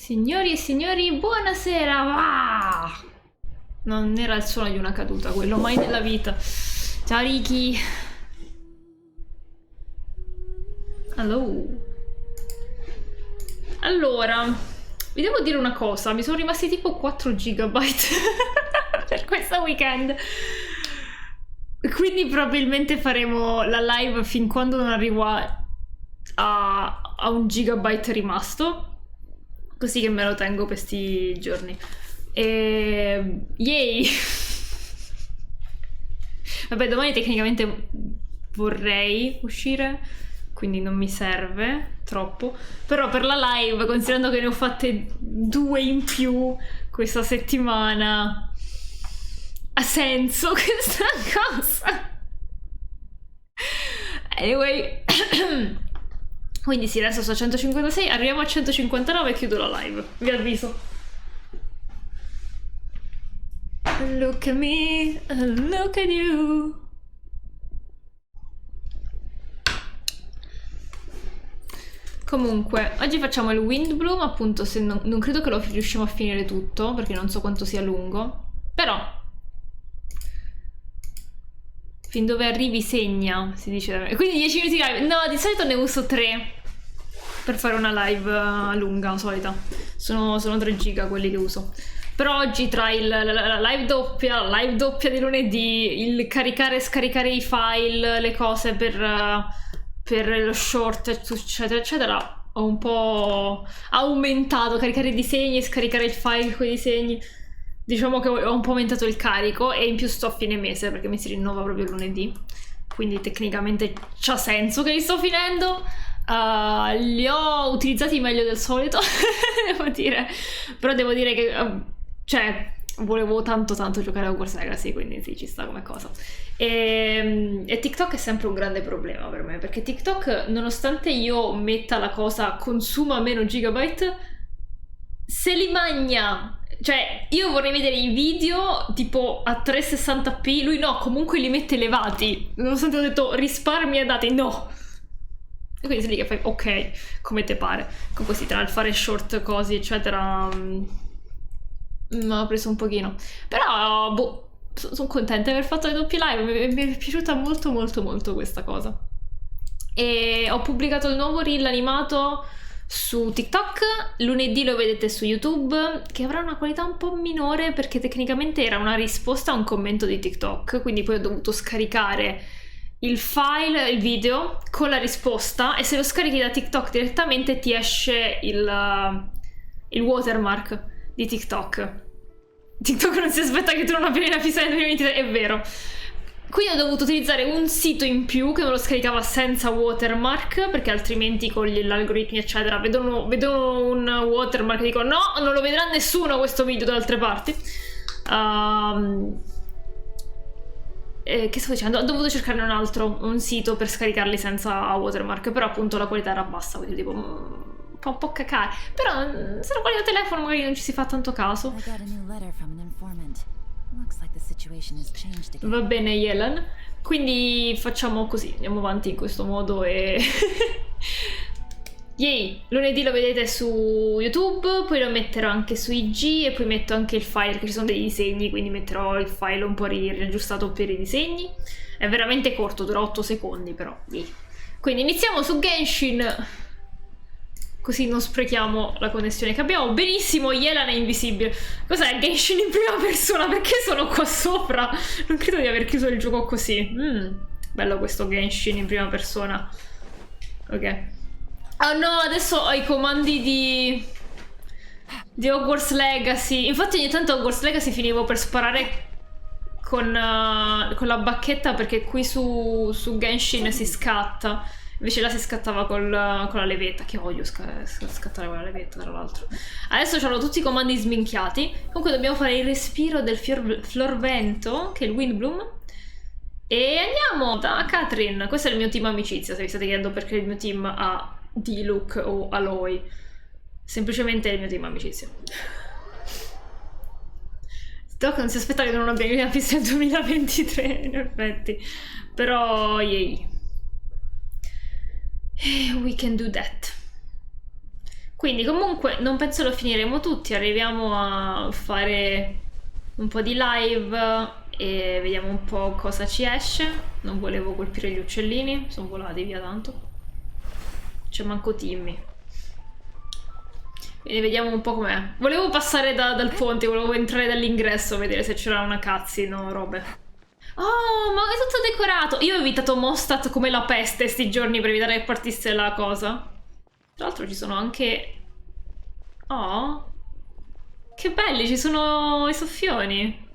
Signori e signori, buonasera! Ah! Non era il suono di una caduta, quello mai nella vita. Ciao Ricky! Hello! Allora, vi devo dire una cosa, mi sono rimasti tipo 4 gigabyte per questo weekend. Quindi probabilmente faremo la live fin quando non arrivo a 1 gigabyte rimasto. Così che me lo tengo per sti giorni. Yay! Vabbè, domani tecnicamente vorrei uscire, quindi non mi serve troppo. Però per la live, considerando che ne ho fatte 2 in più questa settimana, ha senso questa cosa. Anyway. Quindi sì, adesso sto a 156, arriviamo a 159 e chiudo la live. Vi avviso. Look at me, look at you. Comunque, oggi facciamo il Windblume, appunto, se non credo che lo riusciamo a finire tutto, perché non so quanto sia lungo. Però fin dove arrivi segna, si dice. Quindi 10 minuti di live. No, di solito ne uso 3 per fare una live lunga, solita. Sono 3 giga quelli che uso. Però oggi tra la live doppia di lunedì, il caricare e scaricare i file, le cose per lo short, eccetera, eccetera, ho un po' aumentato, caricare i disegni e scaricare il file con i disegni. Diciamo che ho un po' aumentato il carico e in più sto a fine mese perché mi si rinnova proprio lunedì. Quindi tecnicamente c'ha senso che li sto finendo. Li ho utilizzati meglio del solito, devo dire. Però devo dire che, cioè, volevo tanto giocare a Hogwarts Legacy, quindi sì, ci sta come cosa. E TikTok è sempre un grande problema per me, perché TikTok, nonostante io metta la cosa consuma meno gigabyte, se li magna. Cioè, io vorrei vedere i video tipo a 360p, lui no, comunque li mette elevati. Nonostante ho detto risparmia dati, no. E quindi sei lì che fai, ok, come te pare. Comunque sì, tra il fare short, cosi, eccetera, mi ha preso un pochino. Però, boh, sono contenta di aver fatto le doppie live, mi è piaciuta molto questa cosa. E ho pubblicato il nuovo reel animato su TikTok, lunedì lo vedete su YouTube, che avrà una qualità un po' minore perché tecnicamente era una risposta a un commento di TikTok, quindi poi ho dovuto scaricare il file, il video con la risposta, e se lo scarichi da TikTok direttamente ti esce il watermark di TikTok. TikTok non si aspetta che tu non abbia la fissa nel 2023, è vero. Quindi ho dovuto utilizzare un sito in più che me lo scaricava senza watermark, perché altrimenti con gli algoritmi eccetera vedono un watermark e dicono no, non lo vedrà nessuno questo video da altre parti. Che sto dicendo? Ho dovuto cercarne un sito per scaricarli senza watermark, però appunto la qualità era bassa, quindi tipo un po' cacare. Però se lo guardi da telefono magari non ci si fa tanto caso. Va bene, Yelan. Quindi facciamo così, andiamo avanti in questo modo e... Yay! Lunedì lo vedete su YouTube, poi lo metterò anche su IG e poi metto anche il file, perché ci sono dei disegni, quindi metterò il file un po' riaggiustato per i disegni. È veramente corto, dura 8 secondi però. Yay. Quindi iniziamo su Genshin, così non sprechiamo la connessione che abbiamo. Benissimo, Yelan è invisibile. Cos'è Genshin in prima persona? Perché sono qua sopra? Non credo di aver chiuso il gioco così. Bello questo Genshin in prima persona. Ok. Oh no, adesso ho i comandi di Hogwarts Legacy. Infatti ogni tanto a Hogwarts Legacy finivo per sparare con la bacchetta, perché qui su Genshin si scatta. Invece là si scattava con la levetta. Che odio scattare con la levetta, tra l'altro. Adesso hanno tutti i comandi sminchiati. Comunque dobbiamo fare il respiro del Vento, che è il Windblume. E andiamo da Catherine. Questo è il mio team amicizia, se vi state chiedendo perché il mio team ha D-Look o Aloy. Semplicemente è il mio team amicizia. Doc non si aspetta che non abbia una pista nel 2023, in effetti. Però, yay. We can do that. Quindi comunque non penso lo finiremo tutti, arriviamo a fare un po' di live e vediamo un po' cosa ci esce. Non volevo colpire gli uccellini, sono volati via tanto. C'è manco Timmy. Quindi vediamo un po' com'è. Volevo passare dal ponte, volevo entrare dall'ingresso a vedere se c'era una cutscene o robe. Oh, ma è tutto decorato! Io ho evitato Mostat come la peste sti giorni per evitare che partisse la cosa. Tra l'altro ci sono anche... Oh! Che belli, ci sono i soffioni!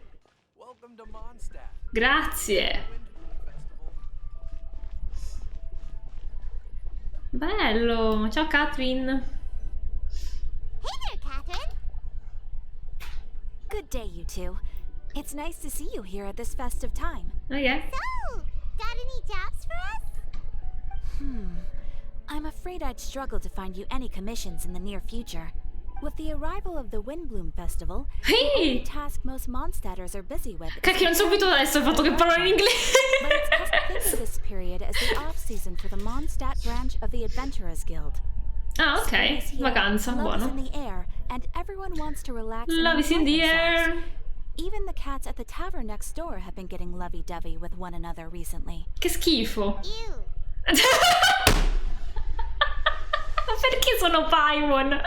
Grazie! Bello! Ciao Catherine! Hey there, Catherine! Good day, you two. It's nice to see you here at this festive time. Oh yeah? So, got any jobs for us? I'm afraid I'd struggle to find you any commissions in the near future. With the arrival of the Windblume Festival, the only task most Mondstadters are busy with... Cacchio, non so subito adesso il fatto che parlo in inglese. But it's tough to think of this period as the off-season for the Mondstadt branch of the Adventurers Guild. Ah, ok. Vacanza, buono. Love is in the air, and everyone wants to relax. Love is in the air. Even the cats at the tavern next door have been getting lovey-dovey with one another recently. Che schifo. Ew. Perché sono Paimon?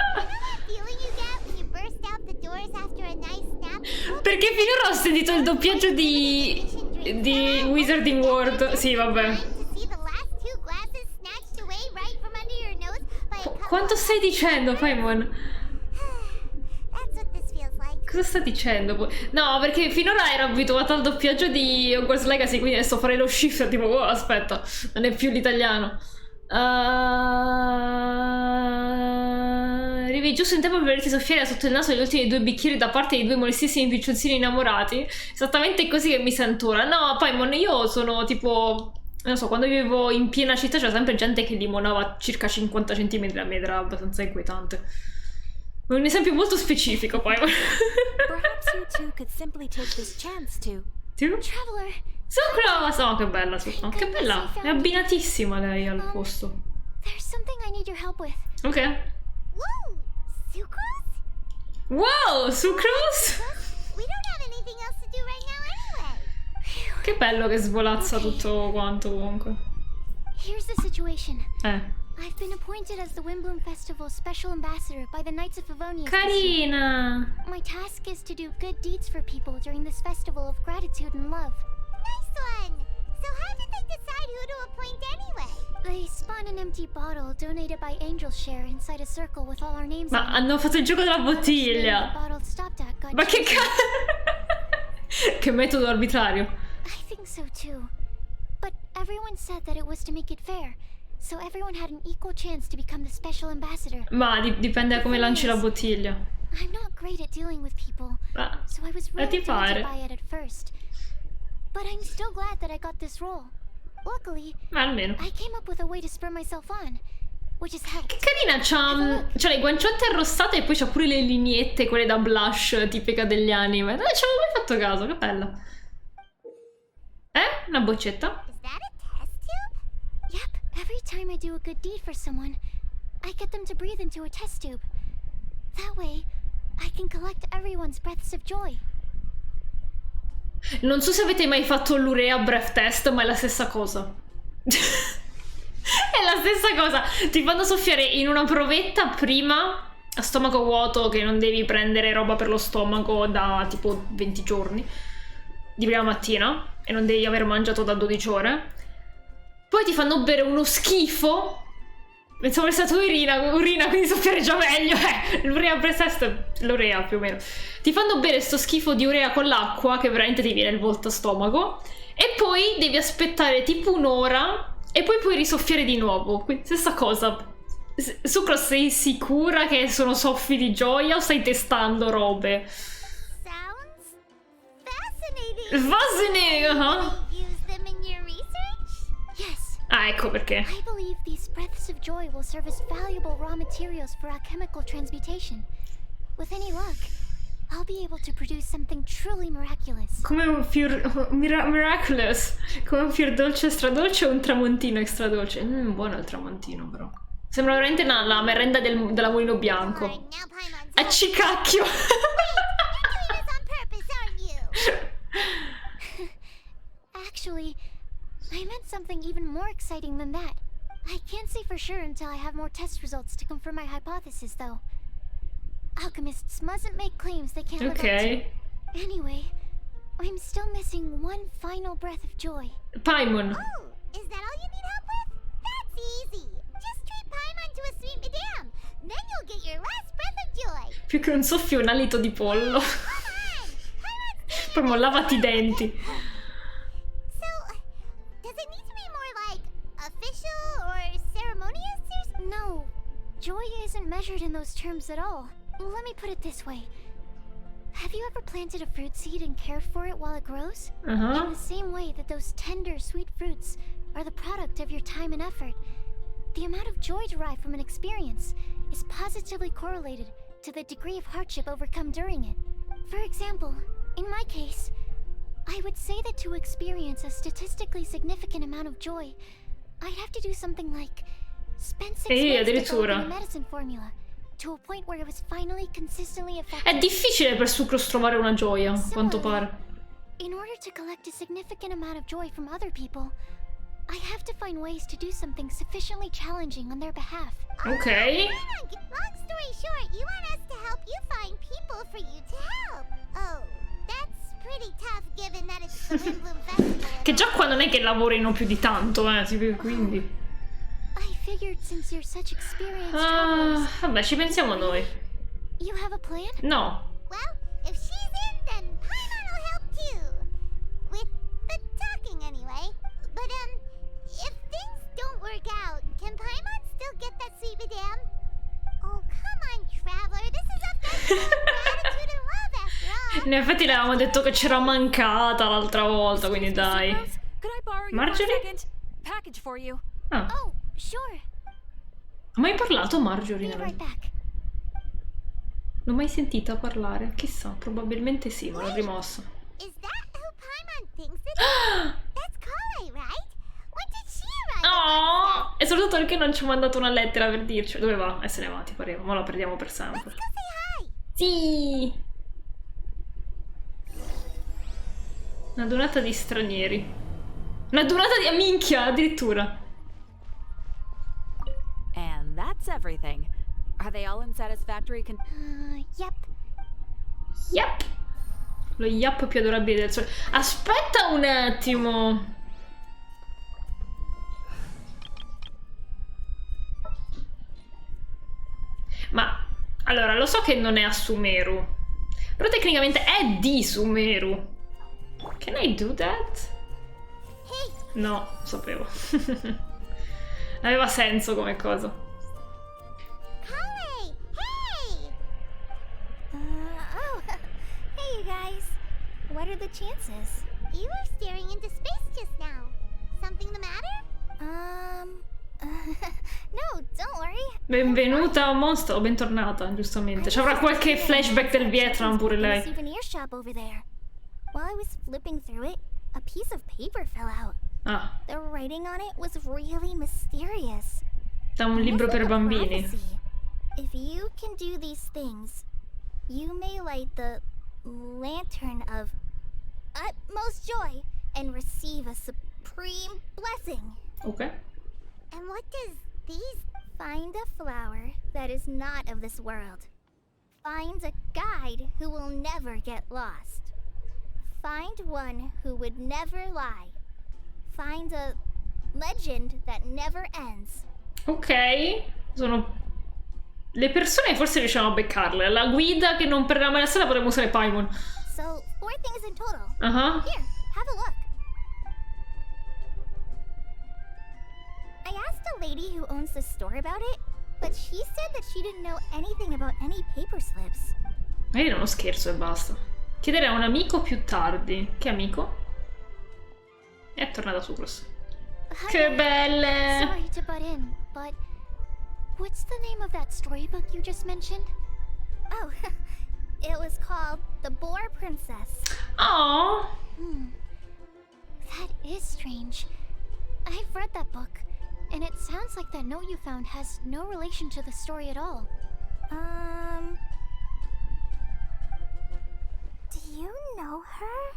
Perché finora ho sentito il doppiaggio di Wizarding World. Sì, vabbè. Quanto stai dicendo, Paimon? Cosa sta dicendo? No, perché finora ero abituata al doppiaggio di Hogwarts Legacy, quindi adesso farei lo shift, tipo, oh, aspetta, non è più l'italiano. Arrivi giusto in tempo per vederti soffiare sotto il naso gli ultimi 2 bicchieri da parte di 2 molestissimi piccioncini innamorati. Esattamente così che mi sento ora. No, Paimon, io sono tipo... Non so, quando vivevo in piena città c'era sempre gente che limonava circa 50 cm da me, era abbastanza inquietante. Un esempio molto specifico, Paimon. Perhaps you two could simply take this chance to... Traveler! Sucrose! Oh, che bella Sucrose. Che bella! È abbinatissima lei al posto. There's something I need your help with. Ok. Whoa! Sucrose? Wow, Sucrose! We don't have anything else to do right now anyway. Che bello che svolazza tutto quanto comunque. Here's the situation. I've been appointed as the Windblume Festival's special ambassador by the Knights of Favonius. Carina! My task is to do good deeds for people during this festival of gratitude and love. Nice one! So how did they decide who to appoint anyway? They spun an empty bottle donated by Angel's Share inside a circle with all our names. Ma hanno fatto il gioco della bottiglia! Ma che cazzo! Che metodo arbitrario! I think so too. But everyone said that it was to make it fair. So everyone had an equal chance to become the special ambassador. Ma dipende da come lanci la bottiglia. I'm not great at dealing with people. So I was ti reluctant pare? to buy it at first. But I'm still glad that I got this role. Luckily, Ma almeno. I came up with a way to spur myself on, which has helped. Che carina, c'ha le guanciotte arrossate e poi c'ha pure le lineette, quelle da blush tipica degli anime. Non ci avevo mai fatto caso, che bella. Una boccetta? Is that a test tube? Yep. Every time I do a good deed for someone, I get them to breathe into a test tube. That way, I can collect everyone's breaths of joy. Non so se avete mai fatto l'urea breath test, ma è la stessa cosa. È la stessa cosa. Ti fanno soffiare in una provetta prima a stomaco vuoto, che non devi prendere roba per lo stomaco da tipo 20 giorni di prima mattina e non devi aver mangiato da 12 ore. Poi ti fanno bere uno schifo. Pensavo fosse stata urina, quindi soffiare già meglio. L'urea breath test, l'urea più o meno. Ti fanno bere sto schifo di urea con l'acqua, che veramente ti viene il volto a stomaco. E poi devi aspettare tipo un'ora e poi puoi risoffiare di nuovo. Quindi stessa cosa. Sucro, sei sicura che sono soffi di gioia o stai testando robe? Sounds fascinating. Fascinating, Use them in your research? Yes. Ah, ecco perché. I believe these breaths of joy will serve as valuable raw materials for alchemical transmutation. With any luck, I'll be able to produce something truly miraculous. Come un fior... miraculous. Come un fior dolce extra dolce o un tramontino extra dolce. Buono il tramontino però. Sembra veramente la merenda della Mulino Bianco. Now Paimon's A cicacchio. doing this on purpose, aren't you? Actually, I meant something even more exciting than that. I can't say for sure until I have more test results to confirm my hypothesis, though. Alchemists mustn't make claims they can't live up to. Ok. Anyway, I'm still missing one final breath of joy. Paimon. Oh, is that all you need help with? That's easy. Just treat Paimon to a sweet madame. Then you'll get your last breath of joy. Più che un soffio, un alito di pollo. Come on! Paimon's Proprio lavati i denti. So, does it need to be more like official or ceremonious or no, joy isn't measured in those terms at all. Let me put it this way. Have you ever planted a fruit seed and cared for it while it grows? In the same way that those tender, sweet fruits are the product of your time and effort, the amount of joy derived from an experience is positively correlated to the degree of hardship overcome during it. For example, in my case, I would say that to experience a statistically significant amount of joy, I'd have to do something like spend 6 months developing a medicine formula to a point where it was finally consistently effective. È difficile per Sucrose trovare una gioia, a quanto pare. In order to collect a significant amount of joy from other people, I have to find ways to do something sufficiently challenging on their behalf. Ok. Long story short, you want us to help you find people for you to help. Oh, that's pretty tough given that it's the Windblume Festival. Che già qua non è che lavorino più di tanto, quindi. I figured since you're such experienced travelers. Vabbè, ci pensiamo noi. You have a plan? No. Well, if she's in, then Paimon will help too. With the talking anyway. But if things don't work out, can Paimon still get that sweet madame? Oh, come on, traveler. This is a festival of gratitude and love after all. In effetti le avevamo detto che c'era mancata l'altra volta, quindi dai. Marjorie? Package for you. Ah. Oh, sure. Ha mai parlato Marjorie? Be right back. L'ho mai sentita parlare? Chissà, probabilmente sì, ma l'ho rimossa. Is that who Paimon thinks it is? That's Kale, right? When did she arrive? Oh! E soprattutto perché non ci ha mandato una lettera per dirci dove va? E se ne va, ti pareva. Ma la perdiamo per sempre. Let's go say hi. Sì! Una donata di stranieri. Una donata di minchia, addirittura. And that's everything. Are they all in satisfactory Yep. Yep. Lo yap più adorabile del sole. Aspetta un attimo. Ma allora, lo so che non è a Sumeru, però tecnicamente è di Sumeru. Can I do that? No, sapevo. Aveva senso come cosa. Kale, hey! Oh, hey you guys. What are the chances? You were staring into space just now. Something the matter? No, don't worry. Benvenuta mostro, o bentornata, giustamente. Ci avrà qualche flashback del Vietnam pure lei. Souvenir shop over there. While I was flipping through it, a piece of paper fell out. Ah, The writing on it was really mysterious. da un libro per bambini. If you can do these things, you may light the lantern of utmost joy and receive a supreme blessing. Ok. And what does these? Find a flower that is not of this world. Find a guide who will never get lost. Find one who would never lie. Find a legend that never ends. Ok. Sono... Le persone forse riusciamo a beccarle. La guida che non perderà mai la strada potremmo usare Paimon. So, 4 things in total. Here, have a look. I asked a lady who owns the store about it, but she said that she didn't know anything about any paper slips. Magari era uno scherzo e basta. Chiedere a un amico più tardi. Che amico? È tornata su Sucrose. Che belle! Sorry to butt in, but what's the name of that storybook you just mentioned? Oh, it was called The Boar Princess. Oh! That is strange. I've read that book, And it sounds like that note you found has no relation to the story at all. Do you know her?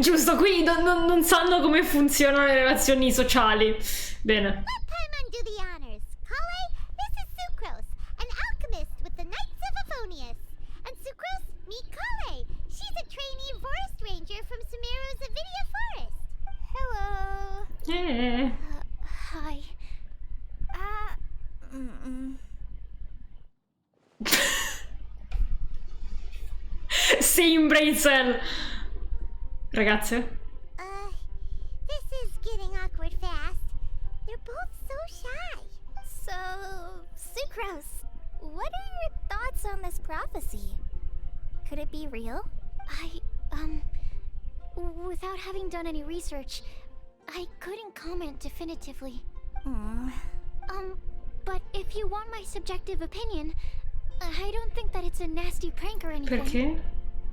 Giusto, qui non sanno come funzionano le relazioni sociali. Bene. Let Paimon do the honors. Kale, this is Sucrose, an alchemist with the Knights of Aphonius. And Sucrose, meet Kale. She's a trainee forest ranger from Sumeru's Avidia Forest. Hello. Hi. Same brain cell. Ragazze. This is getting awkward fast. They're both so shy. So, Sucrose, what are your thoughts on this prophecy? Could it be real? Without having done any research, I couldn't comment definitively. But if you want my subjective opinion, I don't think that it's a nasty prank or anything. Perché?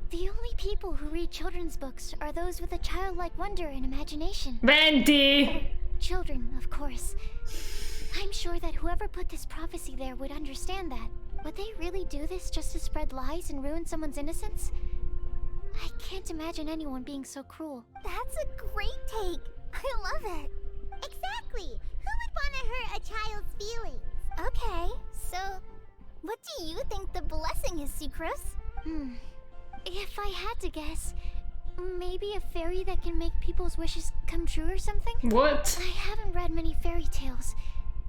The only people who read children's books are those with a childlike wonder and imagination. 20! Children, of course. I'm sure that whoever put this prophecy there would understand that. Would they really do this just to spread lies and ruin someone's innocence? I can't imagine anyone being so cruel. That's a great take. I love it. Exactly. Who would want to hurt a child's feelings? Okay, so what do you think the blessing is, Sucrose? If I had to guess, maybe a fairy that can make people's wishes come true or something? What? I haven't read many fairy tales,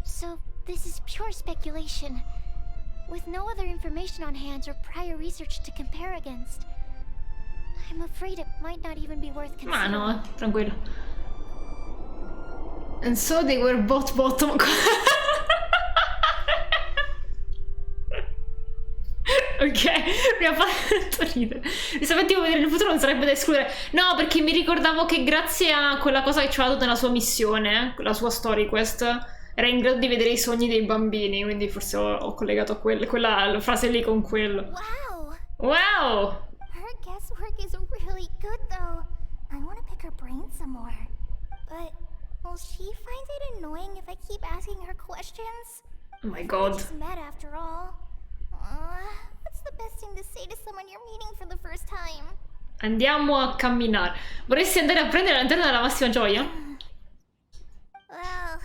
so this is pure speculation. With no other information on hand or prior research to compare against, I'm afraid it might not even be worth considering. Ma no, tranquillo. And so they were both bottom. Ok, mi ha fatto ridere. Mi sa effettivo vedere nel futuro non sarebbe da escludere. No, perché mi ricordavo che grazie a quella cosa che ci aveva dato nella sua missione, la sua story quest, era in grado di vedere i sogni dei bambini, quindi forse ho collegato a quella frase lì con quello. Wow! Wow! Her guesswork is really good, though. I want to pick her brain some more. But will she find it annoying if I keep asking her questions? Oh my god. We just met after all. What's the best thing to say to someone you're meeting for the first time? Andiamo a camminare. Vorresti andare a prendere la lanterna della massima gioia? Well,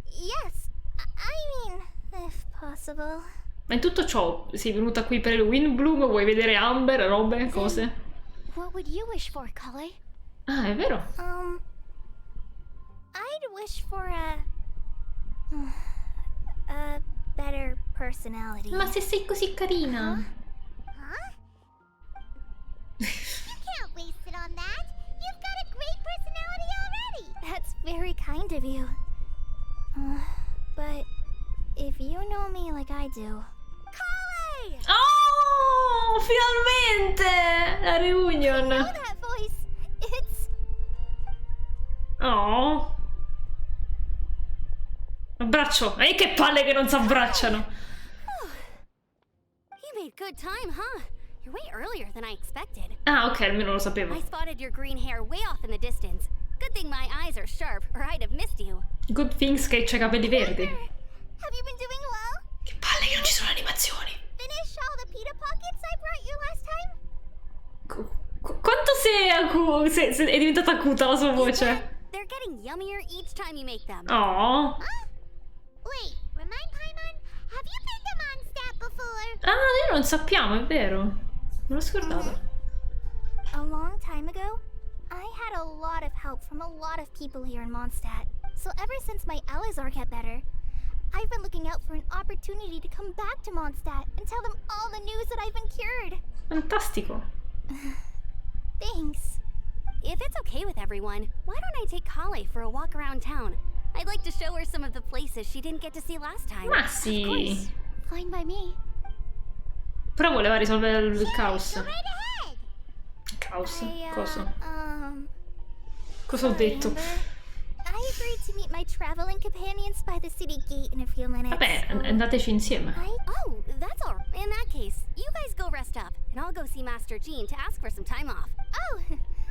yes. I mean, if possible. Ma in tutto ciò sei venuta qui per il Windblume? Vuoi vedere Amber, robe, cose? What would you wish for, Kale? Ah, è vero. I'd wish for a better personality. Ma se sei così carina. Huh? You can't waste it on that. You've got a great personality already. That's very kind of you. But if you know me like I do. Kale! Oh, finalmente! La reunion. Know that voice. It's Oh. Abbraccio. E che palle che non si abbracciano. You made good time, huh? You're way earlier than I expected. Ah, ok, almeno lo sapevo. I spotted your green hair way off in the distance. Good thing my eyes are sharp, or I'd have missed you. Good things che c'ha capelli verdi. Have you been doing well? Che palle che non ci sono animazioni. Finish all the pita pockets I brought you last time? Quanto è diventata acuta la sua voce? They're getting yummier each time you make them. Oh. Wait, remind Paimon, have you been to Mondstadt before? Ah, noi non sappiamo, è vero. Me l'ho scordato. A long time ago, I had a lot of help from a lot of people here in Mondstadt. So ever since my Elazar got better, I've been looking out for an opportunity to come back to Mondstadt and tell them all the news that I've been cured. Fantastico. Thanks. If it's okay with everyone, why don't I take Kale for a walk around town? I'd like to show her some of the places she didn't get to see last time. Ma sì. Fine by me. Però voleva risolvere il caos. Go right ahead. Caos? I, Cosa? Cosa ho sorry, detto? Amber. I agreed to meet my traveling companions by the city gate in a few minutes. Vabbè, so andateci insieme. Oh, that's all. In that case, you guys go rest up, and I'll go see Master Jean to ask for some time off. Oh,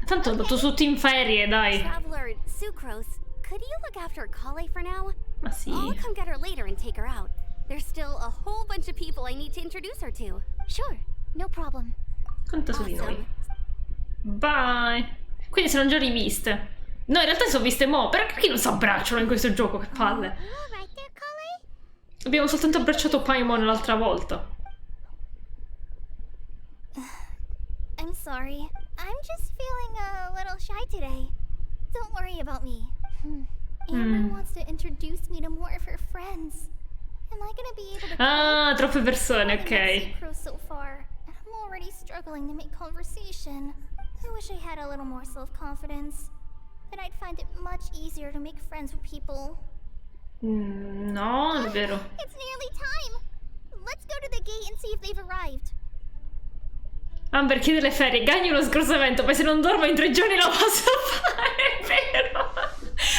Tanto ho dato tutti in ferie, dai. Traveler Sucrose, could you look after Kale for now? Ma sì. I'll come get her later and take her out. There's still a whole bunch of people I need to introduce her to. Sure, no problem. Conta su di noi. Awesome. Bye. Quindi si sono già riviste. No, in realtà si sono viste mo'. Perché non si abbracciano in questo gioco? Che palle. You alright there, Kale? Abbiamo soltanto abbracciato Paimon l'altra volta. I'm sorry. I'm just feeling a little shy today. Don't worry about me. Amber wants to introduce me to more of her friends. Am I gonna be able to? Ah, troppe persone, ok. Sucrose so far. I'm already struggling to make conversation. I wish I had a little more self-confidence. Then I'd find it much easier to make friends with people. No, è vero. It's nearly time. Let's go to the gate and see if they've arrived. Amber chiede le ferie, gagni uno scorsamento, poi se non dormo in 3 giorni lo posso fare, è vero?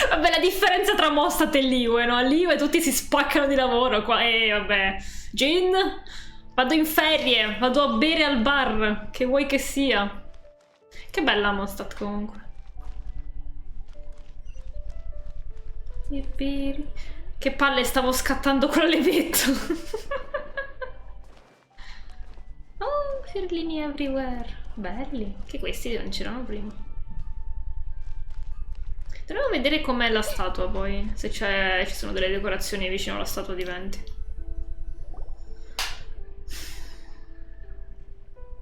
Vabbè, la differenza tra Mostat e Liyue, no? A Liyue tutti si spaccano di lavoro, qua, vabbè. Jin, vado in ferie, vado a bere al bar, che vuoi che sia. Che bella Mostat comunque. Che palle, stavo scattando con l'evetto. Oh, fiorellini everywhere. Belli. Che questi non c'erano prima. Dobbiamo vedere com'è la statua poi. Se ci sono delle decorazioni vicino alla statua di Venti.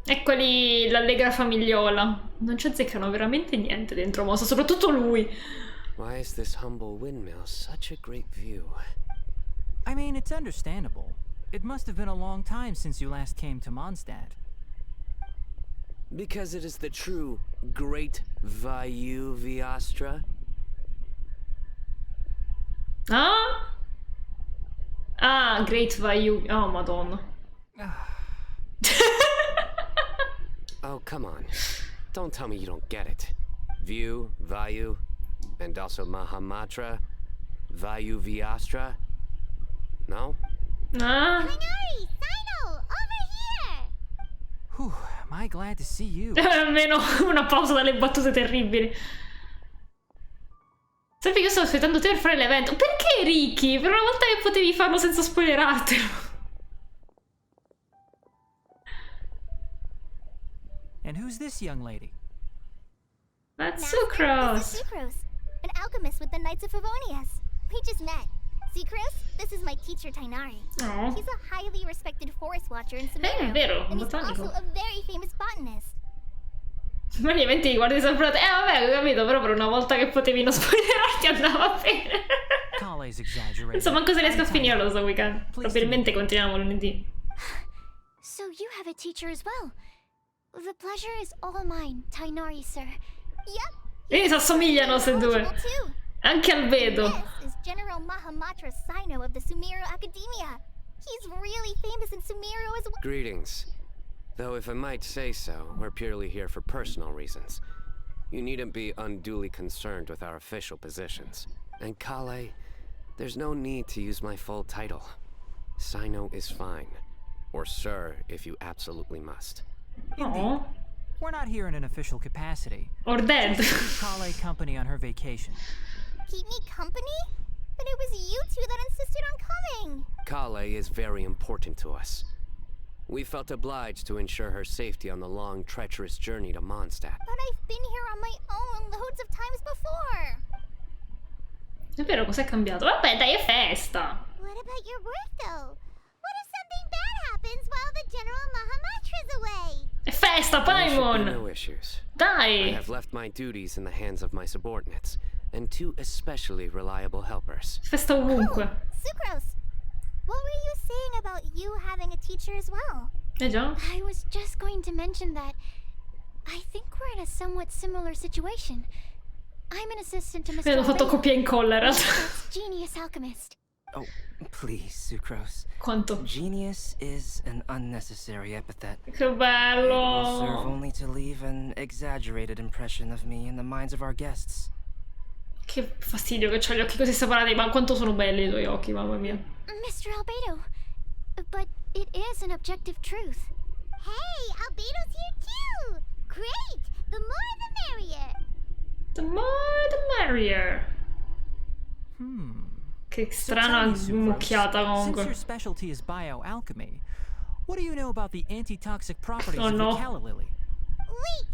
Eccoli l'allegra famigliola. Non ci azzeccano veramente niente dentro Mossa, soprattutto lui. Why is this humble windmill such a great view? I mean, it's understandable. It must have been a long time since you last came to Mondstadt. Because it is the true Great Vayu Viastra? Ah? Ah, Great Vayu. Oh, madonna. Oh, come on. Don't tell me you don't get it. View, Vayu, and also Mahamatra, Vayu Viastra? No? Ah? Minari, Sino, over here! Whew, am I glad to see you. Almeno una pausa dalle battute terribili. Sappi che io sto aspettando te per fare l'evento. Perché Ricky? Per una volta che potevi farlo senza spoilerartelo. And who's this young lady? That's This is Sucrose. Sucrose, an alchemist with the Knights of Favonius. We just met. Sucrose, this is my teacher Tainari. Oh. He's a highly respected forest watcher in Sumeru. vero, un and he's botanico. also a very famous botanist. Ma gli eventi li guardi sempre. Vabbè, ho capito, però per una volta che potevi non spoilerarti andava bene. Kale's exaggerated. Insomma, manco se riesco a finire lo so weekend. Please Probabilmente continuiamo lunedì. So you have a teacher as well. The pleasure is all mine, Tainari, sir. Yep. Si assomigliano se due. Knowledgeable too. Anche Albedo. This is General Mahamatra Sino of the Sumeru Academia. He's really famous in Sumeru as well. Greetings. Though if I might say so, we're purely here for personal reasons. You needn't be unduly concerned with our official positions. And Kale, there's no need to use my full title. Sino is fine. Or sir, if you absolutely must. Oh. We're not here in an official capacity. Or dead. Kale company on her vacation. Keep me company? But it was you two that insisted on coming. Kale is very important to us. We felt obliged to ensure her safety on the long, treacherous journey to Mondstadt. But I've been here on my own loads of times before. È vero, cos'è cambiato? Vabbè, dai, è festa. What about your work, though? What if something bad happens while the General Mahamatra's away? È festa, There should be Paimon. no issues. I Dai. have left my duties in the hands of my subordinates, and 2 especially reliable helpers. Festa ovunque. Sucrose, what were you saying about you having a teacher as well? Eh già. I was just going to mention that I think we're in a somewhat similar situation. I'm an assistant to Mr. Hanno fatto Albedo, copia e incolla in realtà. Mondstadt's genius alchemist. Oh, please, Sucrose. Quanto? Genius is an unnecessary epithet. Che It will serve bello. only to leave an exaggerated impression of me in the minds of our guests. Che fastidio che c'ha gli occhi così separati. Ma quanto sono belli i tuoi occhi, mamma mia. Mr. Albedo. But it is an objective truth. Hey, Albedo's here too! Great! The more the merrier. The more the merrier. Che strana mucchiata Since comunque. your specialty is bioalchemy, what do you know about the antitoxic properties of no. the calla lily? Wait!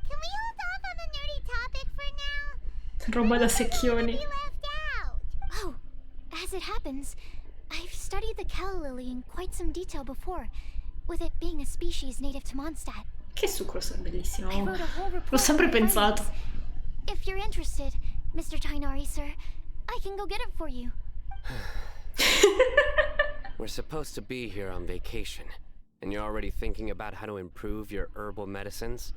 Can we hold off on the nerdy topic for now? Roba da We secchioni. left out. Oh, as it happens, I've studied the calla lily in quite some detail before, with it being a species native to Mondstadt. Che sucroso è bellissimo. I wrote a whole report. L'ho sempre on the pensato. findings. If you're interested, Mr. Tainari, sir, I can go get it for you. We're supposed to be here on vacation, and you're already thinking about how to improve your herbal medicines?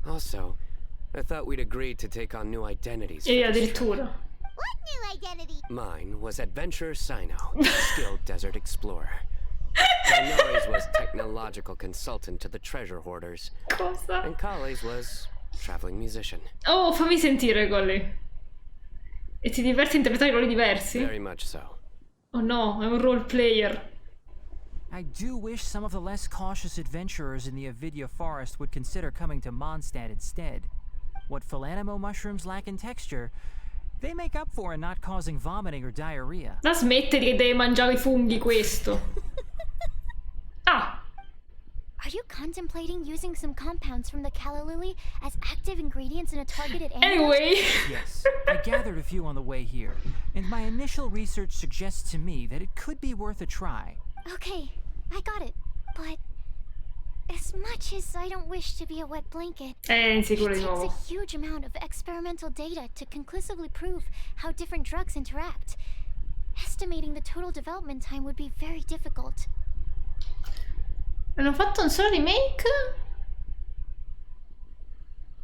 Also, I thought we'd agreed to take on new identities. for E this trip. addirittura. What new identity? Mine was Adventurer Sino, skilled desert explorer. Tainari's was technological consultant to the treasure hoarders. Cosa? And Kale's was traveling musician. Oh, fammi sentire, Colli. E ti diverti a interpretare ruoli diversi? Very much so. Oh no, è un role player. I do wish some of the less cautious adventurers in the Avidya forest would consider coming to Mondstadt instead. What Philanimo mushrooms lack in texture, they make up for in not causing vomiting or diarrhea. La smette che deve mangiare i funghi questo. Ah, Are you contemplating using some compounds from the calla lily as active ingredients in a targeted antidote? anyway. Yes, I gathered a few on the way here, and my initial research suggests to me that it could be worth a try. Okay, I got it. But as much as I don't wish to be a wet blanket, È insicuro it di takes nuovo. a huge amount of experimental data to conclusively prove how different drugs interact. Estimating the total development time would be very difficult. Hanno fatto un solo remake?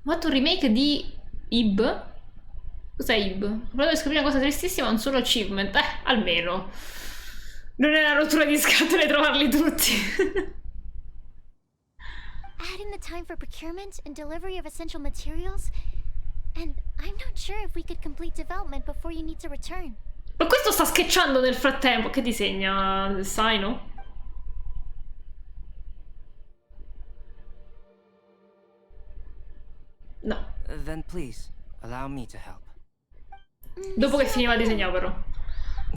Ho fatto un remake di Ib? Cos'è Ib? Ho provato a scoprire una cosa tristissima, un solo achievement. Almeno. Non è una rottura di scatole trovarli tutti. Add in the time for procurement and delivery of essential materials, and I'm not sure if we could complete development before you need to return. Ma questo sta sketchando nel frattempo. Che disegna? Sai, no? No. Then please, allow me to help. Dopo che finiva di disegnare però.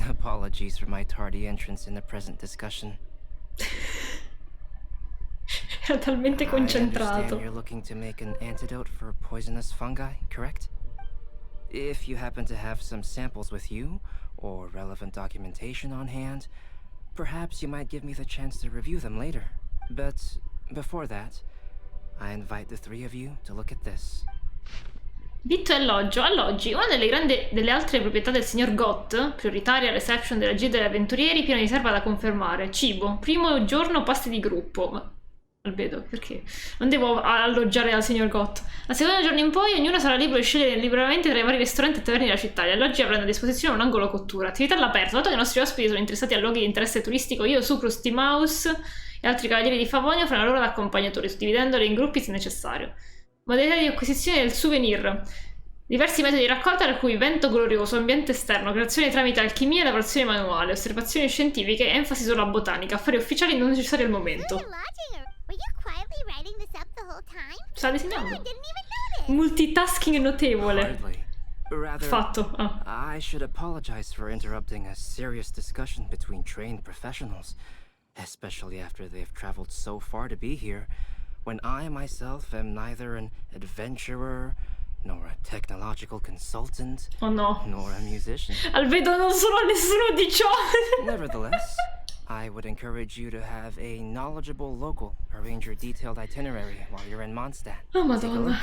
Apologies for my tardy entrance in the present discussion. Era talmente I understand concentrato. you're looking to make an antidote for poisonous fungi, correct? If you happen to have some samples with you, or relevant documentation on hand, perhaps you might give me the chance to review them later. But before that, I invite the three of you to look at this. Vitto e alloggio. Alloggi. Una delle altre proprietà del signor Gott, prioritaria reception della gilda degli avventurieri, piena di riserva da confermare. Cibo. Primo giorno pasti di gruppo. Ma Albedo, perché? Non devo alloggiare al signor Gott. Al secondo giorno in poi ognuno sarà libero di scegliere liberamente tra i vari ristoranti e taverne della città. Gli alloggi avranno a disposizione un angolo cottura. Attività all'aperto. Dato che i nostri ospiti sono interessati a luoghi di interesse turistico, io, Sucrus, T-Mouse e altri cavalieri di Favonio faranno loro da accompagnatori, suddividendoli in gruppi se necessario. Modalità di acquisizione del souvenir. Diversi metodi di raccolta, tra cui vento glorioso, ambiente esterno, creazione tramite alchimia e lavorazione manuale, osservazioni scientifiche, enfasi sulla botanica, affari ufficiali non necessari al momento. Really lodging her. Were you quietly writing this up the whole time? Sta I disegnando. didn't even notice. Multitasking notevole. Hardly. Rather, Fatto. Ah. I should apologize for interrupting a serious discussion between trained professionals, especially after they've traveled so far to be here, when I myself am neither an adventurer, nor a technological consultant, Oh no. nor a musician. Albedo, non sono nessuno di ciò. Nevertheless, I would encourage you to have a knowledgeable local arrange your detailed itinerary while you're in Mondstadt. Oh Take a look. madonna.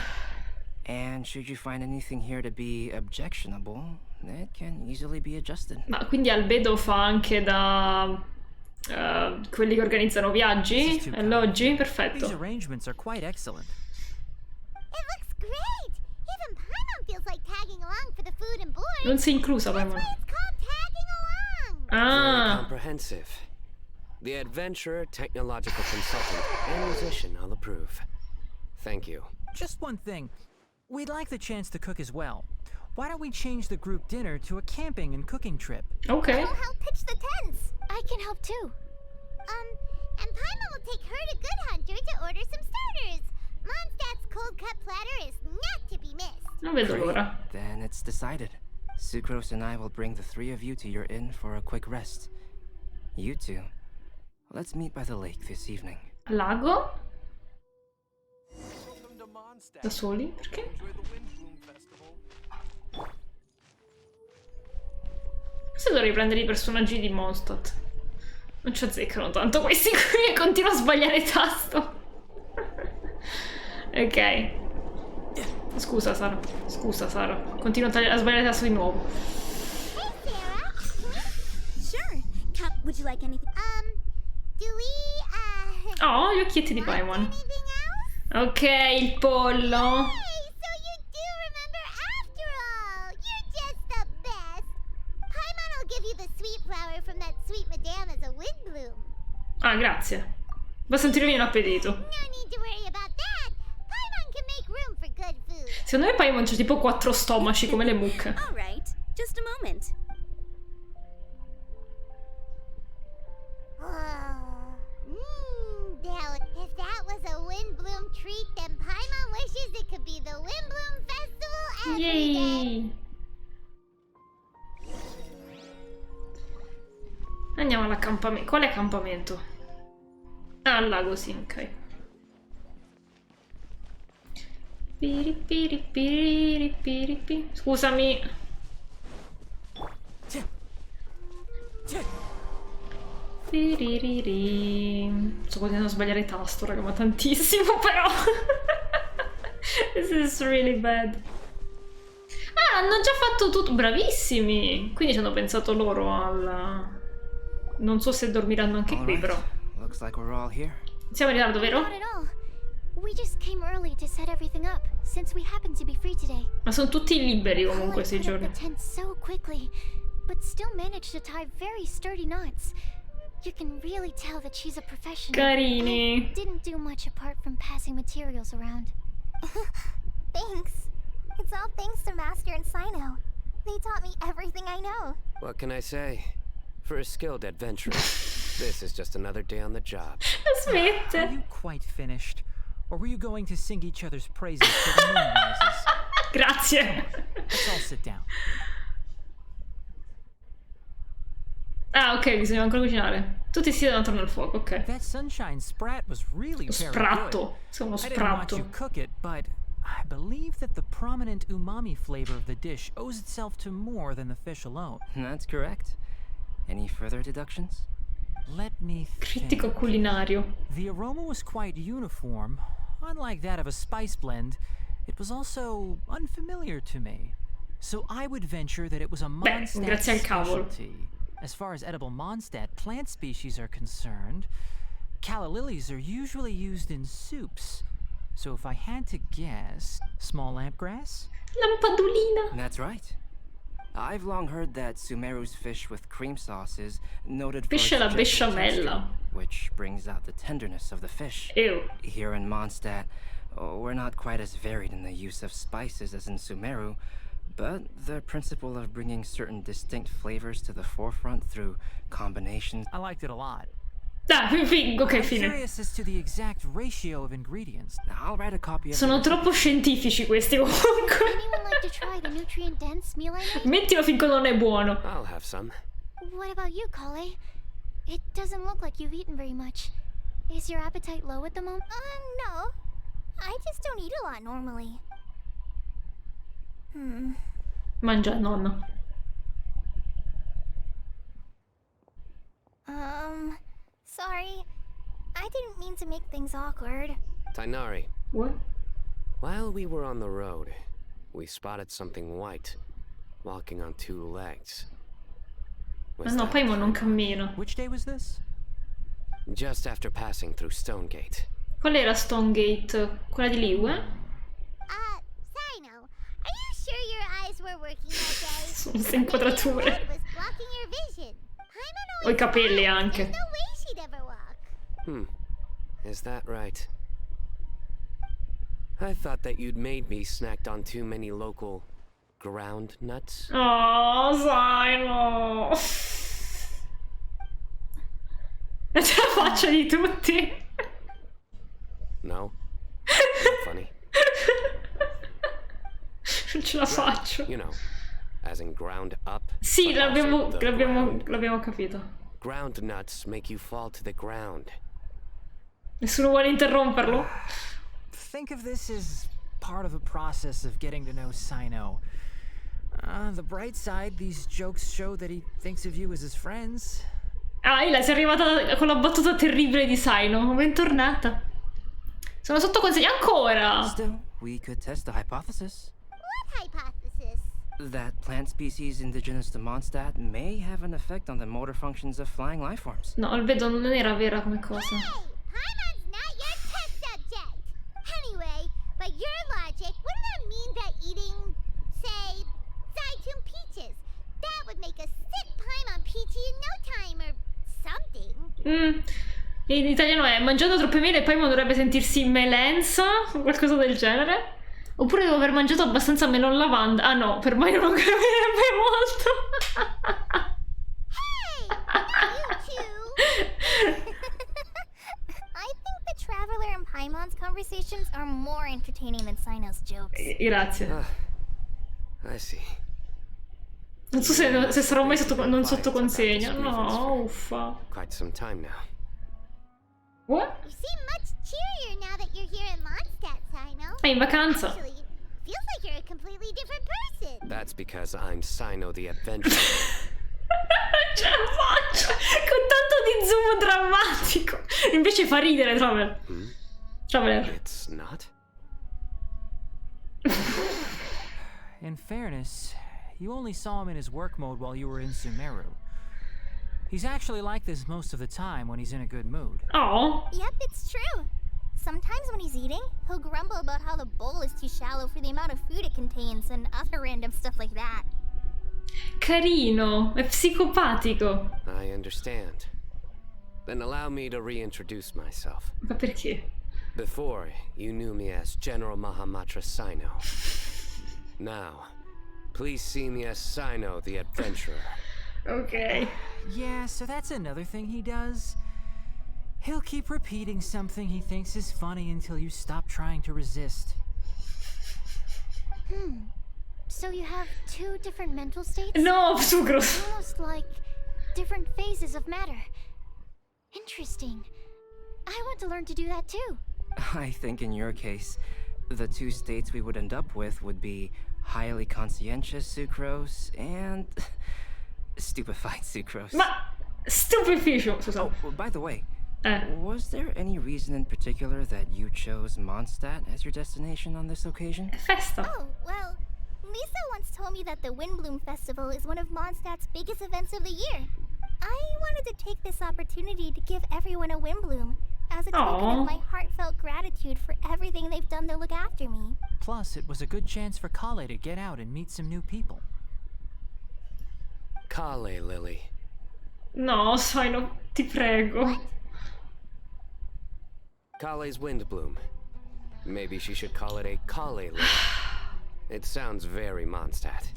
And should you find anything here to be objectionable, it can easily be adjusted. Ma quindi Albedo fa anche da quelli che organizzano viaggi, alloggi? These Perfetto. arrangements are quite excellent. It looks great. Even Paimon feels like tagging along for the food and board. Non sei inclusa, That's Paimon. why it's called tagging along. Very Ah. comprehensive. The adventurer, technological consultant, and musician all approve. Thank you. Just one thing. We'd like the chance to cook as well. Why don't we change the group dinner to a camping and cooking trip? Ok. I'll help pitch the tents. I can help too. And Paimon will take her to Good Hunter to order some starters. Mondstadt's cold cut platter is not to be missed. Non vedo Great. l'ora. Then it's decided. Sucrose and I will bring the three of you to your inn for a quick rest. You two, let's meet by the lake this evening. Lago? Da soli? Perché? Forse dovrei prendere i personaggi di Mondstadt. Non ci azzeccano tanto questi qui e continuo a sbagliare tasto. Ok. Scusa Sara. Scusa Sara. Continuo a sbagliare tasto di nuovo. Hey, Sarah. Sure. Cap, would you like anything? Do we, Oh, gli occhietti di Paimon. anything else? Ok, il pollo. Hey, so you do remember after all. You're just the best. Paimon will give you the sweet flower from that sweet madame as a Windblume. Ah, grazie. Va a sentirmi un appetito. No need to worry about that. Paimon can make room for good food. Secondo me Paimon c'ha tipo 4 stomaci come le mucche. All right. Just a moment. Oh. Now, if that was a Windblume treat, then Paimon wishes it could be the Windblume Festival every day. Yay! Andiamo all'accampamento. Quale accampamento? Ah, al lago, sì, ok. Piri. Scusami. Piririri. Sto continuando a sbagliare tasto, raga, ma tantissimo, però. This is really bad. Ah, hanno già fatto tutto. Bravissimi. Quindi ci hanno pensato loro al... Non so se dormiranno anche qui, però. Looks like we're all here. Siamo in ritardo, vero? Not at all. We just came early to set everything up, since we happen to be free today. Ma sono tutti liberi comunque Holly questi put up giorni. the tent so quickly, but still managed to tie very sturdy knots. You can really tell that she's a professional. Carini. I didn't do much apart from passing materials around. Thanks. It's all thanks to Master and Sino. They taught me everything I know. What can I say? For a skilled adventurer, this is just another day on the job. Are Smette. you quite finished? Or were you going to sing each other's praises till the moon rises? Grazie. Let's all sit down. Ah, ok, bisogna ancora cucinare. Tutti si devono attorno al fuoco, ok. That sunshine sprat was really very good. Spratto. Sono uno I didn't watch spratto. you cook it, but I believe that the prominent umami flavor of the dish owes itself to more than the fish alone. That's correct. Any further deductions? Let me Critico think. culinario. The aroma was quite uniform. Unlike that of a spice blend, it was also unfamiliar to me. So I would venture that it was a Mondstadt grazie al cavolo. specialty. As far as edible Mondstadt plant species are concerned, calla lilies are usually used in soups. So if I had to guess, small lampgrass? Lampadulina. That's right. I've long heard that Sumeru's fish with cream sauce is noted for its Pesce alla gentle besciamella. texture, which brings out the tenderness of the fish. Ew. Here in Mondstadt, we're not quite as varied in the use of spices as in Sumeru, but the principle of bringing certain distinct flavors to the forefront through combinations. I liked it a lot. Dai, ok, I'm fine. curious as to the exact ratio of ingredients. I'll write a copy of Sono the troppo scientifici questi comunque. Anyone like to try the nutrient-dense meal I made? Mettilo finché non è buono. I'll have some. What about you, Kale? It doesn't look like you've eaten very much. Is your appetite low at the moment? No. I just don't eat a lot normally. Mangia, nonna. Sorry. I didn't mean to make things awkward. Tainari, What? while we were on the road, we spotted something white, walking on two legs. Ma Was no, that Paimon non cammina. Which day was this? just after passing through Stonegate? Qual era Stonegate? Quella di Liu, Sino, are you sure your eyes were working okay? Sono queste inquadrature. Red was blocking your vision. Paimon Ho i always capelli walks. anche. There's no way she'd ever walk. Is that right? I thought that you'd made me snacked on too many local ground nuts. Oh, Sino. C'è la faccia di tutti. No? ce la faccio. You know, as in ground up. Sì, but also the ground. l'abbiamo capito. Ground nuts make you fall to the ground. Nessuno vuole interromperlo? Think of this as part of the process of getting to know Sino. The bright side, these jokes show that he thinks of you as his friends. Ah, Ila, sei arrivata con la battuta terribile di Sino. Bentornata. Sono sotto consiglio ancora. Still, we could test the hypothesis. What hypothesis? That plant species indigenous to Mondstadt may have an effect on the motor functions of flying life forms. No, il vedo non era vera come cosa. Hey, Paimon's not your test subject. Anyway, by your logic, wouldn't that mean that eating, say, Zaitun peaches, that would make a sick Paimon peachy in no time or something? In italiano è mangiando troppe mele e poi dovrebbe sentirsi melenza o qualcosa del genere. Oppure devo aver mangiato abbastanza melon lavanda. Ah no, per me non capirebbe molto. Hey, not you two. I think the Traveler and Paimon's conversations are more entertaining than Sino's jokes. Grazie. I see. Non so se sarò mai sotto consegna. No, uffa. Quite some time now. What? You seem much cheerier now that you're here in Mondstadt, Sino. È in vacanza. Actually, feels like you're a completely different person. That's because I'm Sino the Adventurer. Ce la faccio! Con tanto di zoom drammatico. Invece fa ridere, Traveler. Traveler. It's not? In fairness, you only saw him in his work mode while you were in Sumeru. He's actually like this most of the time when he's in a good mood. Oh. Yep, it's true. Sometimes when he's eating, he'll grumble about how the bowl is too shallow for the amount of food it contains and other random stuff like that. Carino, è psicopatico. I understand. Then allow me to reintroduce myself. Ma perché? Before, you knew me as General Mahamatra Sino. Now, please see me as Sino the Adventurer. Ok. Yeah, so that's another thing he does. He'll keep repeating something he thinks is funny until you stop trying to resist. So you have two different mental states? No, Sucros. Almost like different phases of matter. Interesting. I want to learn to do that too. I think in your case, the two states we would end up with would be highly conscientious sucrose and stupefied sucrose. Ma stupeficio, scusa. Oh, by the way, was there any reason in particular that you chose Mondstadt as your destination on this occasion? Festa. Oh, well, Lisa once told me that the Windblume Festival is one of Mondstadt's biggest events of the year. I wanted to take this opportunity to give everyone a Windblume as a token of my heartfelt gratitude for everything they've done to look after me. Plus, it was a good chance for Kale to get out and meet some new people. Kale, Lily. No, Sino, ti prego. Kale's Windblume. Maybe she should call it a Kale Lily. It sounds very Mondstadt.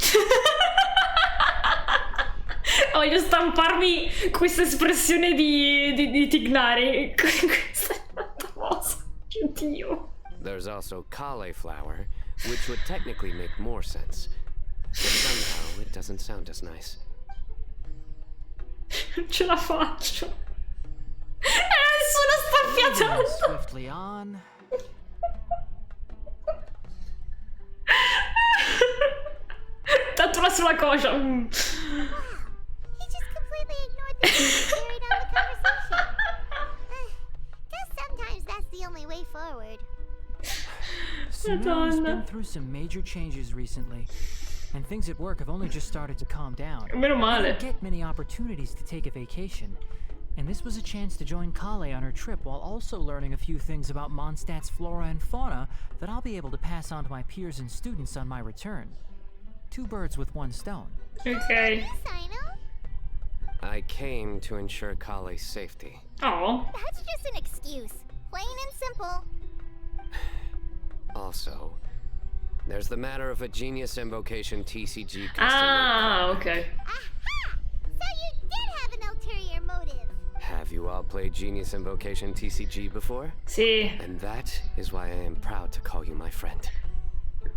Voglio stamparmi questa espressione di Tignari. Questa è tanta cosa. Oddio. There's also cauliflower, which would technically make more sense. But somehow it doesn't sound as nice. Non ce la faccio. Nessuno sta fiatando. Swiftly on. Tattura sulla coscia. He just completely ignored the and carried on the conversation. Guess sometimes that's the only way forward. Sumeru's been through some major changes recently, and things at work have only just started to calm down. Meno I male. don't get many opportunities to take a vacation, and this was a chance to join Kale on her trip while also learning a few things about Mondstadt's flora and fauna that I'll be able to pass on to my peers and students on my return. Two birds with one stone. Ok. Sino? I came to ensure Kale's safety. Oh. That's just an excuse. Plain and simple. Also, there's the matter of a genius invocation TCG custom. Ah, ok. Aha! So you did have an ulterior motive. Have you all played Genius Invocation TCG before? Sì. And that is why I am proud to call you my friend.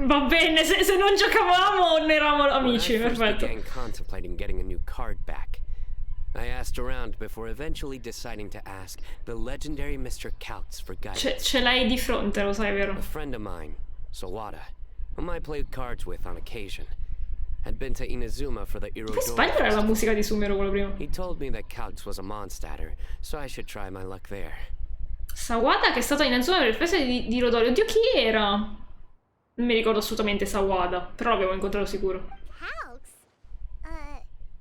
Va bene, se non giocavamo non eravamo amici, When I first perfetto. began contemplating getting a new card back, I asked around before eventually deciding to ask the legendary Mr. Calx for guidance. Ce l'hai di fronte, lo sai, vero? A friend of mine, Sawada, whom I played cards with on occasion, had been to Inazuma for the Puoi Irodori sbagliare la Festival. musica di Sumero, quello prima. He told me that Calx was a Mondstatter, so I should try my luck there. Sawada che è stata in Azuma per il festival di Rodori. Oddio, chi era? Non mi ricordo assolutamente Sawada, però l'avevo incontrato sicuro. Calx?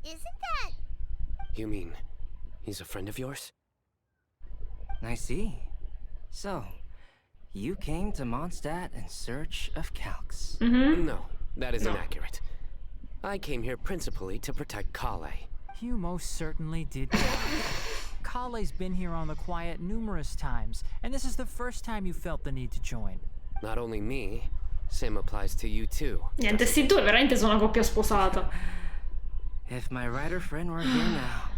Isn't that... You mean, he's a friend of yours? I see. So, you came to Mondstadt in search of Calx. No, that is No. inaccurate. I came here principally to protect Kale. You most certainly did not. Kale's been here on the quiet numerous times, and this is the first time you felt the need to join. Not only me, same applies to you too. Niente, sti due veramente sono una coppia sposata. If my writer friend were here now,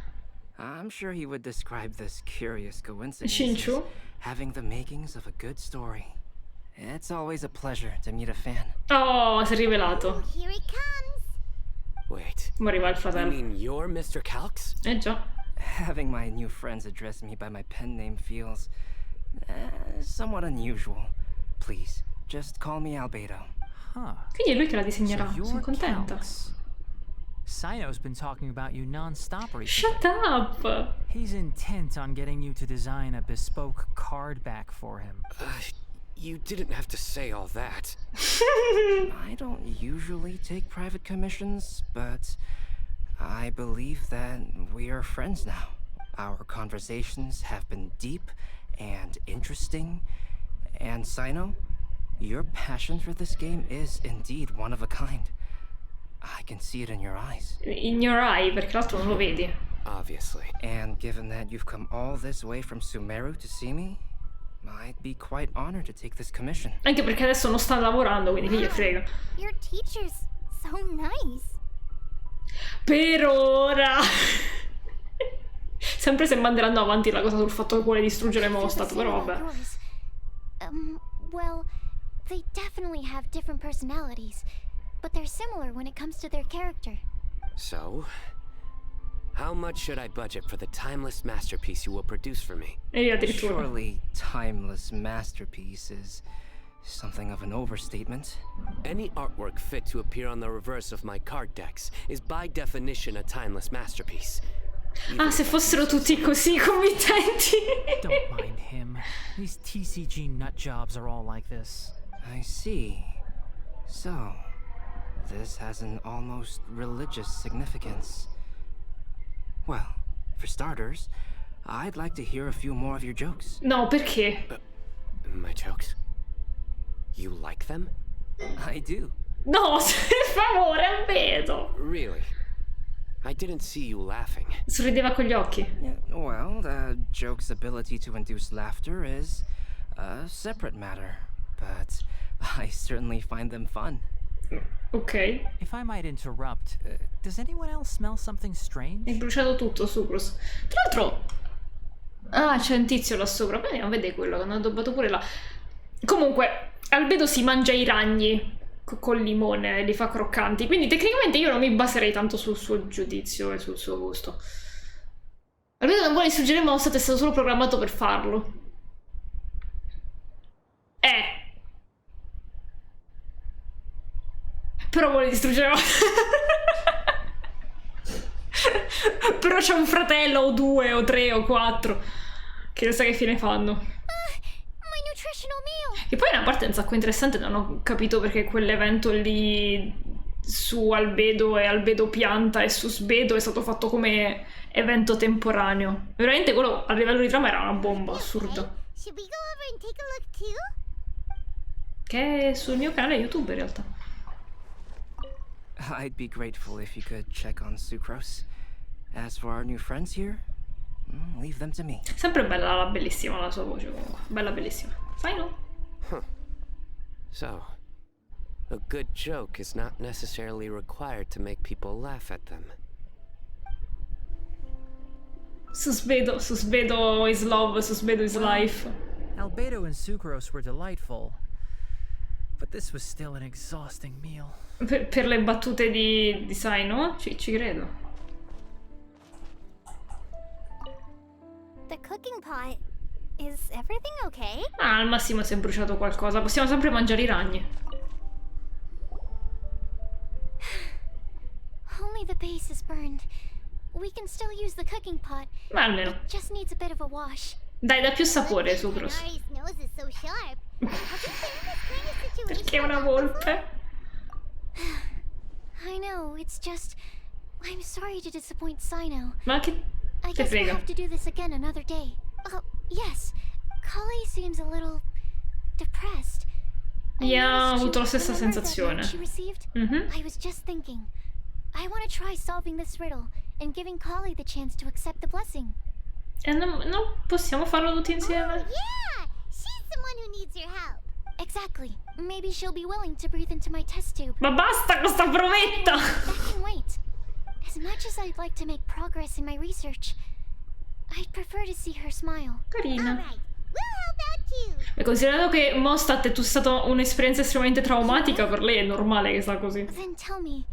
I'm sure he would describe this curious coincidence Shinchu? as having the makings of a good story. It's always a pleasure to meet a fan. Oh, si è rivelato. Here it comes. Wait, Ma arriva il you fratello. mean you're Mr. Calx? Già. Having my new friends address me by my pen name feels somewhat unusual. Please, just call me Albedo. Huh. Quindi è lui che la So disegnerà. Sono you're contenta. Calx. Sino's been talking about you non-stop recently. Shut up! He's intent on getting you to design a bespoke card back for him. You didn't have to say all that. I don't usually take private commissions, but I believe that we are friends now. Our conversations have been deep and interesting. And Sino, your passion for this game is indeed one of a kind. I can see it in your eyes. In your eye, perché l'altro non lo vedi. Obviously. And given that you've come all this way from Sumeru to see me, I'd be quite honored to take this commission. Anche perché adesso non sta lavorando, quindi chi gli frega. Your teacher's so nice. Per ora. Sempre se manderanno avanti la cosa sul fatto che vuole distruggere Mostat, però vabbè. Yours. Well, they definitely have different personalities, but they're similar when it comes to their character. So, how much should I budget for the timeless masterpiece you will produce for me? E io addirittura. Surely, timeless masterpiece is something of an overstatement. Any artwork fit to appear on the reverse of my card decks is by definition a timeless masterpiece. Ah, se fossero tutti così committenti. Don't mind him. These TCG nut jobs are all like this. I see. So, this has an almost religious significance. Well, for starters, I'd like to hear a few more of your jokes. No, perché? My jokes? You like them? I do. No, per favore, Albedo. Really? I didn't see you laughing. Sorrideva con gli occhi. Yeah, well, the joke's ability to induce laughter is a separate matter, but I certainly find them fun. Ok. If I might interrupt, does anyone else smell something strange? Hai bruciato tutto, Sucrus. Tra l'altro... Ah, c'è un tizio là sopra. Beh, andiamo a vedere quello che hanno addobbato pure là. Comunque, Albedo si mangia i ragni col limone e li fa croccanti. Quindi tecnicamente io non mi baserei tanto sul suo giudizio e sul suo gusto. Albedo non vuole distruggere Mostat, è stato solo programmato per farlo. Però vuole distruggere Mostat. Però c'è un fratello, o due, o tre, o quattro, che non sa che fine fanno. My nutritional meal! E poi una parte un sacco interessante, non ho capito perché quell'evento lì su Albedo e Albedo pianta e su Sbedo è stato fatto come evento temporaneo. Veramente quello a livello di trama era una bomba assurda. Should we go over and take a look too? Che è sul mio canale YouTube in realtà. I'd be grateful if you could check on Sucrose. As for our new friends here, leave them to me. Sempre bella, bellissima la sua voce comunque. Bella, bellissima. Sai no? So, a good joke is not necessarily required to make people laugh at them. Susbedo is love, Susbedo is life. Albedo and Sucrose were delightful, but this was still an exhausting meal. Per le battute di Saino? Ci credo. The cooking pot. Is everything okay? Ah, al massimo si è bruciato qualcosa. Possiamo sempre mangiare i ragni. Only the base is burned. We can still use the cooking pot. Ma almeno. It just needs a bit of a wash. Dai, dà più sapore, Sucrose. Hanari's nose is so sharp. Have you been in this kind of situation? Perché è una volpe? I know, it's just... I'm sorry to disappoint Sino. Ma che I te guess we'll frega? have to do this again another day. Oh, yes. Kali seems a little... depressed. I Io ho noticed avuto you- la stessa remember that sensazione. note she received? Mhm. I was just thinking. I want to try solving this riddle and giving Kali the chance to accept the blessing. E non possiamo farlo tutti Oh, insieme? yeah! She's the one who needs your help. Exactly. Maybe she'll be willing to breathe into my test tube. Ma basta con sta provetta! That can wait. As much as I'd like to make progress in my research, I'd prefer to see her smile. Carina. Alright, we'll help out too. E considerando che Mostat è stata un'esperienza estremamente traumatica, per lei è normale che sta così. Then tell me,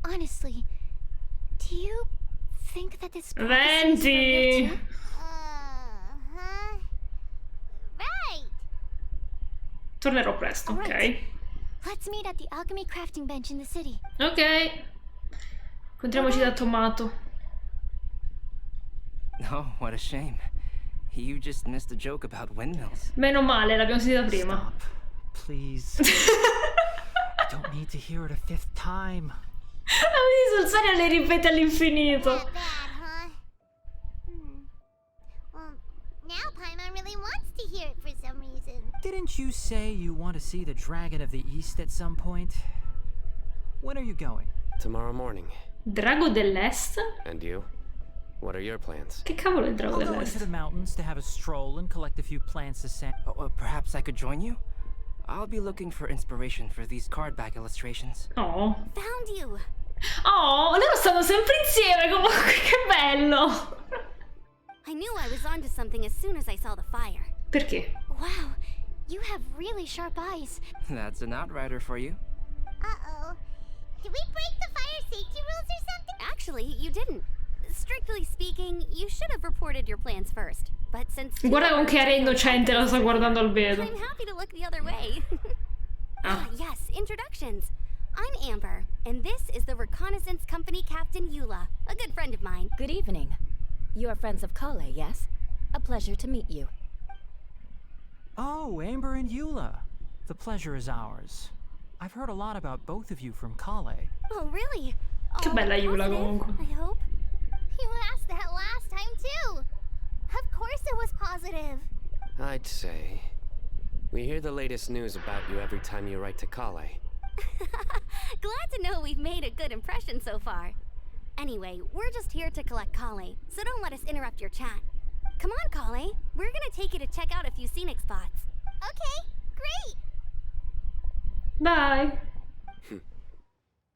honestly, do you think that this prophecy is for Venti! real too? Uh-huh. Right. Tornerò presto, ok? Alright. Let's meet at the alchemy crafting bench in the city. Ok. Incontriamoci da Tomato. Oh, what a shame. You just missed a joke about windmills. Meno male, l'abbiamo sentita prima. Stop, please. I don't need to hear it a fifth time. Sul serio le ripete all'infinito. Not bad, huh? Well, now Paimon really wants to hear it for some reason. Didn't you say you want to see the Dragon of the East at some point? When are you going? Tomorrow morning. Drago dell'Est? And you? What are your plans? Che cavolo è il drago I'll go into dell'Est? the mountains to have a stroll and collect a few plants to send. Oh, perhaps I could join you? I'll be looking for inspiration for these card back illustrations. Oh. Found you. Oh, loro stanno sempre insieme comunque, che bello! I knew I was onto something as soon as I saw the fire. Perché? Wow, you have really sharp eyes. That's an outrider for you. Uh-oh. Did we break the fire safety rules or something? Actually, you didn't. Strictly speaking, you should have reported your plans first. But since Guarda con che aria innocente la sta guardando al vedo. I'm happy to look the other way. Ah. Yes, introductions. I'm Amber, and this is the Reconnaissance Company Captain Eula, a good friend of mine. Good evening. You are friends of Kale, yes? A pleasure to meet you. Oh, Amber and Eula. The pleasure is ours. I've heard a lot about both of you from Kale. Oh, really? Che All bella Eula positive, comunque. I hope. You asked that last time too. Of course it was positive. I'd say. We hear the latest news about you every time you write to Kale. Glad to know we've made a good impression so far. Anyway, we're just here to collect Kale, so don't let us interrupt your chat. Come on, Kale. We're gonna take you to check out a few scenic spots. Okay, great. Dai.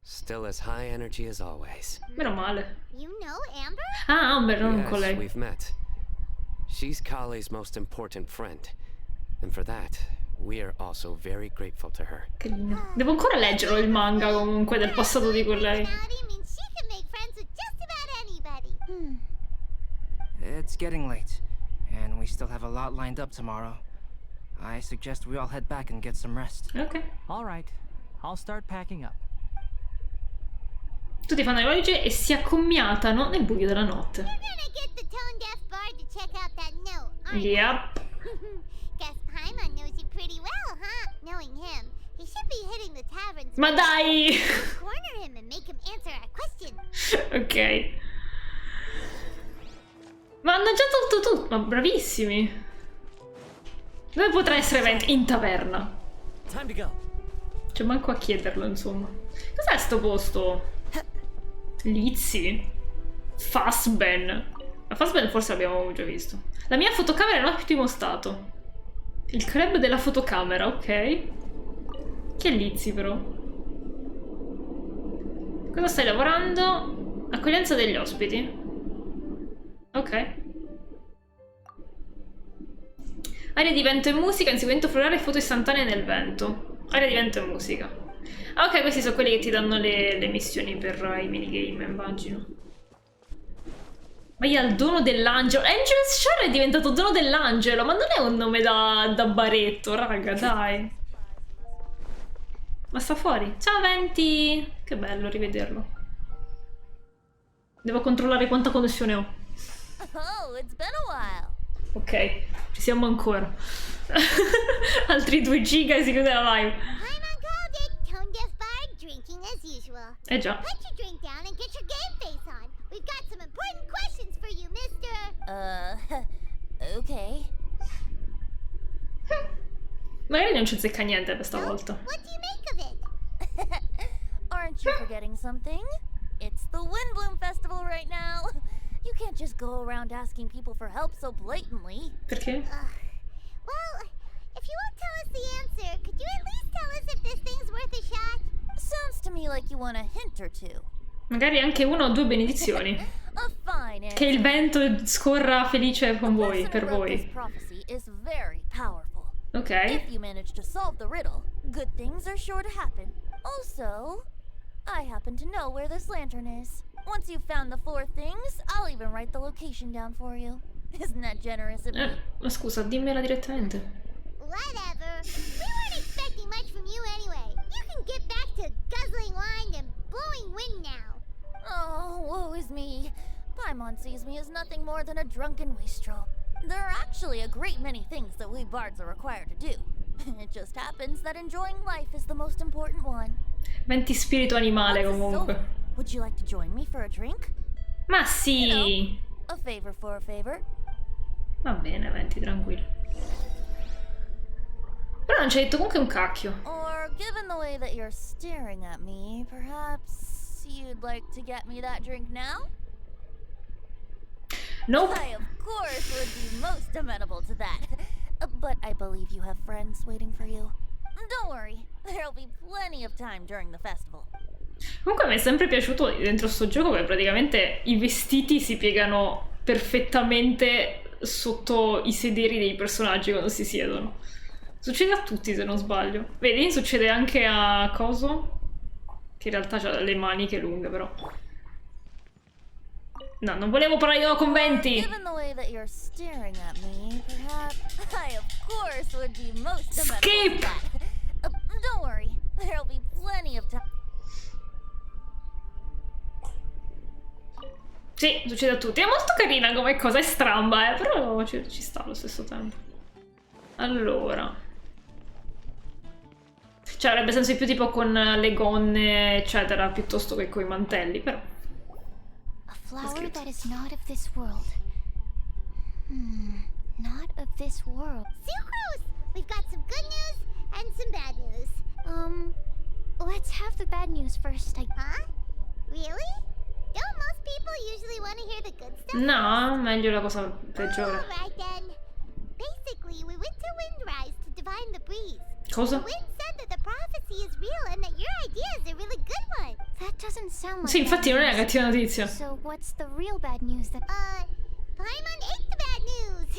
Still as high energy as always. Meno male. You know Amber? Ah, Amber, non con Yes, lei. we've met. She's Kale's most important friend. And for that, we are also very grateful to her. Carino. Devo ancora leggerlo il manga comunque del passato di con lei. Personality means she can make friends with just about anybody. It's getting late, and we still have a lot lined up tomorrow. I suggest we all head back and get some rest. Ok. All right, I'll start packing up. Tutti fanno le valigie e si accomiatano nel buio della notte. You're gonna get the tone-deaf bard to check out that note, aren't you? Yep. Guess Paimon knows you pretty well, huh? Knowing him, he should be hitting the taverns. Ma dai! Corner him and make him answer our question. Ok. Ma hanno già tolto tutto. Ma bravissimi. Dove potrà essere Evento? In taverna. Time to go. Cioè, manco a chiederlo, insomma. Cos'è sto posto? Lizzy? Fastben. La Fastben forse l'abbiamo già visto. La mia fotocamera è in ottimo stato. Il club della fotocamera, ok. Chi è Lizzy, però? Cosa stai lavorando? Accoglienza degli ospiti. Ok. Aria di vento e musica, inseguimento florale e foto istantanee nel vento. Area di vento e musica. Ah, ok, questi sono quelli che ti danno le missioni per i minigame, immagino. Vai al dono dell'angelo. Angel's Share è diventato dono dell'angelo, ma non è un nome da baretto, raga, dai. Ma sta fuori. Ciao Venti! Che bello rivederlo. Devo controllare quanta connessione ho. Oh, it's been a while. Ok, ci siamo ancora. Altri 2 giga e si chiude la live. I'm on call, Tone Deaf Bar, drinking as usual. Eh già. Put your drink down and get your game face on. We've got some important questions for you, mister. Okay. Magari non ci zecca niente questa volta. What do you make of it? Aren't you forgetting something? It's the Windblume Festival right now. You can't just go around asking people for help so blatantly. Perché? Well, if you won't tell us the answer, could you at least tell us if this thing's worth a shot? Sounds to me like you want a hint or two. Magari anche 1 o 2 benedizioni. A fine Che il vento scorra felice con voi, The per person who wrote voi. this prophecy is very powerful. Ok. If you manage to solve the riddle, good things are sure to happen. Also, I happen to know where this lantern is. Once you've found the 4 things, I'll even write the location down for you. Isn't that generous of me? Ma scusa, dimmela direttamente. Whatever. We weren't expecting much from you anyway. You can get back to guzzling wine and blowing wind now. Oh, woe is me. Paimon sees me as nothing more than a drunken wastrel. There are actually a great many things that we bards are required to do. It just happens that enjoying life is the most important one. Venti spirito animale Once this is comunque. over, would you like to join me for a drink? Ma sì! A favor for a favor. Va bene, Venti, tranquillo. Però non ci hai detto comunque un cacchio. Or, given the way that you're staring at me, perhaps you'd like to get me that drink now? Nope. I, of course, would be most amenable to that. But I believe you have friends waiting for you. Don't worry, there'll be plenty of time during the festival. Comunque mi è sempre piaciuto dentro sto gioco che praticamente i vestiti si piegano perfettamente sotto i sederi dei personaggi quando si siedono. Succede a tutti se non sbaglio. Vedi, succede anche a Coso, che in realtà ha le maniche lunghe però. No, non volevo parlare con Venti! Given the way that you're staring at me, perhaps I, of course, would be most amenable Skip! to that. Don't worry, there'll be plenty of time. Sì, succede a tutti. È molto carina come cosa, è stramba, però ci sta allo stesso tempo. Allora. Cioè, avrebbe senso di più tipo con le gonne, eccetera, piuttosto che con i mantelli, però. A flower that is not of this world. Not of this world. Sucrose! We've got some good news and some bad news. Let's have the bad news first, Huh? Really? Don't most people usually want to hear the good stuff? No, meglio la cosa peggiore. Alright then. Basically, we went to Windrise to divine the breeze. Cosa? The wind said that the prophecy is real and that your idea is a really good one. That doesn't sound like Sì, infatti non è una cattiva notizia. So what's the real bad news that... Paimon ate the bad news.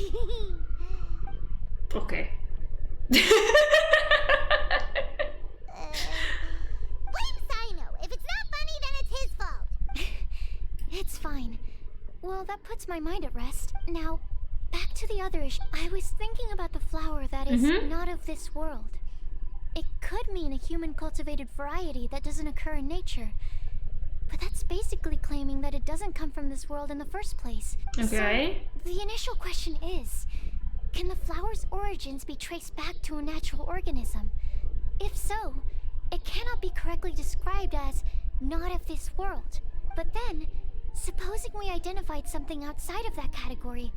Ok. Blame Sino. If it's not funny, then it's his fault. It's fine. Well, that puts my mind at rest. Now, back to the other issue. I was thinking about the flower that is not of this world. It could mean a human-cultivated variety that doesn't occur in nature. But that's basically claiming that it doesn't come from this world in the first place. Ok. So, the initial question is, can the flower's origins be traced back to a natural organism? If so, it cannot be correctly described as not of this world. But then, supposing we identified something outside of that category,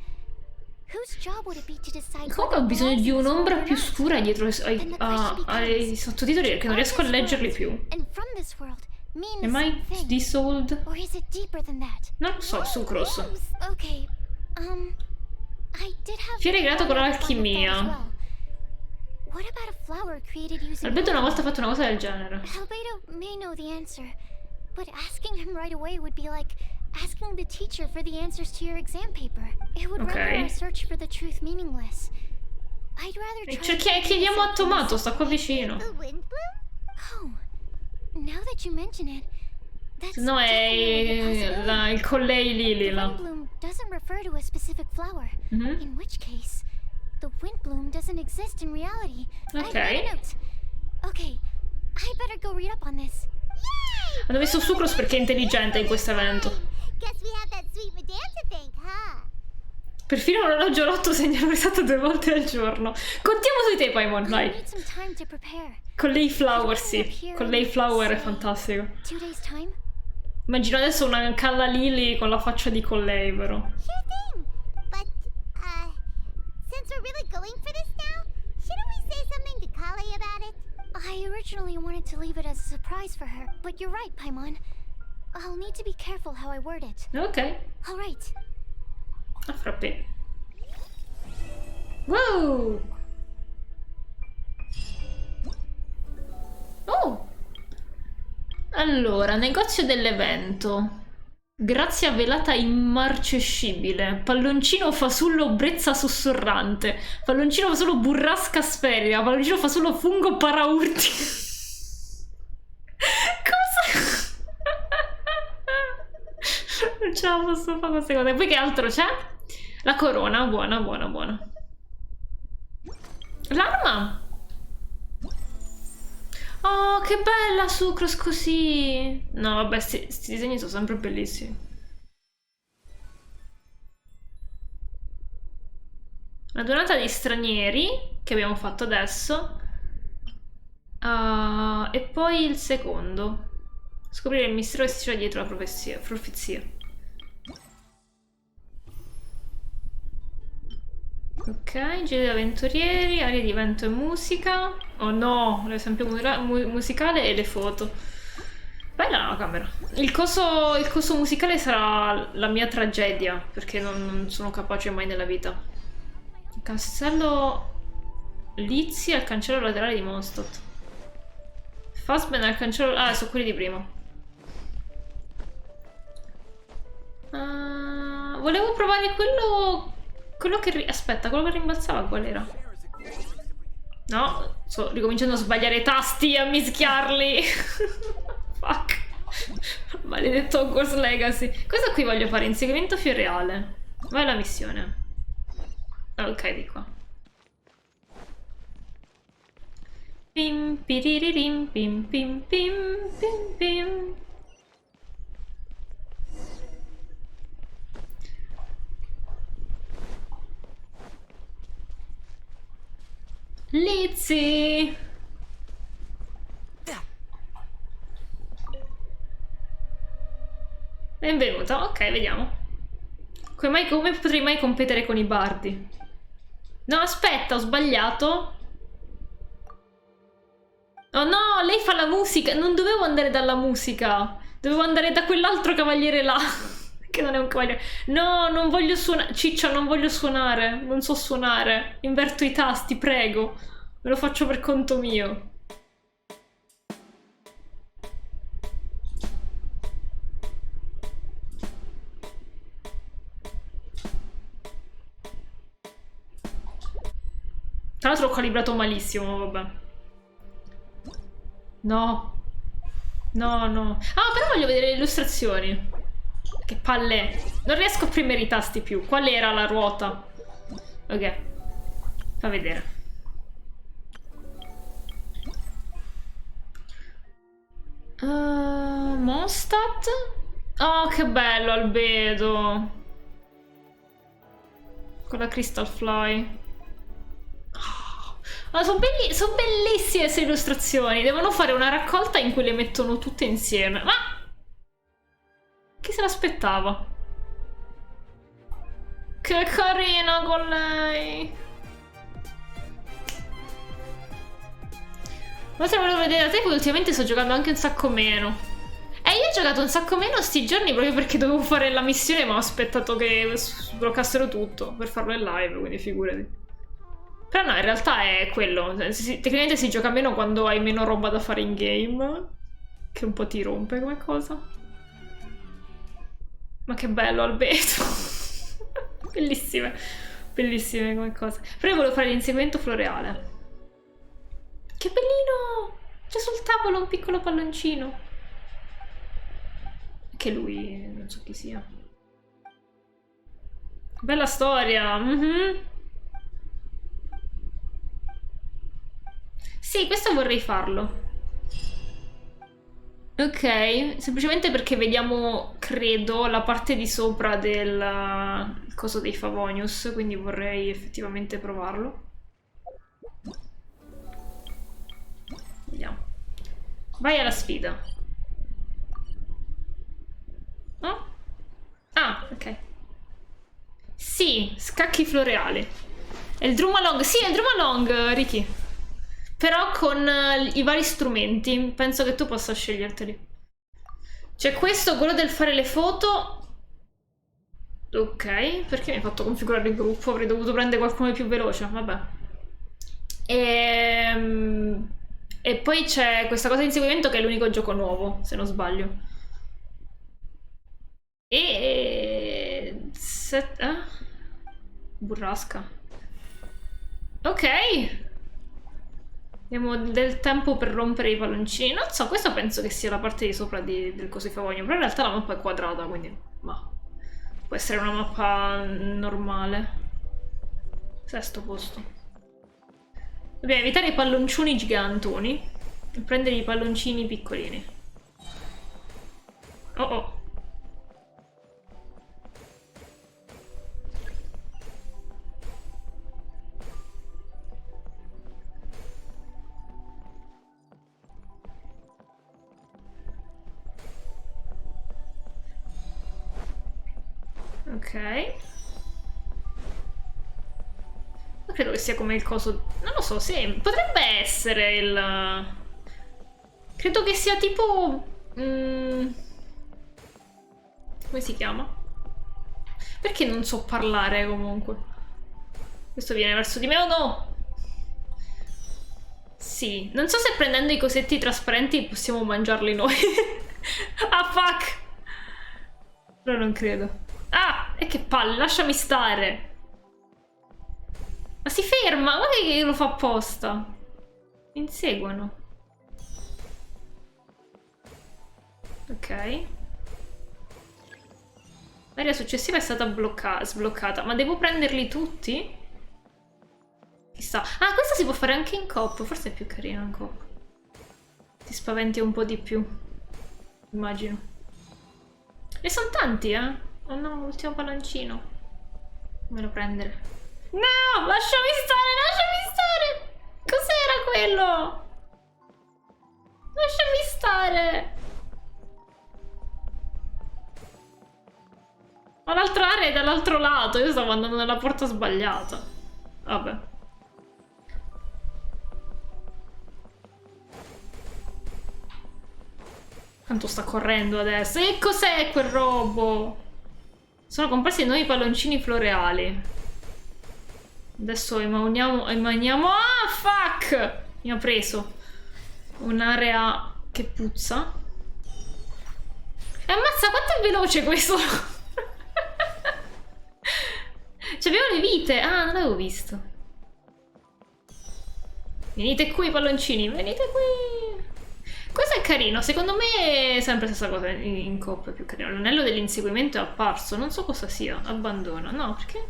whose job would it be to decide? Comunque ho bisogno di un'ombra più scura dietro ai sottotitoli perché non riesco a leggerli più. And from this world means Am I something. this old? Or is it deeper than that? Non lo so, Sucrose. Okay, I did have Fiore creato con one other fun with that l'alchimia. as well. What about a flower created using... Albedo una volta ha fatto una cosa del genere. Albedo may know the answer, but asking him right away would be like asking the teacher for the answers to your exam paper. It would render Okay. our search for the truth meaningless. I'd rather try Chiediamo a Tomato, sta qua vicino. The Windblume? Oh, now that you mention it, that's No, definitely a possibility. il collei Lily The là. Windblume doesn't refer to a specific flower. In which case, the Windblume doesn't exist in reality. I've made a note. Okay, I better go read up on this. Yay! Hanno messo Sucrose perché è intelligente in questo evento. Guess we have that sweet madame to thank, huh? Perfino l'orologio rotto segna un risatto 2 volte al giorno. Contiamo sui te, Paimon, I dai. need some time to prepare. Con lei Flower, sì. Con lei Flower è fantastico. 2 days time? Immagino adesso una calla Lily con la faccia di Collei, però. Sure thing. But, since we're really going for this now, shouldn't we say something to Kale about it? I originally wanted to leave it as a surprise for her, but you're right, Paimon. I'll need to be careful how I word it. Ok. All right. A frappè. Wow! Oh! Allora, negozio dell'evento. Grazia velata immarcescibile. Palloncino fasullo brezza sussurrante. Palloncino fasullo burrasca sferica. Palloncino fasullo fungo paraurti. Cosa? Non ce la posso fare queste cose. Poi che altro c'è? La corona, buona, buona, buona. L'arma. Oh, che bella Sucrose così. No, vabbè, sti disegni sono sempre bellissimi. Una donata di stranieri, che abbiamo fatto adesso. E poi il secondo. Scoprire il mistero che si c'è dietro la profezia. Ok, giri da avventurieri, area di evento e musica. Oh no, l'esempio musicale e le foto. Bella la camera. Il coso musicale sarà la mia tragedia, perché non sono capace mai nella vita. Il castello Lizzie al cancello laterale di Mondstadt. Fassbender al cancello... Ah, sono quelli di prima. Volevo provare quello che... Aspetta, quello che rimbalzava qual era? No, sto ricominciando a sbagliare i tasti, a mischiarli. Fuck. Maledetto Hogwarts Legacy. Cosa qui voglio fare? Inseguimento fiorreale. Vai alla missione. Ok, di qua. Pim piriririm pim pim pim pim pim. Lizzie! Benvenuta, ok, vediamo. Come potrei mai competere con i bardi? No, aspetta, ho sbagliato. Oh no, lei fa la musica. Non dovevo andare dalla musica. Dovevo andare da quell'altro cavaliere là. Che non è un cavaliere. No, non voglio suonare. Ciccia, non voglio suonare. Non so suonare. Inverto i tasti, prego. Me lo faccio per conto mio. Tra l'altro ho calibrato malissimo, vabbè. No. No, no. Ah, però voglio vedere le illustrazioni. Che palle. Non riesco a premere i tasti più. Qual era la ruota? Ok. Fa vedere. Mondstadt? Oh, che bello Albedo. Con la Crystal Fly. Ma sono bellissime queste illustrazioni. Devono fare una raccolta in cui le mettono tutte insieme. Ma chi se l'aspettava? Che carina con lei. Ma se volevo vedere da te, poi ultimamente sto giocando anche un sacco meno. Io ho giocato un sacco meno sti giorni proprio perché dovevo fare la missione, ma ho aspettato che sbloccassero tutto per farlo in live, quindi figurati. Però no, in realtà è quello. Tecnicamente si gioca meno quando hai meno roba da fare in game. Che un po' ti rompe come cosa. Ma che bello Albedo. Bellissime. Bellissime come cose. Però io volevo fare l'inseguimento floreale. Che bellino! C'è sul tavolo un piccolo palloncino. Che lui, non so chi sia. Bella storia. Sì, questo vorrei farlo. Ok, semplicemente perché vediamo, credo, la parte di sopra del coso dei Favonius, quindi vorrei effettivamente provarlo. Vediamo. Vai alla sfida. No? Ah, ok. Sì, scacchi floreali. È il Drumalong. Sì, è il Drumalong, Ricky. Però con i vari strumenti. Penso che tu possa sceglierteli. C'è questo, quello del fare le foto. Ok, perché mi hai fatto configurare il gruppo? Avrei dovuto prendere qualcuno di più veloce. Vabbè. E poi c'è questa cosa di inseguimento che è l'unico gioco nuovo, se non sbaglio. Burrasca. Ok. Abbiamo del tempo per rompere i palloncini. Non so, questa penso che sia la parte di sopra del coso di Favogno. Però in realtà la mappa è quadrata, quindi... Ma... Può essere una mappa normale. Sesto posto. Dobbiamo evitare i palloncioni gigantoni e prendere i palloncini piccolini. Oh oh. Ok. Non credo che sia come il coso... Non lo so, sì, potrebbe essere il... Credo che sia tipo... come si chiama? Perché non so parlare comunque? Questo viene verso di me o no? Sì, non so se prendendo i cosetti trasparenti possiamo mangiarli noi. Ah, fuck! Però non credo. Ah, e che palle, lasciami stare. Ma si ferma, guarda che lo fa apposta. Mi inseguono. Ok. L'area successiva è stata sbloccata. Ma devo prenderli tutti? Chissà. Ah, questo si può fare anche in coop. Forse è più carino in coop. Ti spaventi un po' di più. Immagino. Ne sono tanti, eh? Oh no, l'ultimo palloncino. Me lo prendere. No, lasciami stare! Cos'era quello? Lasciami stare! Ma l'altra area è dall'altro lato, io stavo andando nella porta sbagliata. Vabbè. Quanto sta correndo adesso? E cos'è quel robo? Sono comparsi nuovi palloncini floreali. Adesso emaniamo... Ah, fuck! Mi ha preso. Un'area che puzza. E ammazza, quanto è veloce questo! C'abbiamo le vite! Ah, non l'avevo visto. Venite qui, palloncini, venite qui! Questo è carino, secondo me è sempre la stessa cosa in coop, è più carino. L'anello dell'inseguimento è apparso, non so cosa sia. Abbandona, no, perché?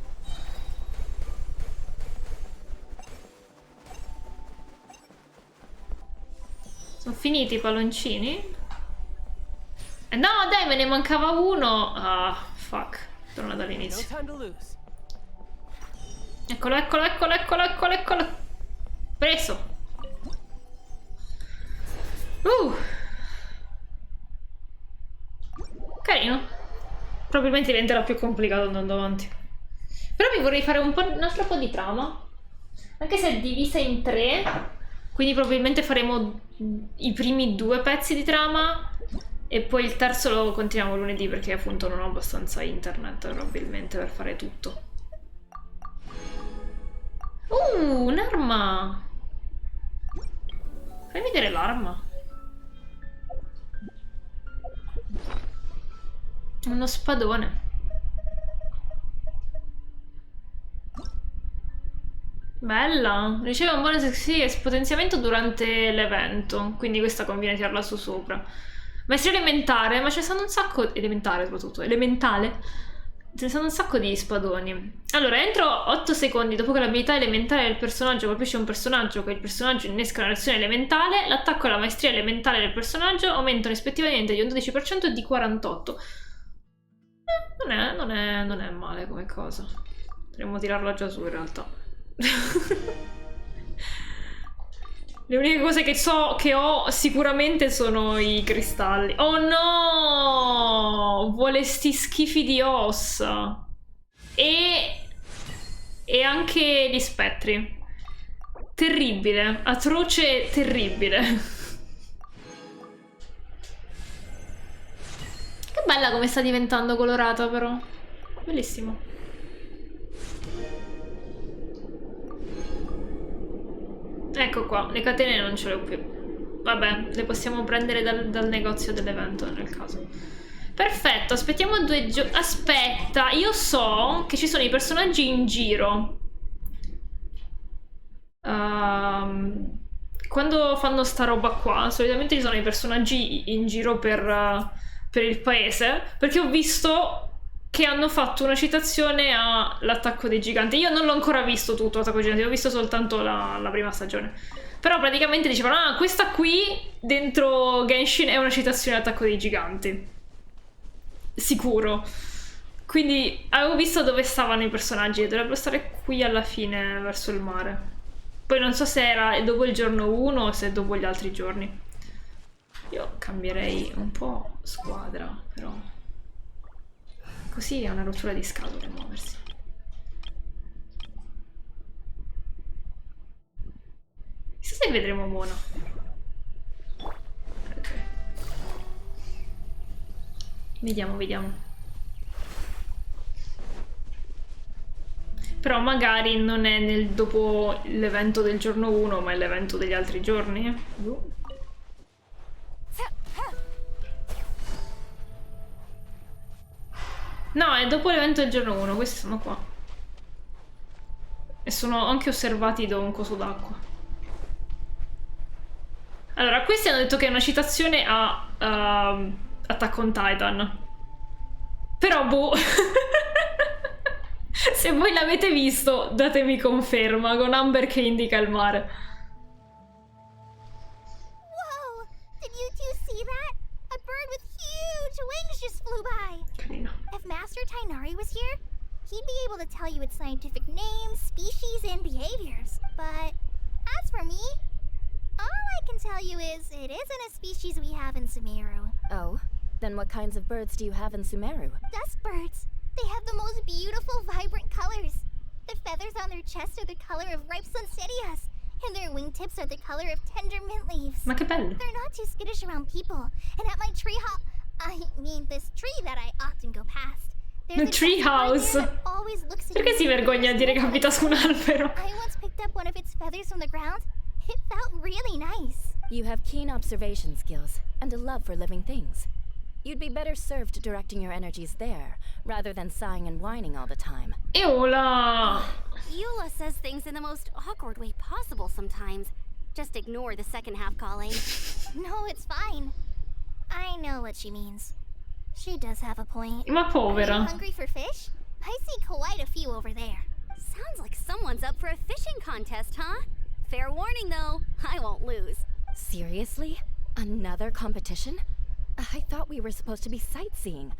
Sono finiti i palloncini? No, dai, me ne mancava uno! Ah, fuck, torna dall'inizio. Eccolo, eccolo, eccolo, eccolo, eccolo, eccolo. Preso. Carino. Probabilmente diventerà più complicato andando avanti. Però mi vorrei fare un altro po' di trama. Anche se è divisa in 3. Quindi probabilmente faremo i primi 2 pezzi di trama. E poi il terzo lo continuiamo lunedì perché appunto non ho abbastanza internet probabilmente per fare tutto. Un'arma! Fai vedere l'arma. Uno spadone. Bella. Riceve un bonus potenziamento durante l'evento. Quindi questa conviene tirarla su sopra. Maestria elementare, ma ce ne sono un sacco... Elementare soprattutto. Elementale. Ce ne sono un sacco di spadoni. Allora, entro 8 secondi dopo che l'abilità elementare del personaggio colpisce un personaggio, che il personaggio innesca una reazione elementale, l'attacco e la maestria elementare del personaggio aumentano rispettivamente di un 12% e di 48%. Non è male come cosa. Potremmo tirarla già su in realtà. Le uniche cose che so che ho sicuramente sono i cristalli. Oh no! Vuole sti schifi di ossa. E anche gli spettri. Terribile. Atroce, terribile. Che bella come sta diventando colorata però. Bellissimo. Ecco qua, le catene non ce le ho più. Vabbè, le possiamo prendere dal negozio dell'evento nel caso. Perfetto, aspettiamo 2 giorni. Aspetta, io so che ci sono i personaggi in giro. Quando fanno sta roba qua, solitamente ci sono i personaggi in giro per il paese, perché ho visto che hanno fatto una citazione all'attacco dei giganti. Io non l'ho ancora visto tutto l'attacco dei giganti, ho visto soltanto la prima stagione. Però praticamente dicevano, ah, questa qui dentro Genshin è una citazione all'attacco dei giganti. Sicuro. Quindi avevo visto dove stavano i personaggi e dovrebbero stare qui alla fine, verso il mare. Poi non so se era dopo il giorno 1 o se dopo gli altri giorni. Io cambierei un po' squadra, però... Così è una rottura di scatole muoversi. Chissà se vedremo Mona. Ok. Vediamo, vediamo. Però magari non è dopo l'evento del giorno 1, ma è l'evento degli altri giorni. No, è dopo l'evento del giorno 1, questi sono qua. E sono anche osservati da un coso d'acqua. Allora, questi hanno detto che è una citazione a Attack on Titan. Però, boh... Se voi l'avete visto, datemi conferma, con Amber che indica il mare. Whoa! Did you two see that? A bird with huge wings just flew by. Carino. If Master Tainari was here, he'd be able to tell you its scientific names, species, and behaviors. But as for me, all I can tell you is it isn't a species we have in Sumeru. Oh? Then what kinds of birds do you have in Sumeru? Dusk birds. They have the most beautiful, vibrant colors. The feathers on their chests are the color of ripe sunsettias, and their wingtips are the color of tender mint leaves. Ma che bello. They're not too skittish around people, and at my tree this tree that I often go past. The tree house. Perché si vergogna a dire che abita su un albero? I once picked up one of its feathers from the ground. It felt really nice. You have keen observation skills and a love for living things. You'd be better served directing your energies there, rather than sighing and whining all the time. Eola! Eula says things in the most awkward way possible sometimes. Just ignore the second half, Colleen. No, it's fine. I know what she means. She does have a point. Ma Are povera. you hungry for fish? I see quite a few over there. Sounds like someone's up for a fishing contest, huh? Fair warning, though, I won't lose. Seriously? Another competition? I thought we were supposed to be sightseeing.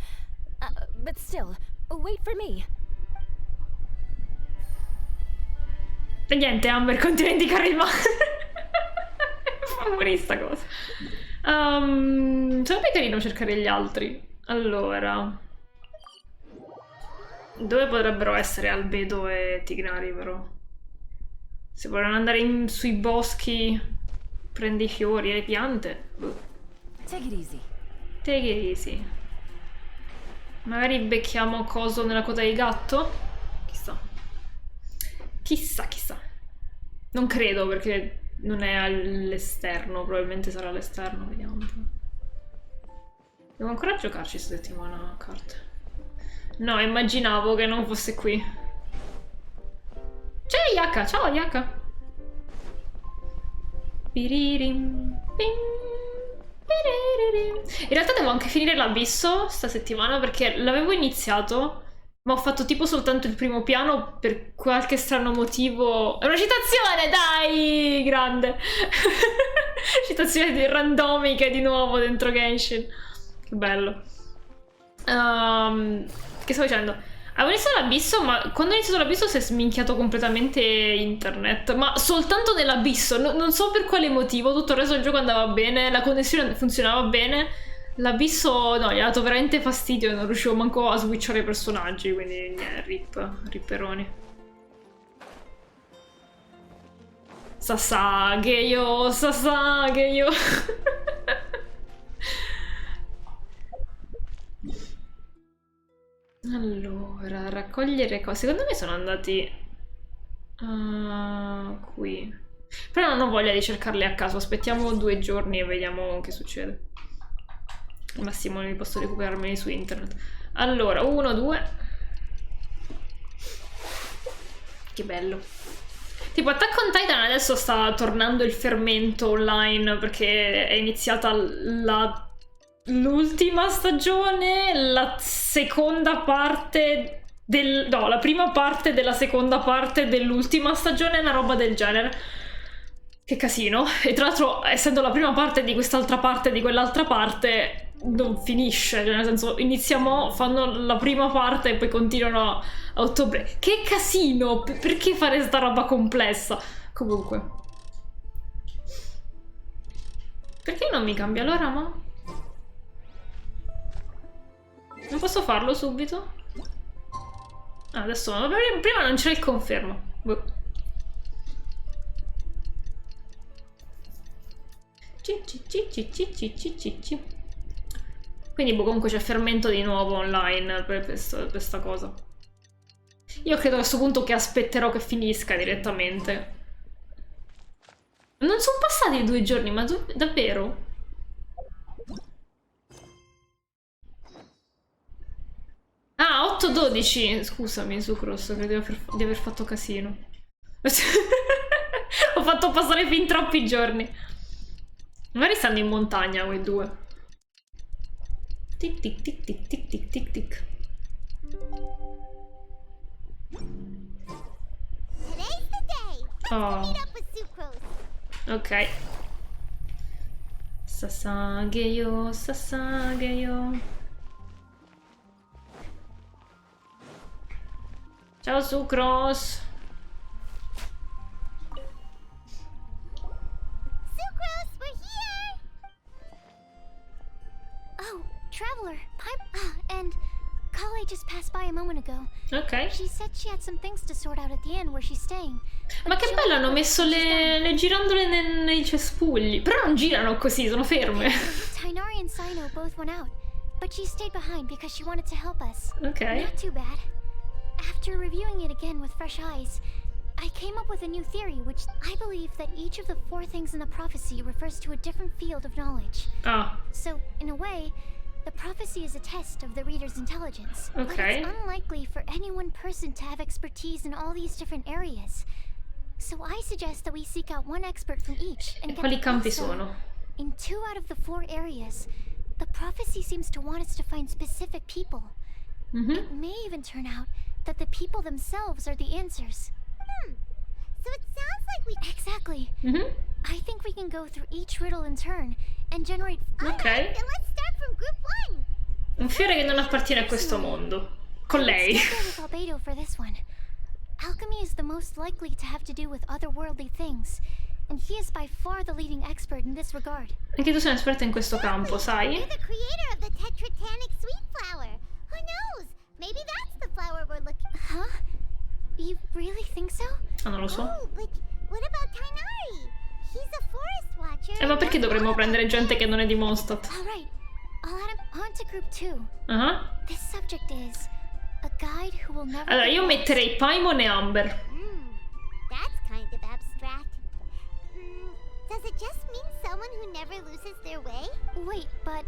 But still, wait for me. E niente, Amber continua a indicare il mare. Fa morire sta cosa. Sarebbe carino cercare gli altri. Allora, dove potrebbero essere Albedo e Tignari, però? Se vogliono andare sui boschi, prendi i fiori e le piante. Take it easy. Take it easy. Magari becchiamo coso nella coda di gatto? Chissà. Chissà, chissà. Non credo, perché non è all'esterno. Probabilmente sarà all'esterno. Vediamo un po'. Devo ancora giocarci questa settimana a carte. No, immaginavo che non fosse qui. C'è Yaka, ciao Yaka. Piririm, pim, piririm. In realtà devo anche finire l'Abisso sta settimana perché l'avevo iniziato, ma ho fatto tipo soltanto il primo piano per qualche strano motivo. È una citazione, dai! Grande! Citazioni randomiche di nuovo dentro Genshin. Che bello. Che stavo dicendo? Avevo iniziato l'Abisso, ma quando ho iniziato l'Abisso si è sminchiato completamente internet. Ma soltanto nell'Abisso, non so per quale motivo. Tutto il resto del gioco andava bene, la connessione funzionava bene. L'Abisso, no, gli ha dato veramente fastidio e non riuscivo manco a switchare i personaggi, quindi ripperoni. Sasageyo, Sasageyo. Allora, raccogliere cose. Secondo me sono andati qui. Però non ho voglia di cercarle a caso. Aspettiamo 2 giorni e vediamo che succede. Al massimo li posso recuperarmeli su internet. Allora, 1, 2. Che bello. Tipo Attack on Titan adesso sta tornando il fermento online perché è iniziata l'ultima stagione, la seconda parte no, la prima parte della seconda parte dell'ultima stagione, una roba del genere. Che casino. E tra l'altro, essendo la prima parte di quest'altra parte di quell'altra parte, non finisce, cioè nel senso iniziamo, fanno la prima parte e poi continuano a ottobre. Che casino! Perché fare sta roba complessa? Comunque. Perché non mi cambia la rama? Non posso farlo subito? Ah, adesso no. Prima non c'è il confermo. Boh. Quindi boh, comunque c'è fermento di nuovo online per questa cosa. Io credo a questo punto che aspetterò che finisca direttamente. Non sono passati 2 giorni, ma davvero? Ah, 8-12. Scusami, Sucros, credo di aver fatto casino. Ho fatto passare fin troppi giorni. Magari stanno in montagna quei 2. Tic tic tic tic tic tic tic tic. Oh. Ok. Sasageyo, Sasageyo. Ciao Sucros. Traveler, and Kale just passed by a moment ago. Ok. She said she had some things to sort out at the inn where she's staying. Ma che bello, hanno messo le girandole nei cespugli. Però non girano così, sono ferme. Tainari and Sino both went out, but she stayed behind because she wanted to help us. Ok. Not too bad. After reviewing it again with fresh eyes, I came up with a new theory, which I believe that each of the 4 things in the prophecy refers to a different field of knowledge. Ah. So, in a way, the prophecy is a test of the reader's intelligence. Okay. But it's unlikely for any one person to have expertise in all these different areas. So I suggest that we seek out one expert from each and E get quali the campi info. sono? In 2 out of the 4 areas, the prophecy seems to want us to find specific people. It may even turn out that the people themselves are the answers. So it sounds like we... Exactly. I think we can go through each riddle in turn and generate... Ok. Then let's start from group 1. Un fiore che non appartiene a questo mondo. Con lei. Let's go with Albedo for this one. Alchemy is the most likely to have to do with otherworldly things, and he is by far the leading expert in this regard. Anche tu sei un'esperta in questo campo, sai? You're the creator of the tetratanic sweet flower. Who knows? Maybe that's the flower we're looking... Huh? You really think so? Ah, non lo so. Oh, but what about Tainari? He's a forest watcher. Ma perché dovremmo prendere gente che non è di Mondstadt? All right. I'll add him on to group 2. This subject is a guide who will never... Allora, io metterei Paimon e Amber. That's kind of abstract. Does it just mean someone who never loses their way? Wait, but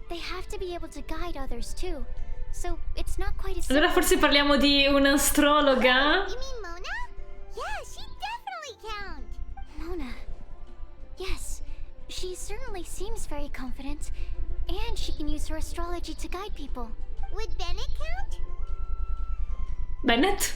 they have to be able to guide others too. So it's not quite as Allora forse parliamo di un'astrologa? You mean Mona? Yeah, Yes, she certainly seems very confident, and she can use her astrology to guide people. Would Bennett count? Bennett?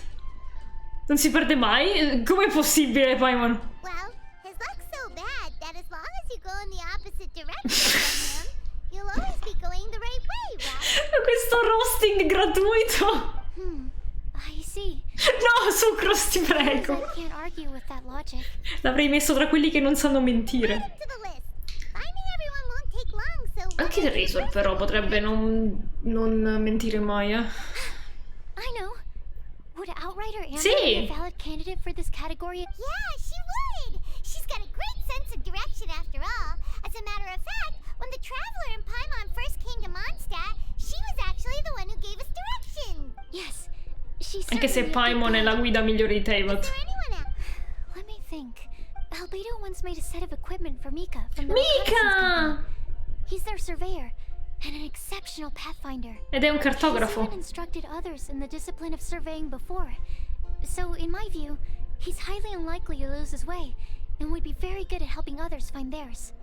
Non si perde mai? Com'è possibile, Paimon? Well, his luck's so bad that as long as you go in the opposite direction from him, you'll always be going the right way, right? Questo roasting gratuito! I see. No, Sucros, ti prego! I can't argue with that logic. L'avrei messo tra quelli che non sanno mentire. To the list. Finding everyone won't take long, so... Anche il Razor però potrebbe non mentire mai, eh. I know. Would Outrider Amber Sì. be a valid candidate for this category? Yeah, she would! She's got a great sense of direction after all. As a matter of fact, when the Traveler and Paimon first came to Mondstadt, she was actually the one who gave us direction. Yes. She's Anche se certainly a good Paimon è la guide. guida migliore di Is Teyvat. there anyone else? Let me think. Albedo once made a set of equipment for Mika from the reconnaissance Mika! company. He's their surveyor and an exceptional pathfinder. Ed è un He's cartografo. even instructed others in the discipline of surveying before. So, in my view, he's highly unlikely to lose his way, and would be very good at helping others find theirs.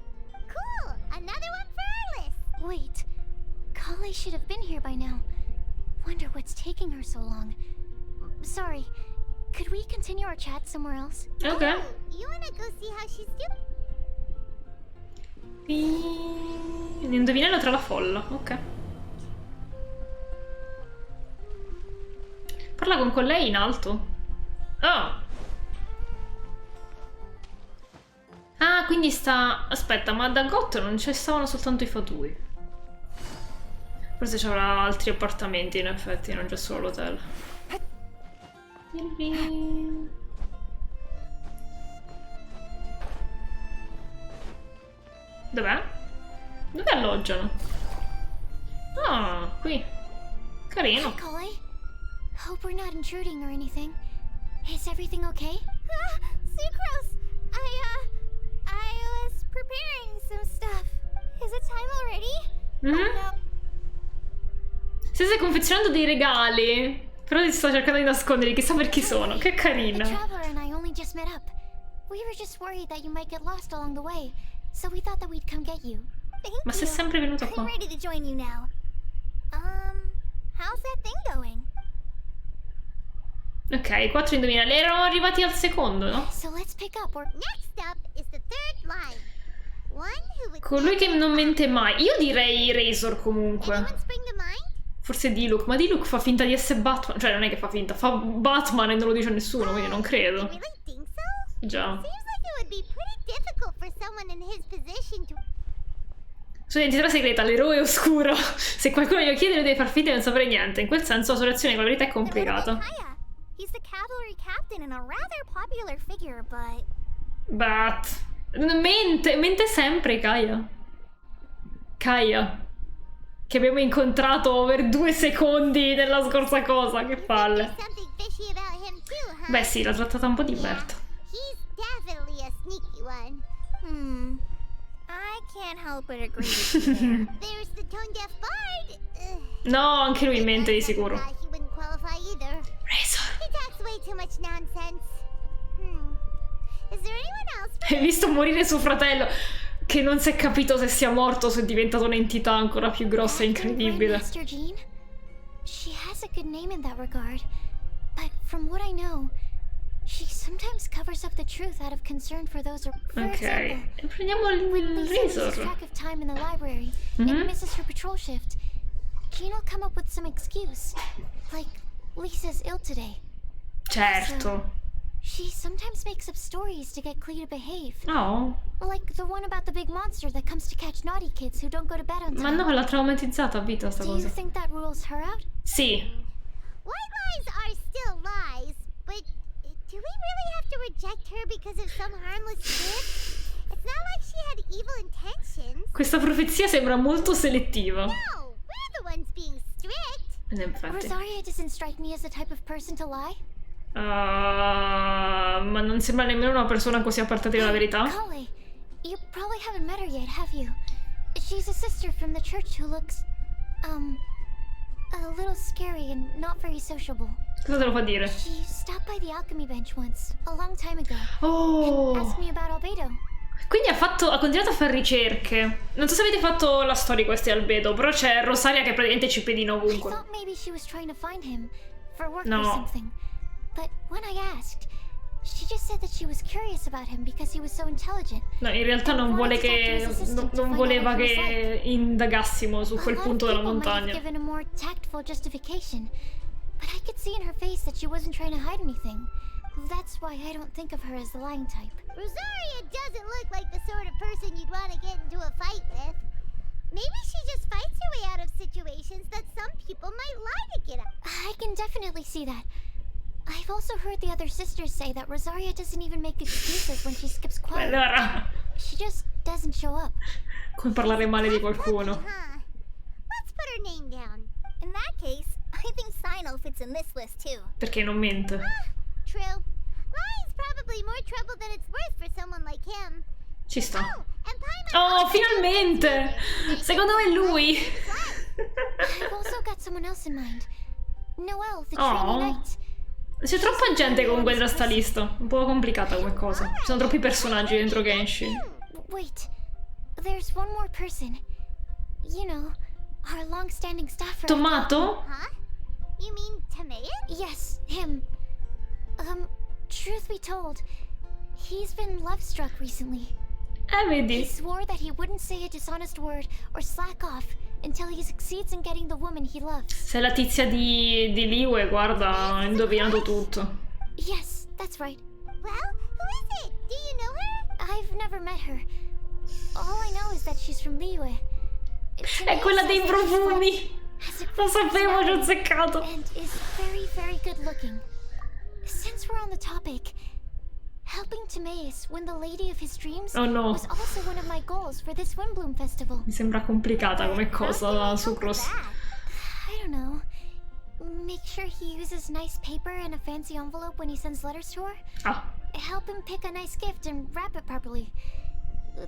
Cool! Another one for our list! Wait, Kale should have been here by now. Wonder what's taking her so long. Sorry, could we continue our chat somewhere else? Ok. Oh, you wanna go see how she's doing? Un indovinello tra la folla, ok. Parla con lei in alto. Oh. Ah, quindi sta... Aspetta, ma da Got non ci stavano soltanto i fatui. Forse ci avrà altri appartamenti, in effetti, non già solo l'hotel. Dov'è? Dove alloggiano? Ah, qui. Carino. Hi, Kale. Hope we're not intruding or anything. Is everything okay? Sucrose! I was preparing some stuff. Is it time already? No. Stai confezionando dei regali. Però ti sto cercando di nascondere, chissà per chi sono. Che The carina. Traveler and I only just met up. We were just worried that you might get lost along the way, so we thought that we'd come get you. Ma sei sempre venuto I'm qua. ready to join you now. How's that thing going? Ok, 4 indovinelli. Erano arrivati al secondo, no? So let's pick up. Next up is the third line. One who would... Colui che non mente mai. Io direi Razor comunque. Anyone spring to mind? Forse Diluc. Ma Diluc fa finta di essere Batman. Cioè, non è che fa finta. Fa Batman e non lo dice a nessuno, quindi non You credo. really think so? Già. Seems like it would be pretty difficult for someone in his position to... Sua identità segreta, l'eroe oscuro. Se qualcuno glielo chiede, lui deve far finta di non sapere niente. In quel senso, la sua relazione con la verità è complicata. Kaya. He's the cavalry captain and a rather popular figure, but... But... Mente sempre, Kaya. Kaya. Che abbiamo incontrato per 2 secondi nella scorsa cosa. Che palle. Something fishy about him too, huh? Beh sì, l'ha trattata un po' di merda. He's definitely a sneaky one. I can't help but agree with you there. There's the tone-deaf bard. No, anche lui mente di sicuro. He wouldn't qualify either. Razor. He talks way too much nonsense. Is there anyone else? Hai visto morire suo fratello? Che non si è capito se sia morto o se è diventato un'entità ancora più grossa e incredibile. Master Jean? She has a good name in that regard, but from what I know, she sometimes covers up the truth out of concern for those. For Ok, example, prendiamo when il Lisa loses Razor. track of time in the library and misses her patrol shift, Jean will come up with some excuse, like Lisa's ill today. Certo. She sometimes makes up stories to get Clee to behave, No. like the one about the big monster that comes to catch naughty kids who don't go to bed on Ma time. no, l'ha traumatizzata a vita sta Do you cosa. think that rules her out? Sì. White lies are still lies, but do we really have to reject her because of some harmless kid? It's not like she had evil intentions. Questa profezia sembra molto selettiva. No, we're the ones being strict. In effetti. Rosaria doesn't strike me as the type of person to lie. Ma non sembra nemmeno una persona così appartata dalla verità. Kale, you probably haven't met her yet, have you? She's a sister from the church who looks, a little scary and not very sociable. Cosa te lo fa dire? She stopped by the alchemy bench once, a long time ago, Oh, and asked me about Albedo. Quindi ha continuato a fare ricerche. Non so se avete fatto la storia di questi albedo, però c'è Rosaria che praticamente ci pedina I ovunque. thought maybe she was trying to find him for work No. or something. But when I asked, she just said that she was curious about him because he was so intelligent. No, in realtà non vuole che. Non voleva che indagassimo su quel punto della montagna. Given a more tactful justification, but I could see in her face that she wasn't trying to hide anything. That's why I don't think of her as the lying type. Rosaria doesn't look like the sort of person you'd want to get into a fight with. Maybe she just fights her way out of situations that some people might lie to get out. I can definitely see that. I've also heard the other sisters say that Rosaria doesn't even make excuses when she skips class. Allora, She just doesn't show up. come parlare male di qualcuno. Huh. Let's put her name down. In that case, I think Sino fits in this list too. Perché non mente. True. Lying's probably more trouble than it's worth for someone like him. Ci sta. Oh, and Paimon Oh, finalmente! Secondo me è lui. I've also got someone else in mind. Noelle, the Oh. trainee knight. C'è troppa gente comunque dentro sta lista. Un po' complicata come cosa. Ci sono troppi personaggi dentro Genshin. Wait, there's one more person. You know, our long-standing staffer. Tomato? Huh? You mean Timaeus? Yes, him. Truth be told, he's been love-struck recently. He Vedi. swore that he wouldn't say a dishonest word or slack off until he succeeds in getting the woman he loves. Sei la tizia di Liwe, guarda, ha indovinato tutto. Yes, that's right. Well, who is it? Do you know her? I've never met her. All I know is that she's from Liyue. È quella dei profumi. Lo sapevo, ci ho azzeccato. And is very, very good looking. Since we're on the topic, helping Timaeus win the lady of his dreams Oh no. was also one of my goals for this Windblume festival. Mi sembra complicata come cosa, Sucros. I don't know. Make sure he uses nice paper and a fancy envelope when he sends letters to her. Ah, Help him pick a nice gift and wrap it properly.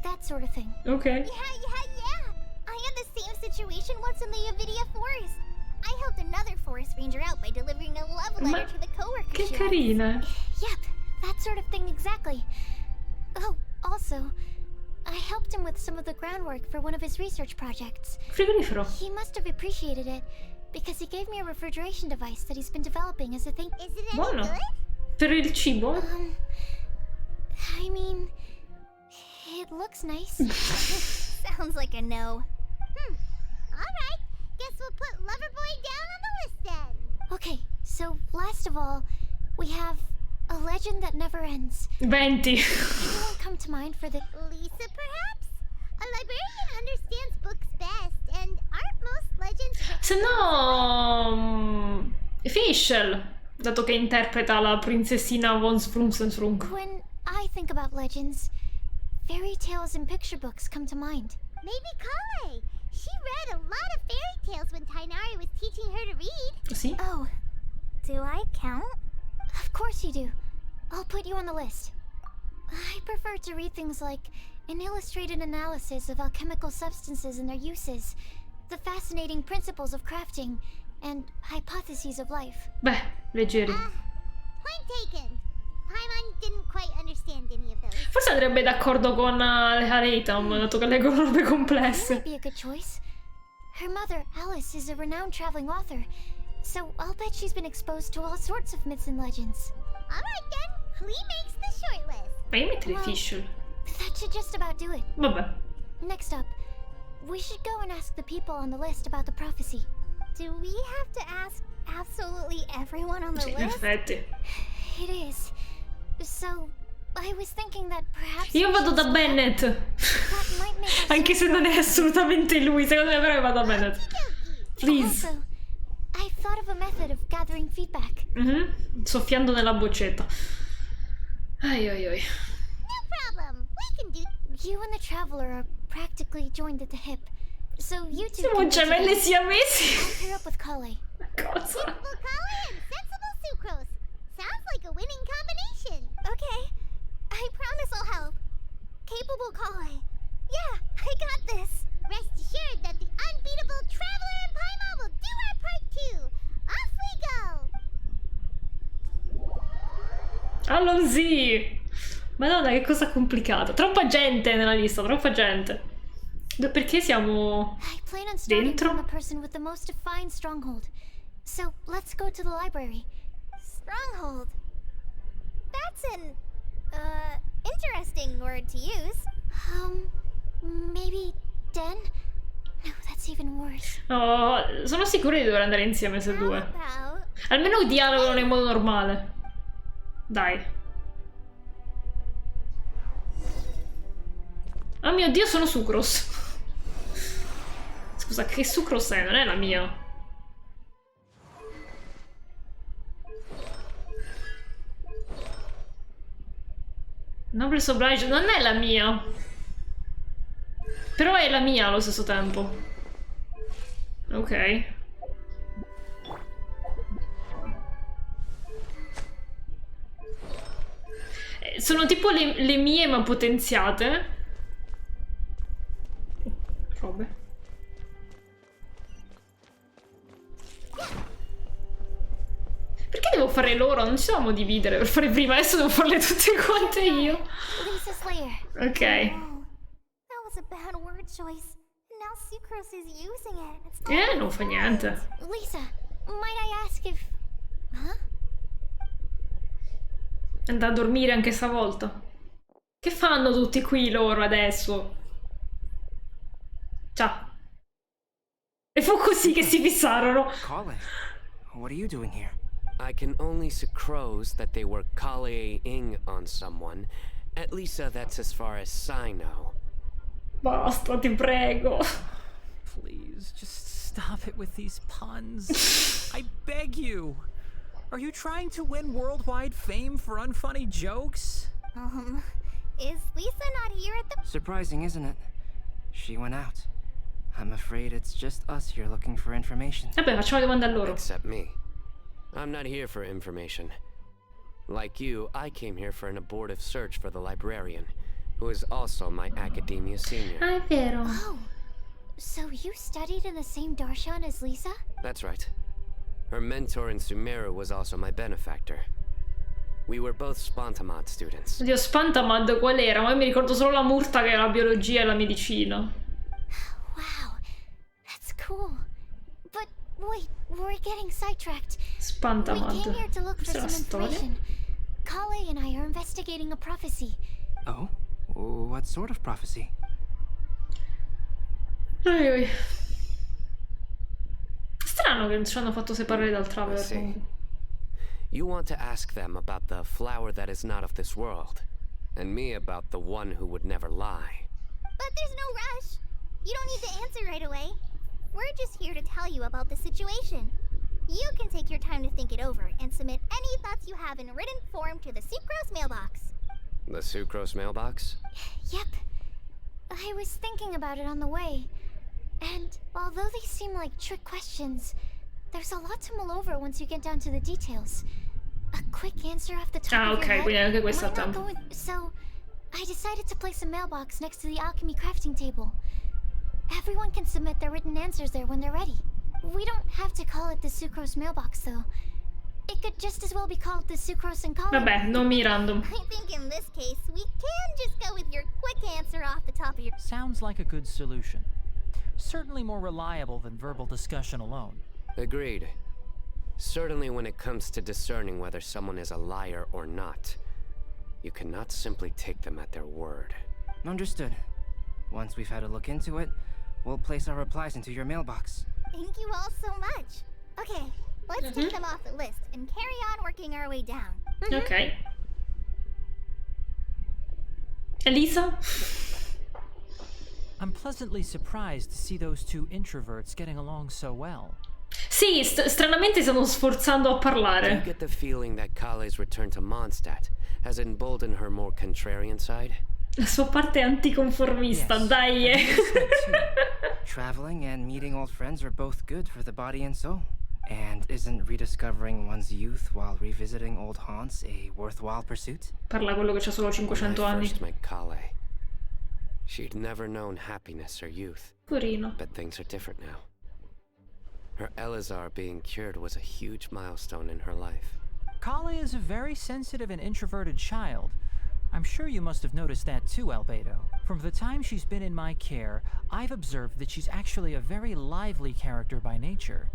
That sort of thing. ok. Yeah. I had the same situation once in the Avidia forest. I helped another forest ranger out by delivering a love letter to the coworker Che she had. carina. Yep, that sort of thing exactly. Oh, also, I helped him with some of the groundwork for one of his research projects. Frigorifero. He must have appreciated it, because he gave me a refrigeration device that he's been developing as a thing. Is it any Buono. good? Per il cibo? I mean, it looks nice. Sounds like a no. Alright. Guess we'll put Loverboy down on the list then. Okay, so last of all, we have a legend that never ends. 20. Anyone come to mind for the... Lisa, perhaps? A librarian understands books best, and aren't most legends written? Se no... Fischl, dato che interpreta la princinsina von Sprungsensrunk. When I think about legends, fairy tales and picture books come to mind. Maybe Kale. She read a lot of fairy tales when Tainari was teaching her to read. Sì? Oh, do I count? Of course you do. I'll put you on the list. I prefer to read things like an illustrated analysis of alchemical substances and their uses, the fascinating principles of crafting, and hypotheses of life. Beh, leggeri. Point taken. Paimon didn't quite understand any of those. Forse andrebbe d'accordo con Hareitam, dato che leggono robe That complesse. might be a good choice. Her mother, Alice, is a renowned traveling author, so I'll bet she's been exposed to all sorts of myths and legends. Alright then. Lee makes the short list. Ma io metterei Fischl. That should just about do it. Vabbè. Next up, we should go and ask the people on the list about the prophecy. Do we have to ask absolutely everyone on the Sì, in list? effetti. It is. So, I was thinking that perhaps... Io vado da Bennett. That might make us... Anche se non è assolutamente lui, secondo me però vado da Bennett. Please. Also, I've thought of a method of gathering feedback. Soffiando nella boccetta. Ai ai ai. No problem. We can do. You and the Traveler are practically joined at the hip. So you two Siamo can go gemelle together. siamesi. I'll pair up with Kale. Cosa? Vocale and sensible sucrose. Sounds like a winning combination. Okay, I promise I'll help. Capable Kale. Yeah, I got this. Rest assured that the unbeatable Traveler and Paimon will do our part too. Off we go. Allons-y. Madonna, che cosa complicata. Troppa gente nella lista, troppa gente. Perché siamo I plan on starting from dentro? a person with the most defined stronghold. So let's go to the library. Stronghold. That's an, interesting word to use. Maybe den? No, that's even worse. Oh, sono sicuri di dover andare insieme se How due. about... Almeno dialogano in modo normale. Dai. Oh mio Dio, sono Sucros. Scusa, che Sucros è? Non è la mia. Noble Oblige non è la mia. Però è la mia allo stesso tempo. Ok. Sono tipo le mie ma potenziate. Robe. Perché devo fare loro? Non ci dovevamo dividere per fare prima, adesso devo farle tutte quante io. Lisa Slayer. Ok. Oh, that was a bad word choice. Now Sucrose is using it. It's not Non fa niente. Lisa, might I ask if... Huh? Andare a dormire anche stavolta. Che fanno tutti qui loro adesso? Ciao. E fu così che si fissarono. Kale, what are you doing here? I can only sucrose that they were Kale-ing on someone. At least that's as far as I know. Basta, ti prego. Please, just stop it with these puns. I beg you. Are you trying to win worldwide fame for unfunny jokes? Is Lisa not here at the... Surprising, isn't it? She went out. I'm afraid it's just us here looking for information. Vabbè, facciamo domande a loro. Except me. I'm not here for information. Like you, I came here for an abortive search for the librarian, who is also my academia senior. Ah, è vero. Oh, so you studied in the same darshan as Lisa? That's right. Her mentor in Sumeru was also my benefactor. We were both Spantamad students. Oddio, Spantamad qual era? Ma io mi ricordo solo la Murta che era la biologia e la medicina. Wow, that's cool. But wait, we're getting sidetracked. Spantamad. We came here to look for Questa è some la storia? information. Kale and I are investigating a prophecy. Oh? What sort of prophecy? Anyway. Strano che ci hanno fatto separare dal I Traveler. see. comunque. You want to ask them about the flower that is not of this world, and me about the one who would never lie. But there's no rush. You don't need to answer right away. We're just here to tell you about the situation. You can take your time to think it over and submit any thoughts you have in written form to the Sucrose mailbox. The Sucrose mailbox? Yep. I was thinking about it on the way. And although they seem like trick questions, there's a lot to mull over once you get down to the details. A quick answer off the top Ah, of ok, your head quindi anche questo ha might not tempo. go in- So, I decided to place a mailbox next to the alchemy crafting table. Everyone can submit their written answers there when they're ready. We don't have to call it the Sucrose mailbox, though. It could just as well be called the Sucrose and Kale. Vabbè, nomi random. I think in this case, we can just go with your quick answer off the top of your... Sounds like a good solution. Certainly more reliable than verbal discussion alone. Agreed. Certainly when it comes to discerning whether someone is a liar or not, you cannot simply take them at their word. Understood. Once we've had a look into it, we'll place our replies into your mailbox. Thank you all so much. Okay, let's take them off the list and carry on working our way down. Ok. Elisa? I'm pleasantly surprised to see those two introverts getting along so well. Sì, stranamente stanno sforzando a Do you parlare. get the feeling that Kale's return to Mondstadt has emboldened her more contrarian side? La sua parte anticonformista, Yes, dai. I noticed that too. Traveling and meeting old friends are both good for the body and soul. And isn't rediscovering one's youth while revisiting old haunts a worthwhile pursuit? Parla quello che c'ha solo When 500 I anni. first met Kale, she'd never known happiness or youth, Porino. but things are different now. Her Elazar being cured was a huge milestone in her life. Kale is a very sensitive and introverted child, I'm sure you must have noticed that too, Albedo. From the time she's been in my care, I've observed that she's actually a very lively character by nature.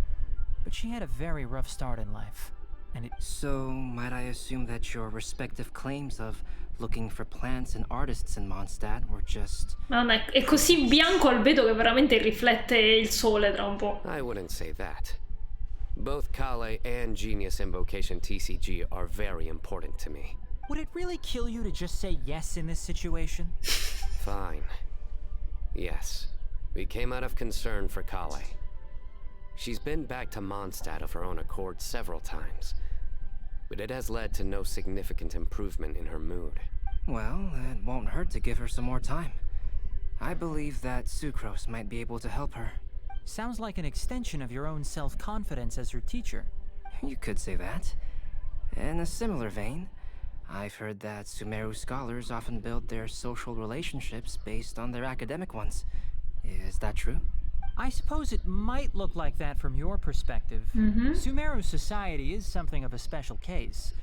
But she had a very rough start in life. And So, might I assume that your respective claims of looking for plants and artists in Mondstadt were just... Mamma, è così bianco Albedo che veramente riflette il sole tra un po'. I wouldn't say that. Both Kale and Genius Invocation TCG are very important to me. would it really kill you to just say yes in this situation? Fine. Yes. We came out of concern for Kale. She's been back to Mondstadt of her own accord several times, but it has led to no significant improvement in her mood. Well, it won't hurt to give her some more time. I believe that Sucrose might be able to help her. Sounds like an extension of your own self-confidence as her teacher. You could say that. In a similar vein, I've heard that Sumeru scholars often build their social relationships based on their academic ones. Is that true? I suppose it might look like that from your perspective. Sumeru Society is something of a special case.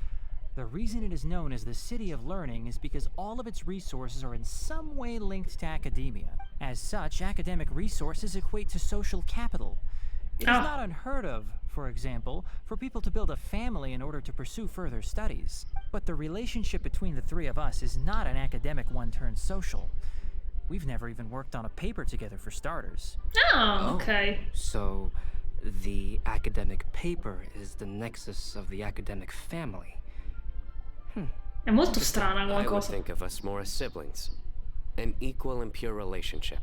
The reason it is known as the City of Learning is because all of its resources are in some way linked to academia. As such, academic resources equate to social capital. It is not unheard of, for example, for people to build a family in order to pursue further studies. But the relationship between the three of us is not an academic one turned social. We've never even worked on a paper together for starters. Oh, ok. So, the academic paper is the nexus of the academic family. È molto strana come I would cosa. think of us more as siblings. An equal and pure relationship,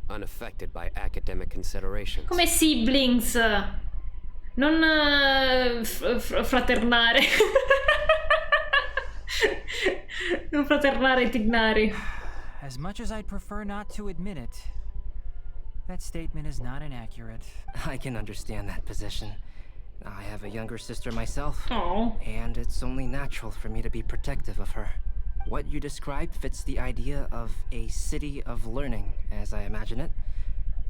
unaffected by academic considerations. Come siblings. Non fraternare. Non fraternare e tignari. As much as I'd prefer not to admit it, that statement is not inaccurate. I can understand that position. I have a younger sister myself, Oh. and it's only natural for me to be protective of her. What you describe fits the idea of a city of learning, as I imagine it.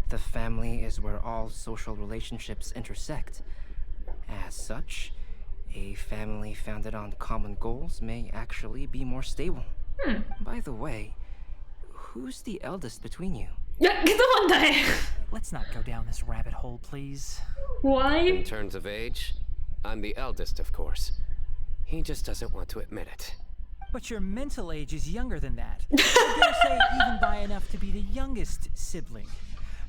The family is where all social relationships intersect. As such, a family founded on common goals may actually be more stable. By the way, who's the eldest between you? Che domanda è? Let's not go down this rabbit hole, please. Why? In terms of age, I'm the eldest, of course. He just doesn't want to admit it. But your mental age is younger than that. I dare say even by enough to be the youngest sibling.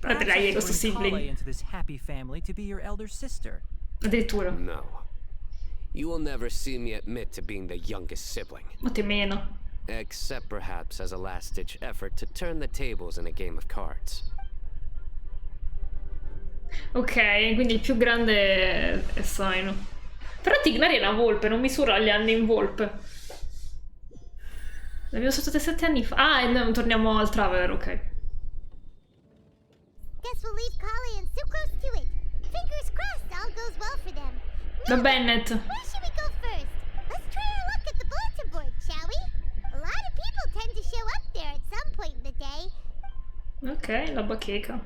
Perhaps dai, I questo should bring sibling. Kale into this happy family to be your elder sister. Addirittura. No. You will never see me admit to being the youngest sibling. Ma te meno. Except perhaps as a last-ditch effort to turn the tables in a game of cards. Ok, quindi il più grande è Saino. Però Tignari è una volpe, non misura gli anni in volpe. L'abbiamo usato 7 anni fa. Ah, e noi torniamo al Traveler, ok. Guess we'll leave Kale and Sucrose to it. Fingers crossed all goes well for them. Da Bennett. Where should we go first? Let's try our luck at the bulletin board, shall we? A lot of people tend to show up there at some point in the day. Ok, la bacheca.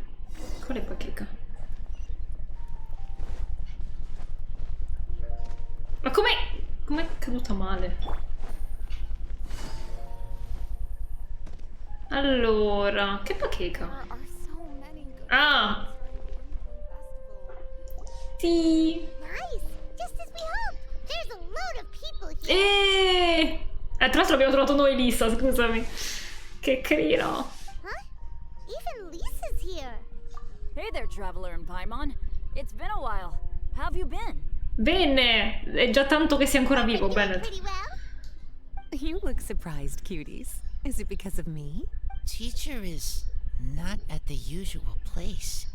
Qual è bacheca? Ma com'è caduta male? Allora, che bacheca? Ah! Sì! Nice! Just as we hoped! There's a load of people here! Tra l'altro abbiamo trovato noi Lisa, scusami. Che carino. Huh? Even Lisa's here! Hey there, Traveler and Paimon. It's been a while. How have you been? Bene! È già tanto che sei ancora vivo, Doing Bennett. pretty well? You look surprised, cuties. Is it because of me? Teacher is not at the usual place.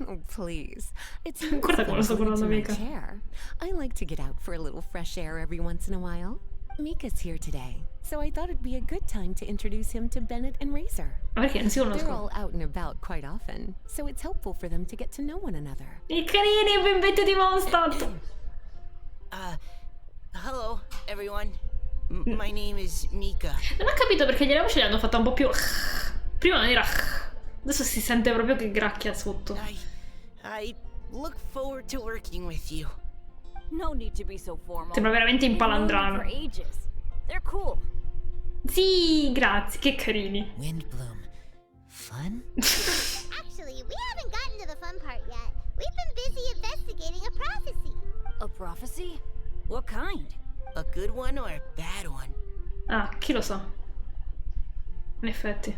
Oh, please. It's Guarda come lo sto guardando, my mica. chair. I like to get out for a little fresh air every once in a while. Mika's here today, so I thought it'd be a good time to introduce him to Bennett and Razor. Ma perché non si They're conoscono? all out and about quite often, so it's helpful for them to get to know one another. I carini, benvenuti di Mondstadt! Hello, everyone. My name is Mika. Non ho capito perché gliela voce l'hanno fatta un po' più... Prima non era... Adesso si sente proprio che gracchia sotto. I look forward to working with you. No need to be so formal. Sembra veramente in We've known them palandrano. for ages. They're cool. Sì, grazie, che carini. Windblume. Fun? Actually, we haven't gotten to the fun part yet. We've been busy investigating a prophecy. A prophecy? What kind? A good one or a bad one? Ah, chi lo sa? In effetti.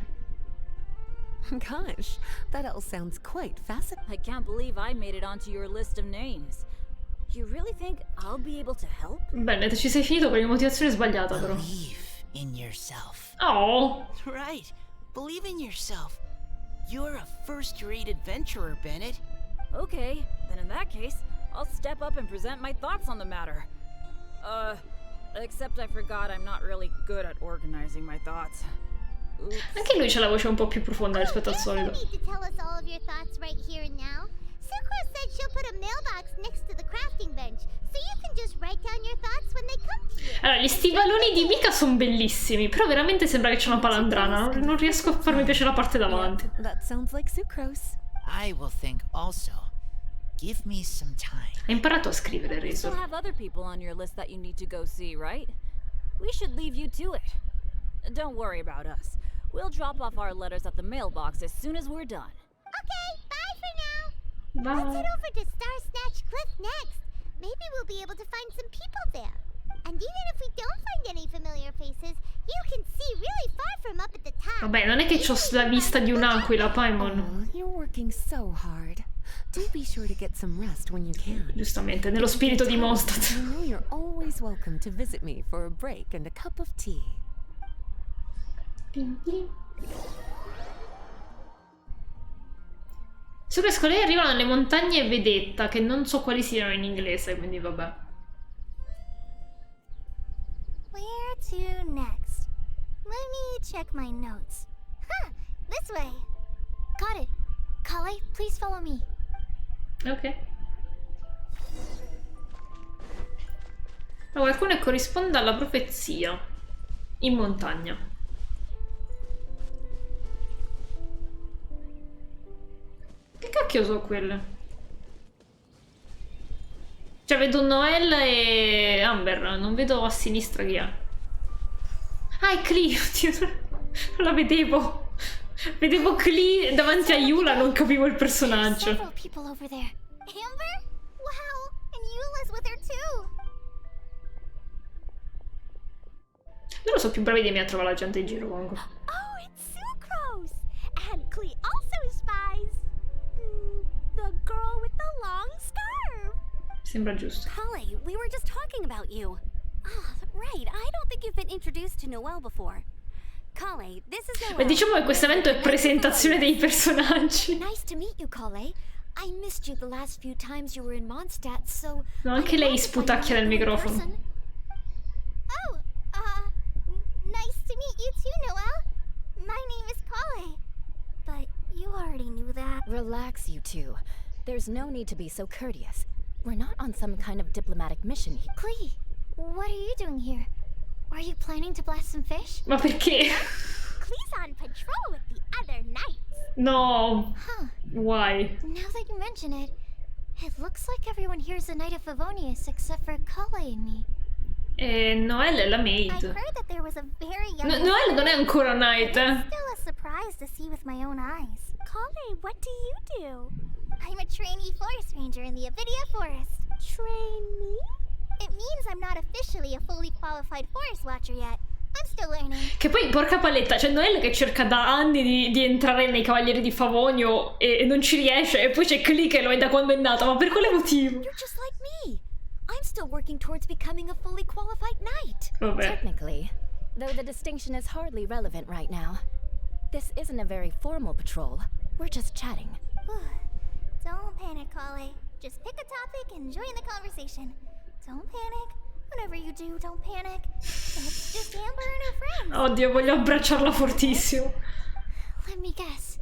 Gosh, that all sounds quite fascinating. I can't believe I made it onto your list of names. You really think I'll be able to help? Bene, ci sei finito per una motivazione sbagliata, però. Believe in yourself. Oh! Right. Believe in yourself. You're a first-rate adventurer, Bennett. Okay, then in that case, I'll step up and present my thoughts on the matter. Except I forgot I'm not really good at organizing my thoughts. Oops. Anche lui c'ha la voce un po' più profonda rispetto al You don't solito. need to tell us all of your thoughts right here and now. Sucrose said she'll put a mailbox next to the crafting bench, so you can just write down your thoughts when they come to you. Allora, gli stivaloni di Mika sono bellissimi, però veramente sembra che c'è una palandrana. Non riesco a farmi piacere la parte davanti. That sounds like sucrose. I will think also. Give me some time. Hai imparato a scrivere, You still Razor. have other people on your list that you need to go see, right? We should leave you to it. Don't worry about us. We'll drop off our letters at the mailbox as soon as we're done. Okay, bye for now. Let's Bye. head over to Star Snatch Cliff next. Maybe we'll be able to find some people there. And even if we don't find any familiar faces, you can see really far from up at the top. Vabbè, non è che c'ho la vista di un'aquila, Paimon. Oh, you're working so hard. Do be sure to get some rest when you can. Giustamente, nello spirito di Mondstadt. You know you're always welcome to visit me for a break and a cup of tea. Su questo lei arrivano alle montagne Vedetta, che non so quali siano in inglese, quindi vabbè. Where to next? Let me check my notes. Huh, this way. Got it. Kale, please follow me. Ok. Allora, qualcuno che corrisponda alla profezia. In montagna. Che cacchio sono quelle? Cioè, vedo Noel e Amber, non vedo a sinistra chi è. Ah, è Clee, oddio, non la vedevo. Vedevo Clee davanti a Yula, non capivo il personaggio. Several people over there. Amber? Wow, and Eula's with her too. Loro sono più bravi di me a trovare la gente in giro, comunque. Oh, it's Sucrose! And Clee also spies the girl with the long scarf. Sembra giusto. Holly, we were just talking about you. Ah, right. I don't think you've been introduced to Noelle before. Kale, this is Noelle. Beh, diciamo che questo evento è presentazione dei personaggi. Nice to meet you, Kale. I missed you the last few times you were in Mondstadt, so... No, anche lei sputacchia nel microfono. Oh, nice to meet you too, Noelle. My name is Kale. But you already knew that. Relax, you two. There's no need to be so courteous. We're not on some kind of diplomatic mission here. Klee, what are you doing here? Are you planning to blast some fish? Ma perché? Clee's on patrol with the other knights. No. Huh. Why? Now that you mention it, it looks like everyone here is a Knight of Favonius except for Kale and me. E Noelle è la I maid. heard that there was a very young... Noelle non è ancora knight, eh. Still a surprise to see with my own eyes. Kale, what do you do? I'm a trainee forest ranger in the Avidia Forest. Trainee? It means I'm not officially a fully qualified forest watcher yet. I'm still learning. Che poi, porca paletta, c'è Noelle che cerca da anni di entrare nei Cavalieri di Favonio e non ci riesce, e poi c'è Clee che lo è da quando è nata, ma per quale motivo? You're just like me. I'm still working towards becoming a fully qualified knight. Vabbè. Technically, though the distinction is hardly relevant right now. This isn't a very formal patrol. We're just chatting. Don't panic, Kale. Just pick a topic and join the conversation. Don't panic. Whatever you do, don't panic. It's just Amber and her friends. Oddio, voglio abbracciarla fortissimo. Let me guess.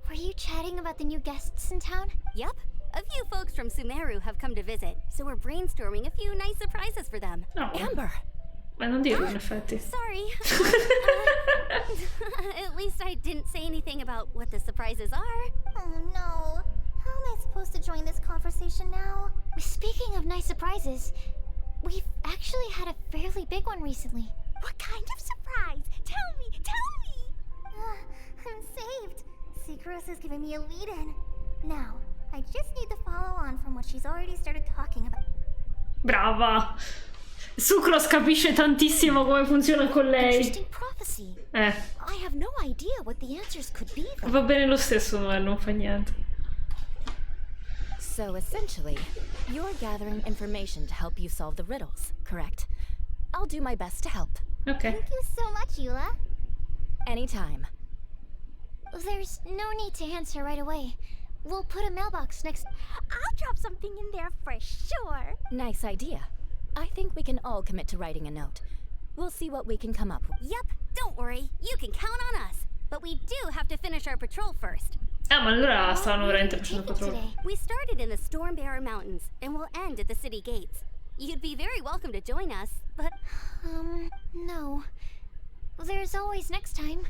Were you chatting about the new guests in town? Yep. A few folks from Sumeru have come to visit, so we're brainstorming a few nice surprises for them. No. Amber! Ma non dirlo, in effetti. Sorry. At least I didn't say anything about what the surprises are. Oh no. How am I supposed to join this conversation now? Speaking of nice surprises, we've actually had a fairly big one recently. What kind of surprise? Tell me! I'm saved. Sucrose is giving me a lead-in. Now, I just need to follow on from what she's already started talking about. Brava! Sucrose capisce tantissimo come funziona con lei. Interesting prophecy. I have no idea what the answers could be. Va bene lo stesso, non fa niente. So essentially, you're gathering information to help you solve the riddles, correct? I'll do my best to help. Okay. Thank you so much, Eula. Anytime. There's no need to answer right away. We'll put a mailbox next. I'll drop something in there for sure. Nice idea. I think we can all commit to writing a note. We'll see what we can come up with. Yep, don't worry. You can count on us. But we do have to finish our patrol first. Ah, ma allora stanno veramente facendo controllo. We started in the Stormbearer Mountains and we'll end at the city gates. You'd be very welcome to join us, but... No. There's always next time.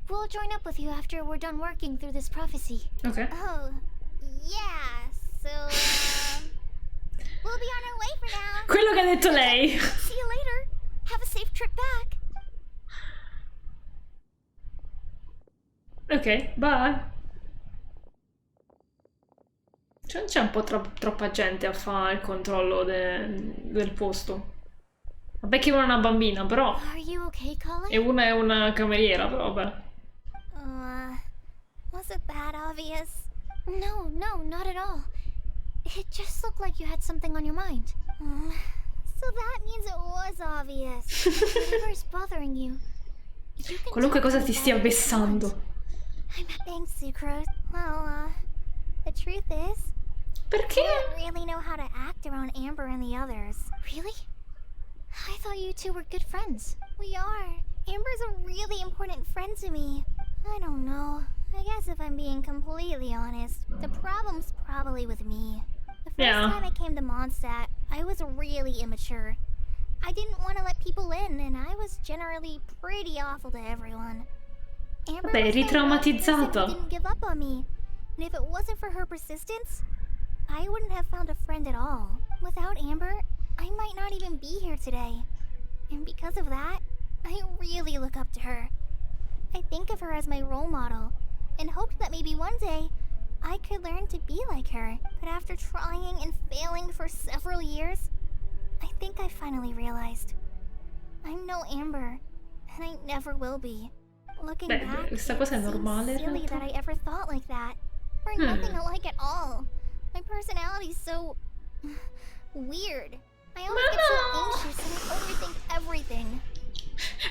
We'll join up with you after we're done working through this prophecy. Ok. Oh, yeah, so, we'll be on our way for now. Quello che ha detto lei. See you later. Have a safe trip back. Ok, bye. Non c'è un po' troppa gente a fare il controllo del posto. Vabbè che una è una bambina, però. Are you okay, Colin? E una è una cameriera, però vabbè. Was it that obvious? No, not at all. It just looked like you had something on your mind. So that means it was obvious. Whatever's bothering you. You can Qualunque talk cosa about ti that stia if you vessando. want. Thanks, Sucrose. Well, the truth is, Perché? I don't really know how to act around Amber and the others. Really? I thought you two were good friends. We are. Amber's a really important friend to me. I don't know. I guess if I'm being completely honest, the problem's probably with me. The first time I came to Mondstadt, I was really immature. I didn't want to let people in, and I was generally pretty awful to everyone. Amber Vabbè, was my ritraumatizzata. one person who didn't give up on me. And if it wasn't for her persistence, I wouldn't have found a friend at all. Without Amber, I might not even be here today. And because of that, I really look up to her. I think of her as my role model, and hoped that maybe one day I could learn to be like her. But after trying and failing for several years, I think I finally realized I'm no Amber, and I never will be. Looking Beh, back, questa it cosa è seems normale in silly realtà. that I ever thought like that. We're nothing alike at all. My personality's so weird. I always get so anxious and I overthink everything.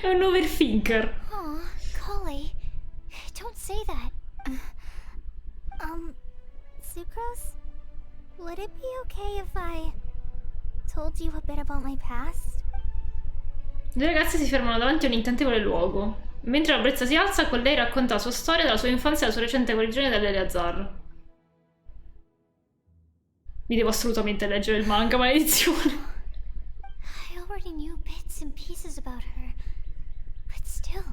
È un overthinker. Aw, Collie. Don't say that. Sucrose? Would it be okay if I told you a bit about my past? Le ragazze si fermano davanti a un incantevole luogo. Mentre la brezza si alza, con lei racconta la sua storia della sua infanzia e la sua recente guarigione dall'Eleazar. Mi devo assolutamente leggere il manga, maledizione. I already knew bits and pieces about her. But still,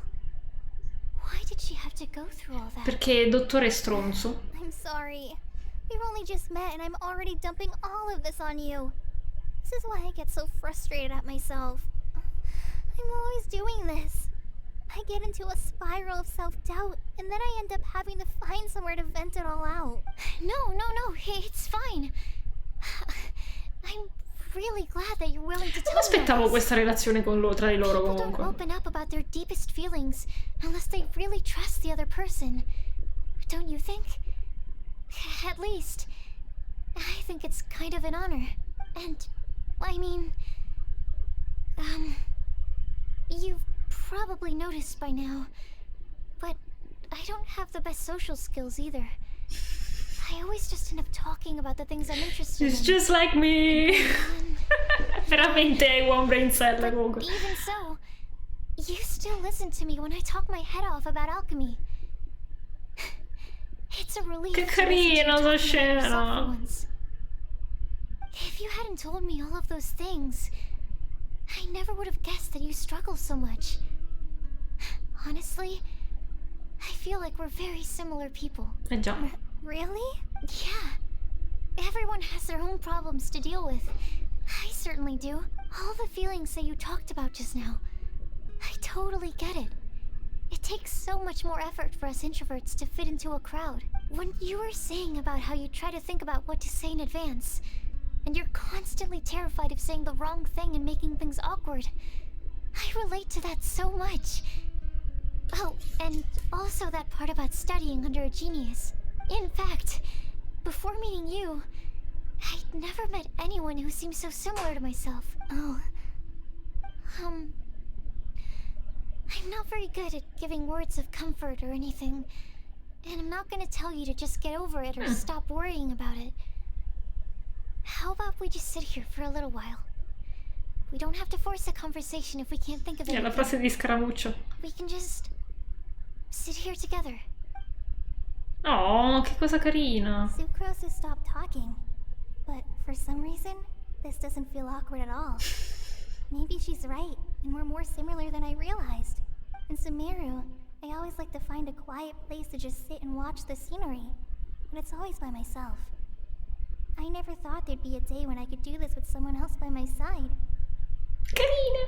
why did she have to go through all that? Perché dottore è stronzo. I'm sorry. We've only just met and I'm already dumping all of this on you. This is why I get so frustrated at myself. I'm always doing this. I get into a spiral of self-doubt, and then I end up having to find somewhere to vent it all out. No, it's fine. I'm really glad that you're willing to tell Non aspettavo us. questa relazione con tra di loro People comunque. don't open up about their deepest feelings unless they really trust the other person. Don't you think? At least, I think it's kind of an honor. And, I mean, you've probably noticed by now, but I don't have the best social skills either. I always just end up talking about the things I'm interested in. She's just like me. Veramente one brain cell But comunque. even so, you still listen to me when I talk my head off about alchemy. It's a relief. Che to listen to you carina la talking about yourself for scena. once. If you hadn't told me all of those things, I never would have guessed that you struggle so much. Honestly, I feel like we're very similar people. Eh già. Really? Yeah. Everyone has their own problems to deal with. I certainly do. All the feelings that you talked about just now, I totally get it. It takes so much more effort for us introverts to fit into a crowd. When you were saying about how you try to think about what to say in advance, and you're constantly terrified of saying the wrong thing and making things awkward, I relate to that so much. Oh, and also that part about studying under a genius. In fact, before meeting you, I'd never met anyone who seemed so similar to myself. Oh. I'm not very good at giving words of comfort or anything, and I'm not gonna tell you to just get over it or stop worrying about it. How about we just sit here for a little while? We don't have to force a conversation if we can't think of it. La frase di Scaramuccio. We can just sit here together. Oh, che cosa carina. Sucrose has stopped talking, but for some reason, this doesn't feel awkward at all. Maybe she's right, and we're more similar than I realized. In Sumeru, I always like to find a quiet place to just sit and watch the scenery, but it's always by myself. I never thought there'd be a day when I could do this with someone else by my side. Carina.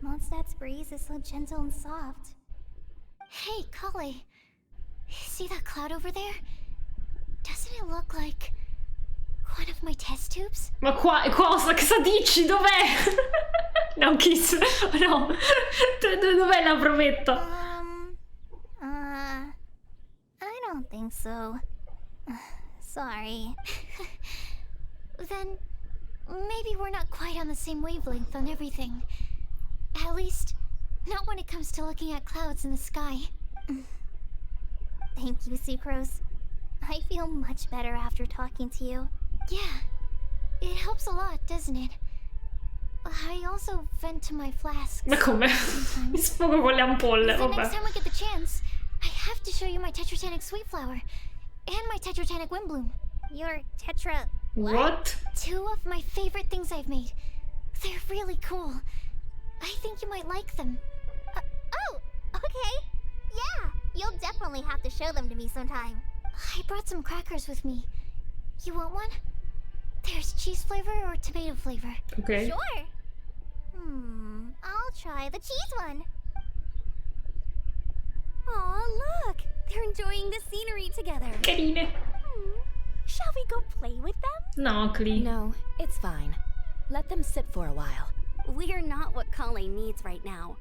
Mondstadt's breeze is so gentle and soft. Hey, Kale. See that cloud over there? Doesn't it look like one of my test tubes? Ma qua cosa dici? Dov'è? No, kiss. No. Dov'è la provetta? I don't think so. Sorry. Then maybe we're not quite on the same wavelength on everything. At least, not when it comes to looking at clouds in the sky. Thank you, Sucrose. I feel much better after talking to you. Yeah, it helps a lot, doesn't it? I also vent to my flasks. Ma come? Mi sfogo con le ampolle, The vabbè. next time I get the chance, I have to show you my Tetratanic Sweet Flower and my Tetratanic Windblume. Your Tetra... What? Two of my favorite things I've made. They're really cool. I think you might like them. Oh, okay. Yeah, you'll definitely have to show them to me sometime. I brought some crackers with me. You want one? There's cheese flavor or tomato flavor. Ok. Sure. I'll try the cheese one. Aw, look! They're enjoying the scenery together. Carine. Shall we go play with them? No, Clee. No, it's fine. Let them sit for a while. We're not what Kale needs right now.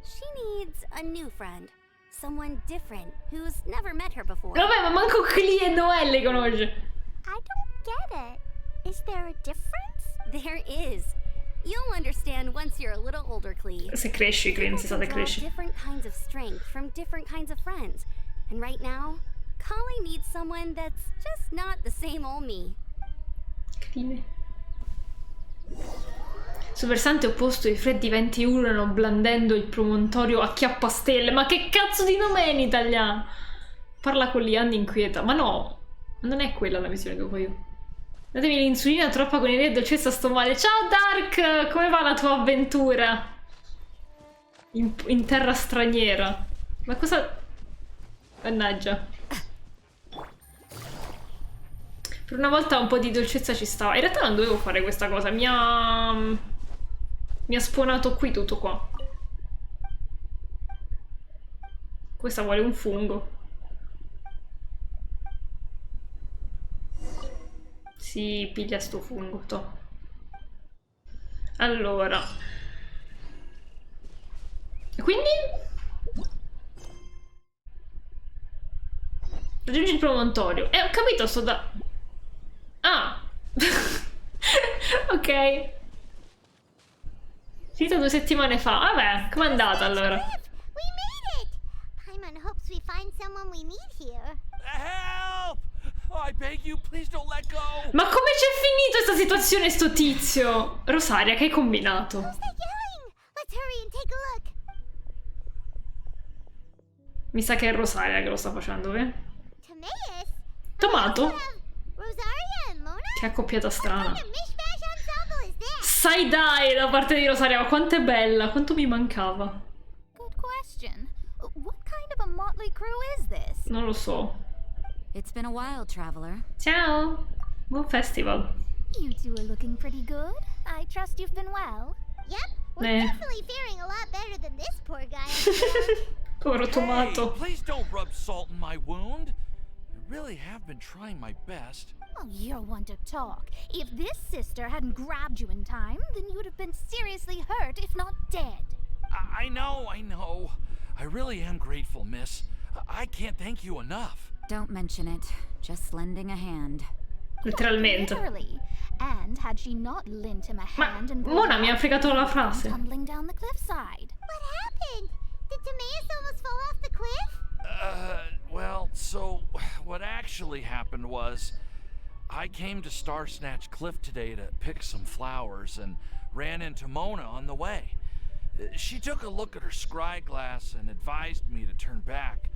She needs a new friend. Someone different, who's never met her before. Vabbè, ma manco Clee e Noelle le conosce. I don't get it. Is there a difference? There is. You'll understand once you're a little older, Clee. Se cresci, Clee, non si sa se People draw cresci. different kinds of strength from different kinds of friends. And right now, Kale needs someone that's just not the same old me. Carine. Sul versante opposto i freddi venti urlano blandendo il promontorio a chiappastelle. Ma che cazzo di nome è in italiano? Parla con Lianni inquieta. Ma no, non è quella la missione che ho io. Datemi l'insulina troppa con idee dolcezza, sto male. Ciao Dark, come va la tua avventura? In terra straniera. Ma cosa... Mannaggia. Per una volta un po' di dolcezza ci stava. In realtà non dovevo fare questa cosa. Mi ha spawnato qui tutto qua. Questa vuole un fungo. Si piglia sto fungo, to. Allora. E quindi? Raggiungi il promontorio. Ho capito, sto da... Ah! Ok. Finito 2 settimane fa. Vabbè, com'è andata allora? We made it! Paimon hopes we find someone we need here. Help! I beg you, please don't let go. Ma come c'è finito questa situazione, sto tizio? Rosaria, che hai combinato? Who's that yelling? Let's hurry and take a look. Mi sa che è Rosaria che lo sta facendo, eh? Timaeus? Tomato? Rosaria and Mona? Che accoppiata strana. What kind of mishmash ensemble is this? Side-eye da parte di Rosaria, ma quanto è bella, quanto mi mancava. Good question. What kind of a motley crew is this? Non lo so. It's been a while, traveler. Ciao! Buon festival. You two are looking pretty good. I trust you've been well. Yep, we're definitely faring a lot better than this poor guy. Povero tomato. Please don't rub salt in my wound. I really have been trying my best. Oh, you're one to talk. If this sister hadn't grabbed you in time, then you would have been seriously hurt, if not dead. I know. I really am grateful, miss. I can't thank you enough. Don't mention it. Just lending a hand. Letteralmente. Literally. And had she not lent him a Ma hand and Mona mi ha fregato la frase. tumbling down the cliffside. What happened? Did Timaeus almost fall off the cliff? Well, so what actually happened was I came to Star Snatch Cliff today to pick some flowers and ran into Mona on the way. She took a look at her scry glass and advised me to turn back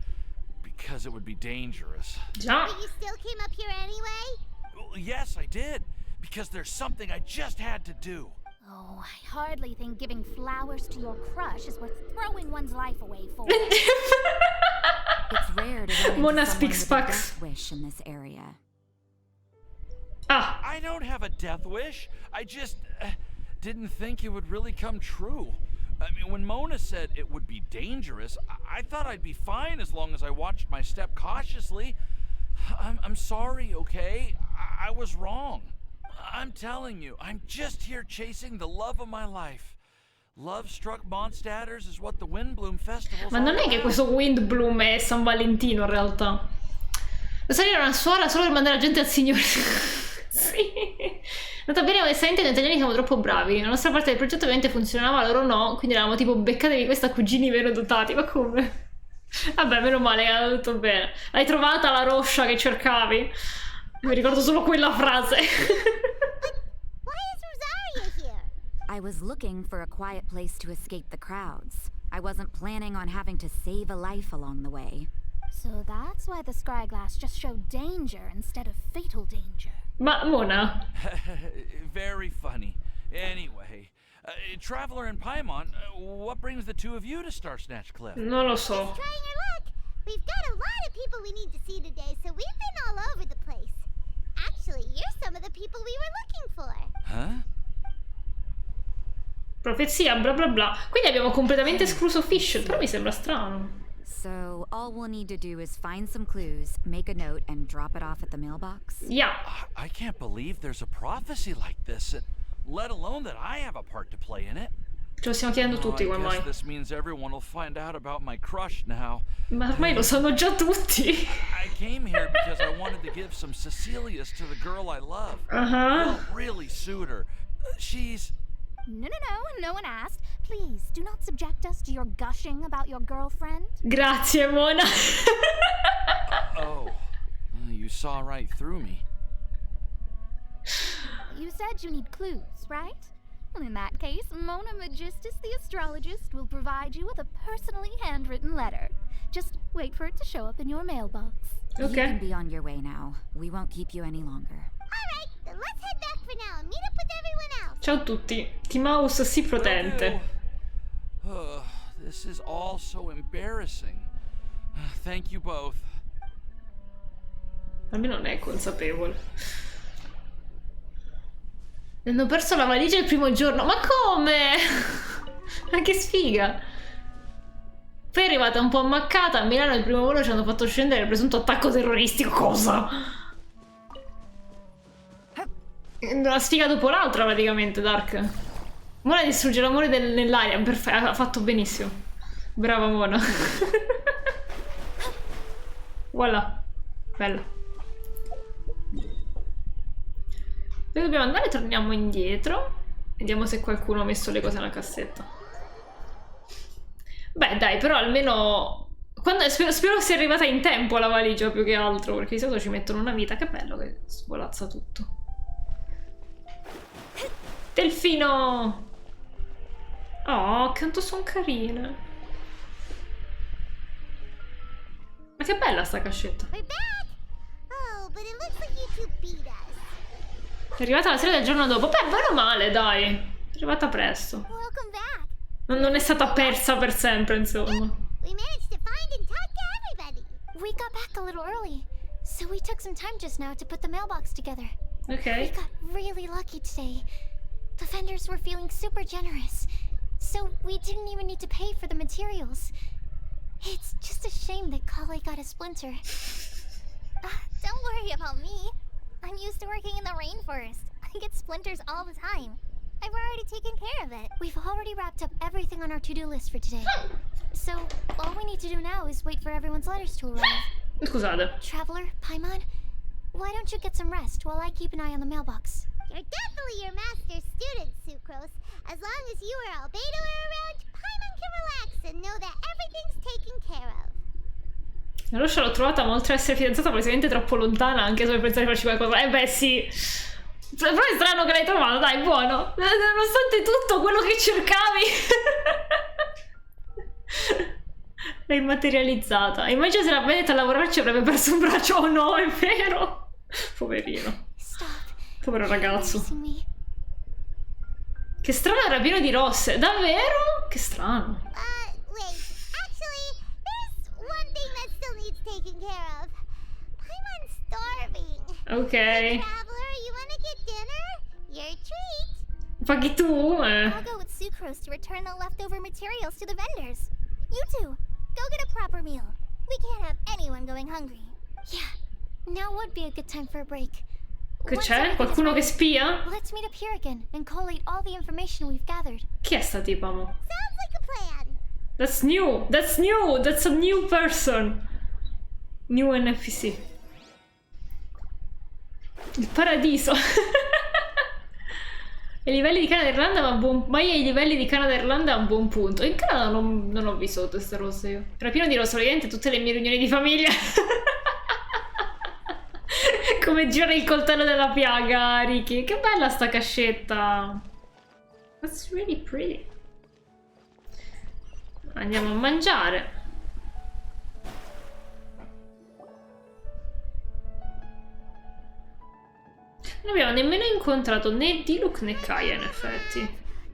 because it would be dangerous. Già. But you still came up here anyway? Well, yes, I did, because there's something I just had to do. Oh, I hardly think giving flowers to your crush is worth throwing one's life away for. It's rare to run Mona into someone speaks with a facts. death wish in this area. Ah, I don't have a death wish. I just didn't think it would really come true. I mean, when Mona said it would be dangerous, I thought I'd be fine as long as I watched my step cautiously. I'm sorry, okay? I was wrong. I'm telling you, I'm just here chasing the love of my life. Love-struck Mondstadters is what the Windblume Festival's ma non è che questo Windblume è San Valentino in realtà. Lo salire una suola solo per mandare la gente al Signore. Sì. Nota bene, onestamente noi italiani siamo troppo bravi. La nostra parte del progetto ovviamente funzionava, loro no. Quindi eravamo tipo beccatevi questa cugini meno dotati. Ma come? Vabbè, meno male che era tutto bene. Hai trovata la roscia che cercavi? Mi ricordo solo quella frase. Why is Rosaria here? I was looking for a quiet place to escape the crowds. I wasn't planning on having to save a life along the way. So that's why the scry glass just showed danger instead of fatal danger. Ma Mona? Very funny. Anyway, Traveler and Paimon, what brings the two of you to Star Snatch Cliff? Non lo so. Just trying your luck. We've got a lot of people we need to see today, so we've been all over the place. Actually, you're some of the people we were looking for. Huh? Profezia, bla bla bla. Quindi abbiamo completamente escluso Fish, però mi sembra strano. So all we'll need to do is find some clues, make a note, and drop it off at the mailbox? Yeah. I can't believe there's a prophecy like this, let alone that I have a part to play in it. Ce lo stiamo chiedendo tutti I ormai. guess this means everyone will find out about my crush now. Ma ormai lo sanno già tutti. I came here because I wanted to give some Cecilias to the girl I love. Uh-huh. Won't really suit her. She's... No one asked. Please, do not subject us to your gushing about your girlfriend. Grazie, Mona. Oh, you saw right through me. You said you need clues, right? Well, in that case, Mona Magistus the astrologist will provide you with a personally handwritten letter. Just wait for it to show up in your mailbox. You can be on your way now. We won't keep you any longer. Alright, then let's head back for now and meet up with everyone else. Ciao a tutti. Timaus si protente. This is all so embarrassing. Thank you both. Almeno non è consapevole. Hanno perso la valigia il primo giorno. Ma come? Ma che sfiga. Poi è arrivata un po' ammaccata. A Milano il primo volo ci hanno fatto scendere il presunto attacco terroristico. Cosa? Una sfiga dopo l'altra praticamente, Dark. Mona distrugge l'amore nell'aria. Perfetto, ha fatto benissimo. Brava Mona. Voilà. Bella. Dove dobbiamo andare? Torniamo indietro. Vediamo se qualcuno ha messo le cose nella cassetta. Beh dai, però almeno... Spero sia arrivata in tempo la valigia più che altro, perché di solito ci mettono una vita. Che bello che svolazza tutto. Delfino! Oh, quanto sono carine. Ma che bella sta cascetta. We're back! Oh, but it looks like you two beat us. È arrivata la sera del giorno dopo. Beh, bene o male, dai. È arrivata presto. Welcome back. Non è stata persa per sempre, insomma. We managed to find and talk to everybody. We got back a little early, so we took some time just now to put the mailbox together. Ok. We got really lucky today. The vendors were feeling super generous, so we didn't even need to pay for the materials. It's just a shame that Kale got a splinter. Don't worry about me. I'm used to working in the rainforest. I get splinters all the time. I've already taken care of it. We've already wrapped up everything on our to-do list for today. So, all we need to do now is wait for everyone's letters to arrive. Scusate. Traveler, Paimon, why don't you get some rest while I keep an eye on the mailbox? You're definitely your master's student, Sucrose. As long as you or Albedo are around, Paimon can relax and know that everything's taken care of. La Roscia l'ho trovata, ma oltre ad essere fidanzata, palesemente troppo lontana, anche solo per pensare di farci qualcosa. Beh, sì. Però è strano che l'hai trovato, dai, buono. Nonostante tutto quello che cercavi. L'hai materializzata. Immagina se la Bennett a lavorarci avrebbe perso un braccio o no, è vero? Poverino. Povero ragazzo. Che strano, era pieno di rosse. Davvero? Che strano. Wait. Actually, there's one thing that still needs taking care of. Paimon's starving. Ok. Traveler, you wanna get dinner? Your treat. Paghi tu? I'll go with Sucrose to return the leftover materials to the vendors. You two, go get a proper meal. We can't have anyone going hungry. Yeah, now would be a good time for a break. Che c'è? Qualcuno che spia? Let's meet up here again and collate all the information we've gathered. Chi è sta tipa, mo? Sounds like a plan. That's new! That's new! That's a new person! New NPC. Il paradiso. I livelli di Canada e Irlanda, ma ai livelli di Canada e Irlanda a un buon punto. In Canada non ho visto queste rosse io. Era pieno di rosse, praticamente tutte le mie riunioni di famiglia. Come gira il coltello della piaga, Ricky. Che bella sta cascetta. That's really pretty. Andiamo a mangiare. Non abbiamo nemmeno incontrato né Diluc né Kaya, in effetti.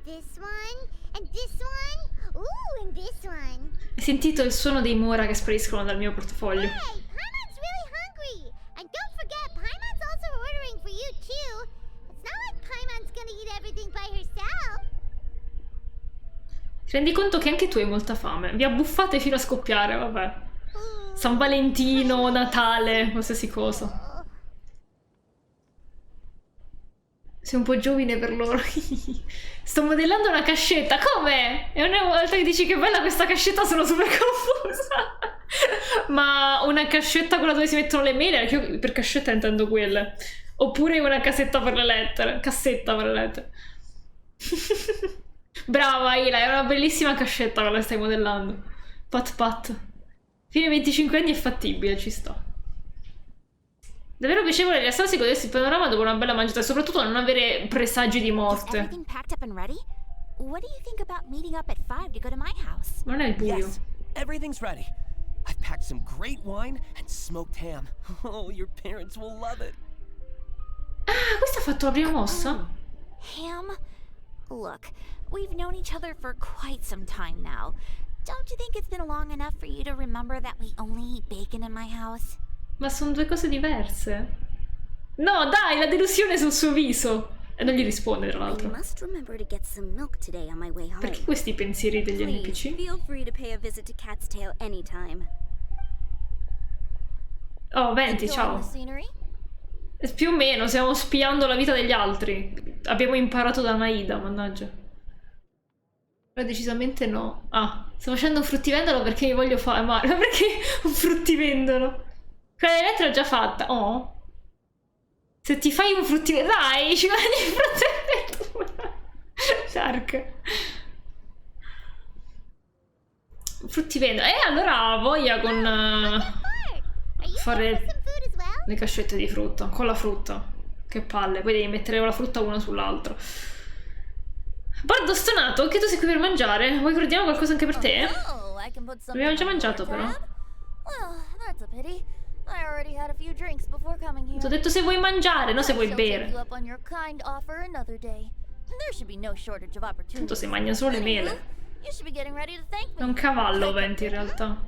This one, and this one, ooh, and this one. Hai sentito il suono dei Mora che spariscono dal mio portafoglio? Hey, Paimon's really hungry. And don't forget, Paimon's also ordering for you too. It's not like Paimon's gonna eat everything by herself. Ti rendi conto che anche tu hai molta fame? Vi abbuffate fino a scoppiare, vabbè. San Valentino, Natale, qualsiasi cosa. Sei un po' giovane per loro. Sto modellando una cascetta. Come? E ogni volta che dici che bella questa cascetta sono super confusa. Ma una cascetta, quella dove si mettono le mele? Io per cascetta intendo quelle. Oppure una casetta per le lettere. Cassetta per le lettere. Brava Ila, è una bellissima cascetta quella che stai modellando. Pat pat. Fino ai 25 anni è fattibile, ci sta. Davvero piacevole rilassarsi, godersi il panorama dopo una bella mangiata e soprattutto non avere presagi di morte. Everything packed up and ready? What do you think about meeting up at 5 to go to my house? Non è il buio. Yes, everything's ready. I've packed some great wine and smoked ham. Oh, your parents will love it. Ah, questa ha fatto la prima mossa? Ham? Look, we've known each other for quite some time now. Don't you think it's been long enough for you to remember that we only eat bacon in my house? Ma sono due cose diverse. No, dai, la delusione sul suo viso. E non gli risponde, tra l'altro. Perché questi pensieri degli NPC? Feel free to pay a visit to Cat's Tail anytime. Oh, Venti, ciao. Più o meno, stiamo spiando la vita degli altri. Abbiamo imparato da Maida, mannaggia. Però decisamente no. Ah, sto facendo un fruttivendolo perché mi voglio fare male. Ma perché un fruttivendolo? Quella lettera l'ho già fatta. Oh. Se ti fai un fruttivendolo... Dai, ci guadagni il fruttivendolo. Shark. Fruttivendolo. Allora voglia con... fare le cascette di frutta. Con la frutta. Che palle. Poi devi mettere la frutta una sull'altro. Bardo stonato, che tu sei qui per mangiare. Vuoi che ordiniamo qualcosa anche per te? Abbiamo già mangiato però. Ti ho detto se vuoi mangiare, non se vuoi bere. Tanto si mangia solo le mele. È un cavallo, Venti, in realtà.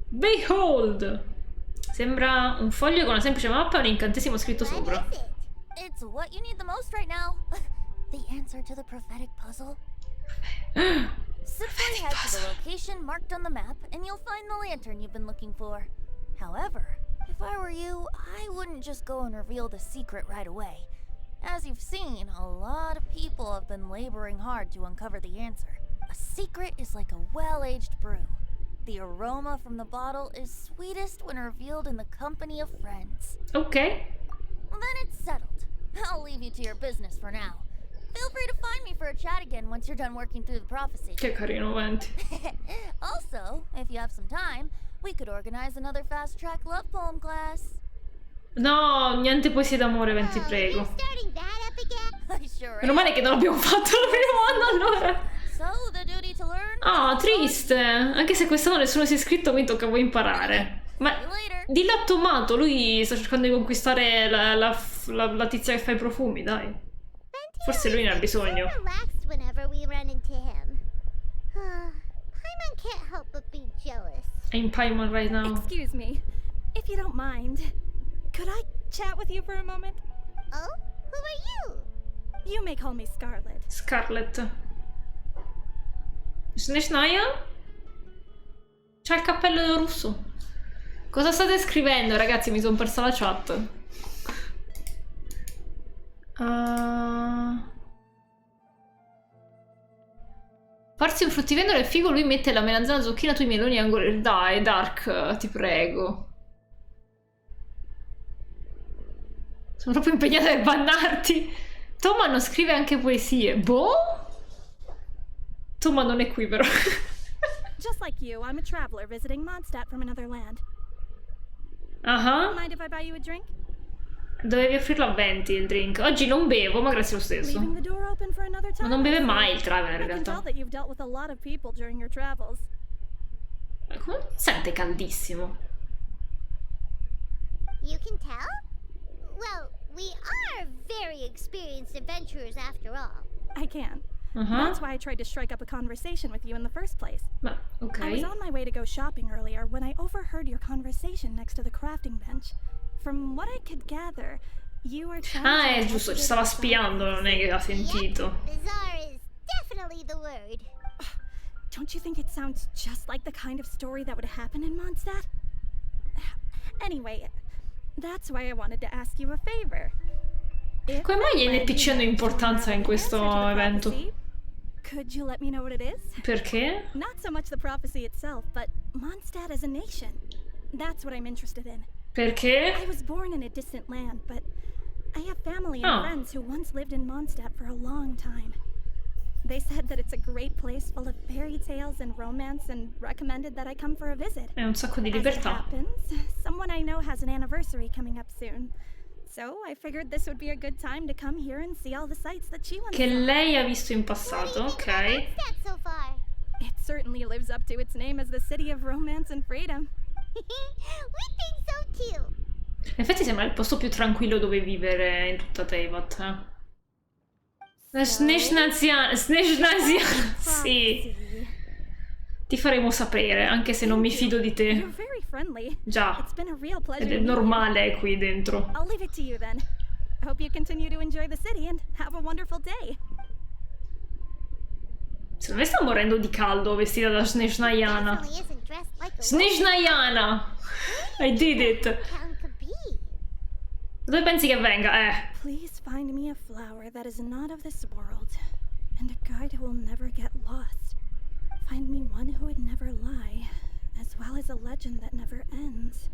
Behold! Sembra un foglio con una semplice mappa e un incantesimo scritto sopra. It's what you need the most right now. The answer to the prophetic puzzle. Simply head to the location marked on the map, and you'll find the lantern you've been looking for. However, if I were you, I wouldn't just go and reveal the secret right away. As you've seen, a lot of people have been laboring hard to uncover the answer. A secret is like a well-aged brew. The aroma from the bottle is sweetest when revealed in the company of friends. Ok. Then it's settled. I'll leave you to your business for now. Feel free to find me for a chat again once you're done working through the prophecy. Che carino, Venti. Also, if you have some time, we could organize another fast-track love poem class. No, niente poesie d'amore, Venti, prego. Starting that up again? Sure Meno male che non l'abbiamo fatto il primo anno, allora. So, the duty to learn. Ah, triste. Anche se quest'anno nessuno si è iscritto, quindi tocca a voi imparare. Ma di lato Mato, lui sta cercando di conquistare la tizia che fa i profumi, dai. Forse lui ne ha bisogno. Relaxed whenever we run into him. Paimon can't help but be jealous. È in Paimon right now. Excuse me, if you don't mind, could I chat with you for a moment? Oh, who are you? You may call me Scarlet. Scarlet. Snezhnaya? C'ha il cappello rosso. Cosa state scrivendo, ragazzi? Mi sono persa la chat. Farsi un fruttivendolo è figo, lui mette la melanzana, la zucchina, tu i meloni angoli. Dai, Dark, ti prego. Sono proprio impegnata per bannarti. Toma non scrive anche poesie. Boh? Toma non è qui però. Just like you, I'm a traveler visiting Mondstadt from another land. Mind if I buy you a drink? Dovevi offrirlo a 20 il drink. Oggi non bevo, ma grazie lo stesso. Ma non beve mai il traveler in realtà. Come sente caldissimo? You can tell? Well, we are very experienced adventurers after all. I can. That's why I tried to strike up a conversation with you in the first place. Okay. I was on my way to go shopping earlier when I overheard your conversation next to the crafting bench. From what I could gather, you are Ah, è giusto, ci stava spiando, non è che l'ha sentito. Bizarre is definitely the word. Don't you think it sounds just like the kind of story that would happen in Mondstadt? Anyway, that's why I wanted to ask you a favor. Come mai gli NPC hanno importanza in questo evento? Could you let me know what it is? Perché? Not so much the prophecy itself, but Mondstadt as a nation. That's what I'm interested in. Perché? I was born in a distant land, but I have family and friends who once lived in Mondstadt for a long time. They said that it's a great place full of fairy tales and romance and recommended that I come for a visit. È un sacco di libertà. As it happens, someone I know has an anniversary coming up soon. So I figured this would be a good time to come here and see all the sights that she once Che saw. lei ha visto in passato, ok. So far. It certainly lives up to its name as the city of romance and freedom. We think so too. In effetti sembra il posto più tranquillo dove vivere in tutta Teyvat. Snezhnaya, sì. Ti faremo sapere, anche se non mi fido di te. Già, ed è normale qui dentro. I'll leave it to you then. Hope you continue to enjoy the city and have a wonderful day. Secondo me sta morendo di caldo vestita da Snezhnayana. Snezhnayana! I did it! Dove pensi che venga? Please find me a flower that is not of this world, and a guide who will never get lost. Find me one who would never lie, as well as a legend that never ends.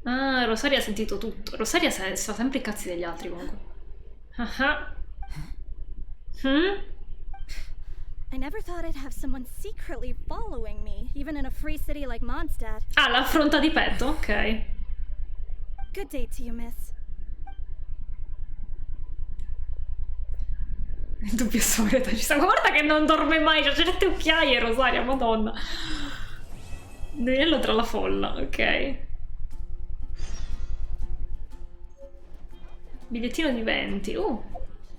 Ah, Rosaria ha sentito tutto. Rosaria sta sempre i cazzi degli altri comunque. I never thought I'd have someone secretly following me, even in a free city like Mondstadt. Ah, l'affronta di petto? Ok. Good day to you, miss. Il dubbio solito ci sta. Guarda che non dorme mai, c'ha certe occhiaie, Rosaria, madonna. Duello tra la folla, ok. Bigliettino di 20.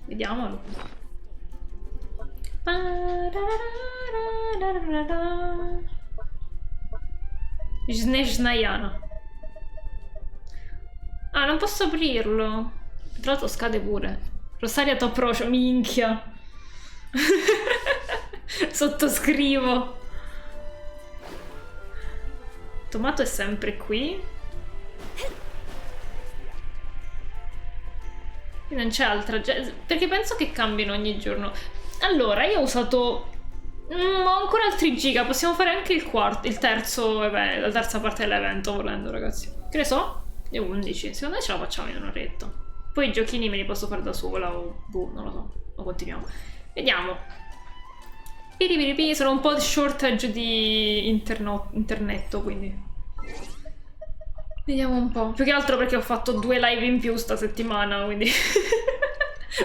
Vediamolo. Snezhnayana. Ah, non posso aprirlo. Tra l'altro scade pure. Rosaria top rocio, minchia. Sottoscrivo. Tomato è sempre qui. Qui non c'è altra gente, perché penso che cambino ogni giorno. Allora, io ho usato ho ancora altri giga, possiamo fare anche il quarto, il terzo, la terza parte dell'evento volendo, ragazzi. Che ne so? E 11, secondo me ce la facciamo in un'oretta. Poi i giochini me li posso fare da sola o boh, non lo so. O continuiamo. Vediamo. Piripiripi, sono un po' di shortage di internetto, quindi vediamo un po'. Più che altro perché ho fatto 2 live in più sta settimana, quindi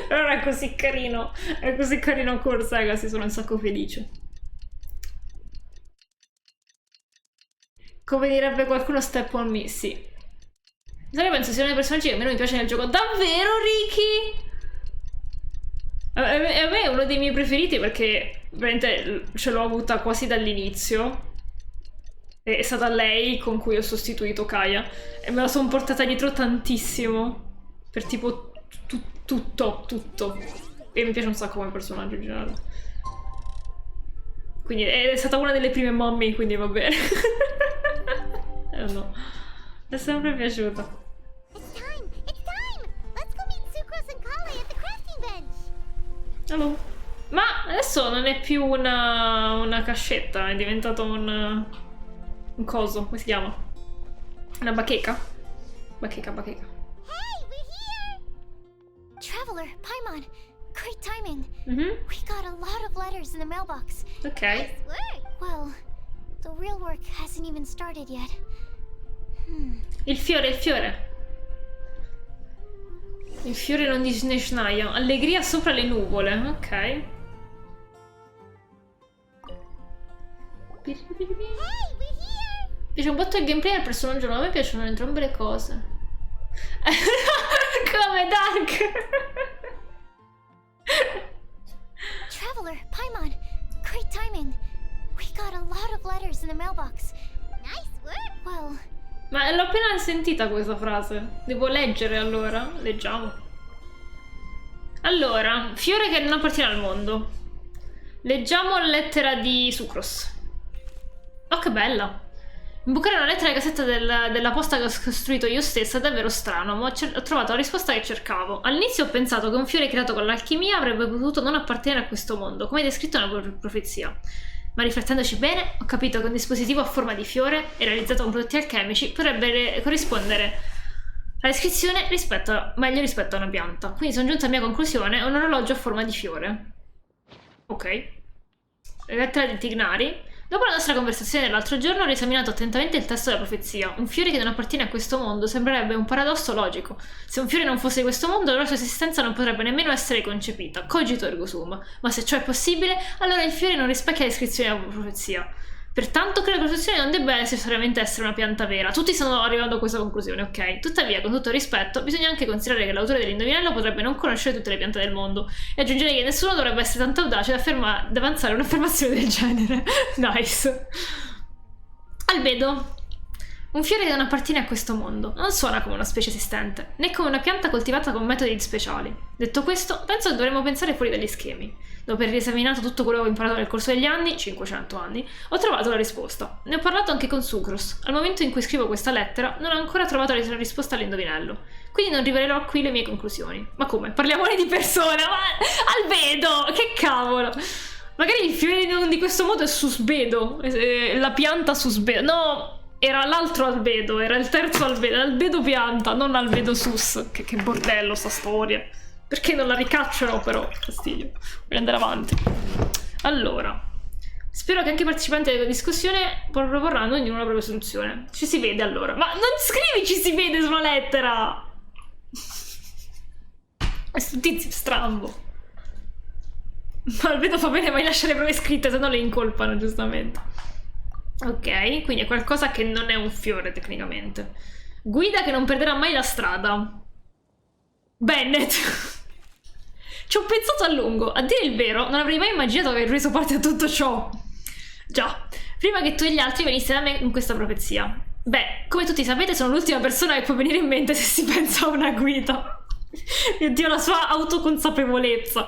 però era così carino. È così carino Corsa, ragazzi, sono un sacco felice. Come direbbe qualcuno, step on me, sì. Io penso sia uno dei personaggi che meno mi piace nel gioco. Davvero, Ricky? A me è uno dei miei preferiti perché veramente ce l'ho avuta quasi dall'inizio. È stata lei con cui ho sostituito Kaya e me la sono portata dietro tantissimo per tipo tutto. E mi piace un sacco come personaggio in generale. Quindi è stata una delle prime mommy, quindi va bene. No, mi è sempre piaciuta. Allora. Ma adesso non è più una cascetta, è diventato un coso, come si chiama? Una bacheca? Bacheca. Hey, we're here! Traveler, Paimon, great timing. We got a lot of letters in the mailbox. Okay. Nice work. Well, the real work hasn't even started yet. Il fiore. Il fiore non di Snaia. Allegria sopra le nuvole, ok. Hey, we're here! Mi piace un botto il gameplay del personaggio, ma a me piacciono entrambe le cose. Come Dark! Traveler, Paimon, great timing. We got a lot of letters in the mailbox. Nice work. Well, ma l'ho appena sentita questa frase. Devo leggere allora? Leggiamo. Allora, fiore che non appartiene al mondo. Leggiamo la lettera di Sucros. Oh, che bella. Imbucare una lettera nella cassetta della posta che ho costruito io stessa è davvero strano, ma ho trovato la risposta che cercavo. All'inizio ho pensato che un fiore creato con l'alchimia avrebbe potuto non appartenere a questo mondo, come descritto nella profezia. Ma riflettendoci bene, ho capito che un dispositivo a forma di fiore e realizzato con prodotti alchemici potrebbe corrispondere alla descrizione meglio rispetto a una pianta. Quindi sono giunta alla mia conclusione, un orologio a forma di fiore. Ok. Lettera di Tignari. Dopo la nostra conversazione dell'altro giorno ho riesaminato attentamente il testo della profezia. Un fiore che non appartiene a questo mondo sembrerebbe un paradosso logico. Se un fiore non fosse di questo mondo, la sua esistenza non potrebbe nemmeno essere concepita. Cogito ergo sum. Ma se ciò è possibile, allora il fiore non rispecchia la descrizione della profezia. Pertanto credo che la costruzione non debba necessariamente essere una pianta vera. Tutti stanno arrivando a questa conclusione, ok? Tuttavia, con tutto il rispetto, bisogna anche considerare che l'autore dell'indovinello potrebbe non conoscere tutte le piante del mondo e aggiungere che nessuno dovrebbe essere tanto audace da avanzare un'affermazione del genere. Nice. Albedo. Un fiore che non appartiene a questo mondo. Non suona come una specie esistente, né come una pianta coltivata con metodi speciali. Detto questo, penso che dovremmo pensare fuori dagli schemi. Dopo aver riesaminato tutto quello che ho imparato nel corso degli anni, 500 anni, ho trovato la risposta. Ne ho parlato anche con Sucros. Al momento in cui scrivo questa lettera, non ho ancora trovato la risposta all'indovinello. Quindi non rivelerò qui le mie conclusioni. Ma come? Parliamone di persona! Ma Albedo! Che cavolo! Magari il fiore non di questo modo è Susbedo. La pianta Susbedo. No! Era l'altro Albedo, era il terzo Albedo. Albedo pianta, non Albedo sus. Che bordello sta storia. Perché non la ricacciano però? Fastidio. Voglio andare avanti. Allora. Spero che anche i partecipanti della discussione proporranno ognuno la propria soluzione. Ci si vede allora. Ma non scrivi ci si vede su una lettera! Questo tizio strambo. Ma Albedo fa bene mai lasciare prove scritte, se no le incolpano giustamente. Ok, quindi è qualcosa che non è un fiore tecnicamente. Guida che non perderà mai la strada. Bennett. Ci ho pensato a lungo. A dire il vero, non avrei mai immaginato aver preso parte a tutto ciò. Già, prima che tu e gli altri veniste da me in questa profezia. Beh, come tutti sapete, sono l'ultima persona che può venire in mente se si pensa a una guida. Mio Dio, la sua autoconsapevolezza.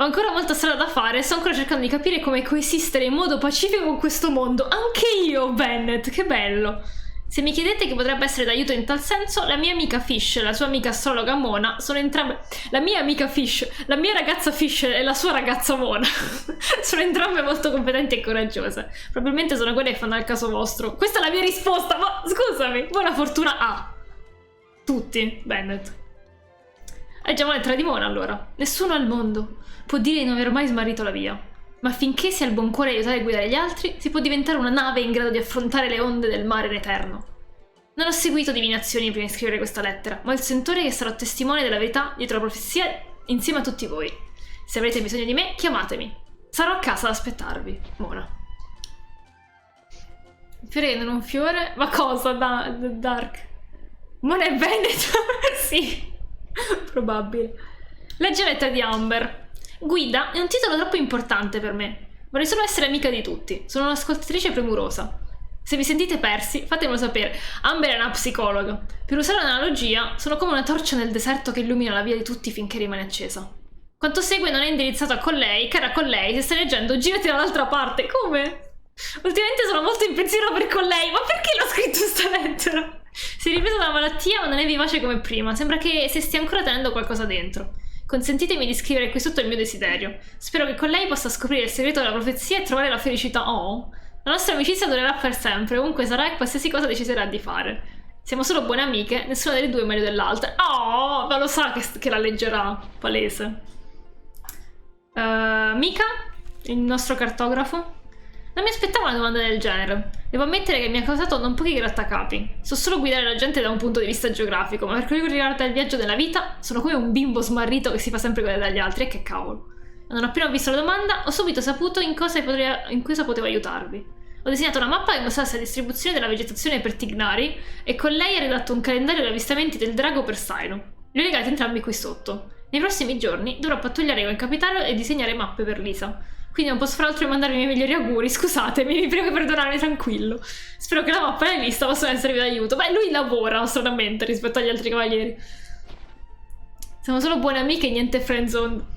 Ho ancora molta strada da fare e sto ancora cercando di capire come coesistere in modo pacifico con questo mondo. Anche io, Bennett, che bello. Se mi chiedete chi potrebbe essere d'aiuto in tal senso, la mia amica Fish e la sua amica astrologa Mona sono entrambe... La mia amica Fish, la mia ragazza Fish e la sua ragazza Mona sono entrambe molto competenti e coraggiose. Probabilmente sono quelle che fanno al caso vostro. Questa è la mia risposta, ma scusami, buona fortuna a tutti, Bennett. Leggiamo la lettera di Mona allora. Nessuno al mondo può dire di non aver mai smarrito la via. Ma finché si ha il buon cuore di aiutare e guidare gli altri, si può diventare una nave in grado di affrontare le onde del mare in eterno. Non ho seguito divinazioni prima di scrivere questa lettera, ma ho il sentore che sarò testimone della verità dietro la profezia insieme a tutti voi. Se avrete bisogno di me, chiamatemi. Sarò a casa ad aspettarvi. Mona. Un fiore che non è un fiore? Ma cosa? Dark. Mona e Bennett? Sì. Probabile. Legge la lettera di Amber. Guida è un titolo troppo importante per me. Vorrei solo essere amica di tutti. Sono un'ascoltatrice premurosa. Se vi sentite persi, fatemelo sapere. Amber è una psicologa. Per usare un'analogia, sono come una torcia nel deserto che illumina la via di tutti finché rimane accesa. Quanto segue non è indirizzato a colei. Cara colei, se stai leggendo, girati dall'altra parte. Come? Ultimamente sono molto in pensiero per colei. Ma perché l'ho scritto sta lettera? Si è ripresa da una malattia ma non è vivace come prima. Sembra che si stia ancora tenendo qualcosa dentro. Consentitemi di scrivere qui sotto il mio desiderio. Spero che con lei possa scoprire il segreto della profezia e trovare la felicità. Oh, la nostra amicizia durerà per sempre, ovunque sarà e qualsiasi cosa deciderà di fare. Siamo solo buone amiche, nessuna delle due è meglio dell'altra. Oh, ma lo sa che la leggerà, palese. Mika, il nostro cartografo. Non mi aspettavo una domanda del genere. Devo ammettere che mi ha causato non pochi grattacapi. So solo guidare la gente da un punto di vista geografico, ma per quello che riguarda il viaggio della vita, sono come un bimbo smarrito che si fa sempre guidare dagli altri, e che cavolo. Non appena ho visto la domanda, ho subito saputo in cosa potevo aiutarvi. Ho disegnato una mappa che mostrasse la distribuzione della vegetazione per Tignari, e con lei ho redatto un calendario di avvistamenti del drago per Sino. Li ho legati entrambi qui sotto. Nei prossimi giorni dovrò pattugliare con il capitano e disegnare mappe per Lisa. Quindi non posso far altro che mandarvi i miei migliori auguri. Scusatemi, vi prego di perdonarmi, tranquillo. Spero che la mappa e la lista possano esservi d'aiuto. Beh, lui lavora stranamente rispetto agli altri cavalieri. Siamo solo buone amiche e niente friendzone.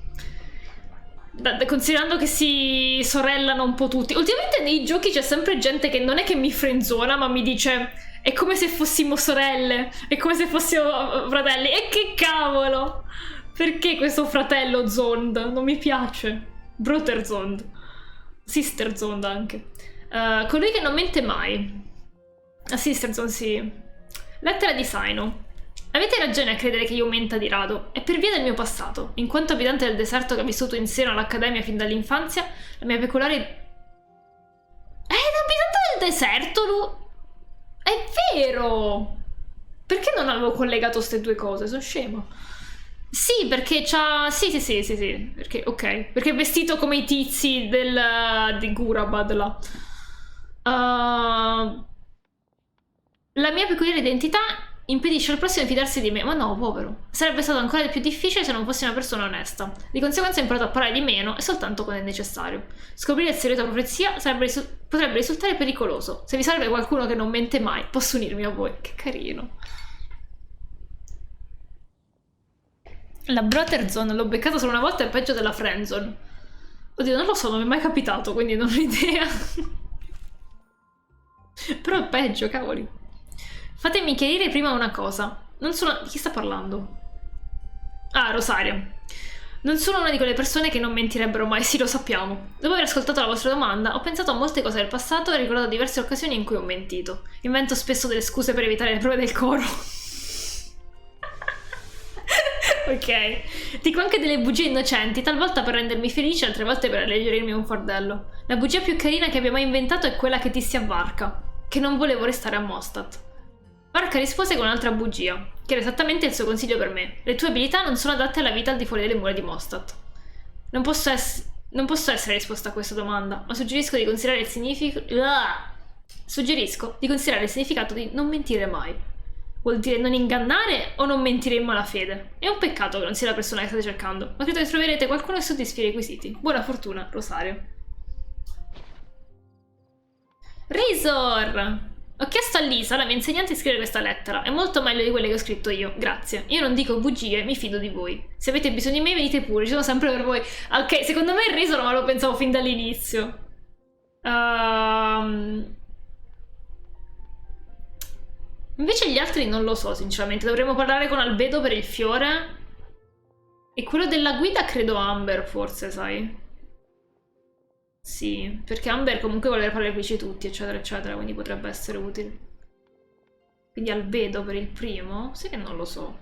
Considerando che si sorellano un po' tutti. Ultimamente nei giochi c'è sempre gente che non è che mi friendzona, ma mi dice: è come se fossimo sorelle, è come se fossimo fratelli. E che cavolo! Perché questo fratello Zond? Non mi piace. Brother Zond. Sister Zond anche. Colui che non mente mai. Sister Zond, sì. Lettera di Sino. Avete ragione a credere che io menta di rado. È per via del mio passato. In quanto abitante del deserto che ha vissuto in seno all'accademia fin dall'infanzia, la mia peculiare... l'abitante del deserto, lui... È vero! Perché non avevo collegato queste due cose? Sono scema. Sì, perché c'ha... Sì. Perché, ok. Perché è vestito come i tizi di Gurabad, là. La mia peculiare identità impedisce al prossimo di fidarsi di me. Ma no, povero. Sarebbe stato ancora più difficile se non fossi una persona onesta. Di conseguenza ho imparato a parlare di meno e soltanto quando è necessario. Scoprire il segreto della profezia potrebbe risultare pericoloso. Se vi serve qualcuno che non mente mai, posso unirmi a voi. Che carino. La Brother Zone l'ho beccata solo una volta, è peggio della Friendzone. Oddio, non lo so, non mi è mai capitato, quindi non ho idea. Però è peggio, cavoli. Fatemi chiarire prima una cosa. Non sono... Di chi sta parlando? Ah, Rosaria. Non sono una di quelle persone che non mentirebbero mai, sì, lo sappiamo. Dopo aver ascoltato la vostra domanda, ho pensato a molte cose del passato e ricordato diverse occasioni in cui ho mentito. Invento spesso delle scuse per evitare le prove del coro. Ok. Dico anche delle bugie innocenti, talvolta per rendermi felice, altre volte per alleggerirmi un fardello. La bugia più carina che abbia mai inventato è quella che ti si avvarca, che non volevo restare a Mondstadt. Varka rispose con un'altra bugia, che era esattamente il suo consiglio per me. Le tue abilità non sono adatte alla vita al di fuori delle mura di Mondstadt. Non posso essere risposta a questa domanda, ma suggerisco di considerare il significato di non mentire mai. Vuol dire non ingannare o non mentire in malafede? È un peccato che non sia la persona che state cercando, ma credo che troverete qualcuno che soddisfi i requisiti. Buona fortuna, Rosario. Razor! Ho chiesto a Lisa, la mia insegnante, di scrivere questa lettera. È molto meglio di quelle che ho scritto io. Grazie. Io non dico bugie, mi fido di voi. Se avete bisogno di me, venite pure, ci sono sempre per voi. Ok, secondo me il riso non me lo pensavo fin dall'inizio. Invece gli altri non lo so, sinceramente. Dovremmo parlare con Albedo per il fiore. E quello della guida credo Amber, forse, sai? Sì, perché Amber comunque vuole fare le quici tutti, eccetera, eccetera, quindi potrebbe essere utile. Quindi Albedo per il primo? Sai che non lo so.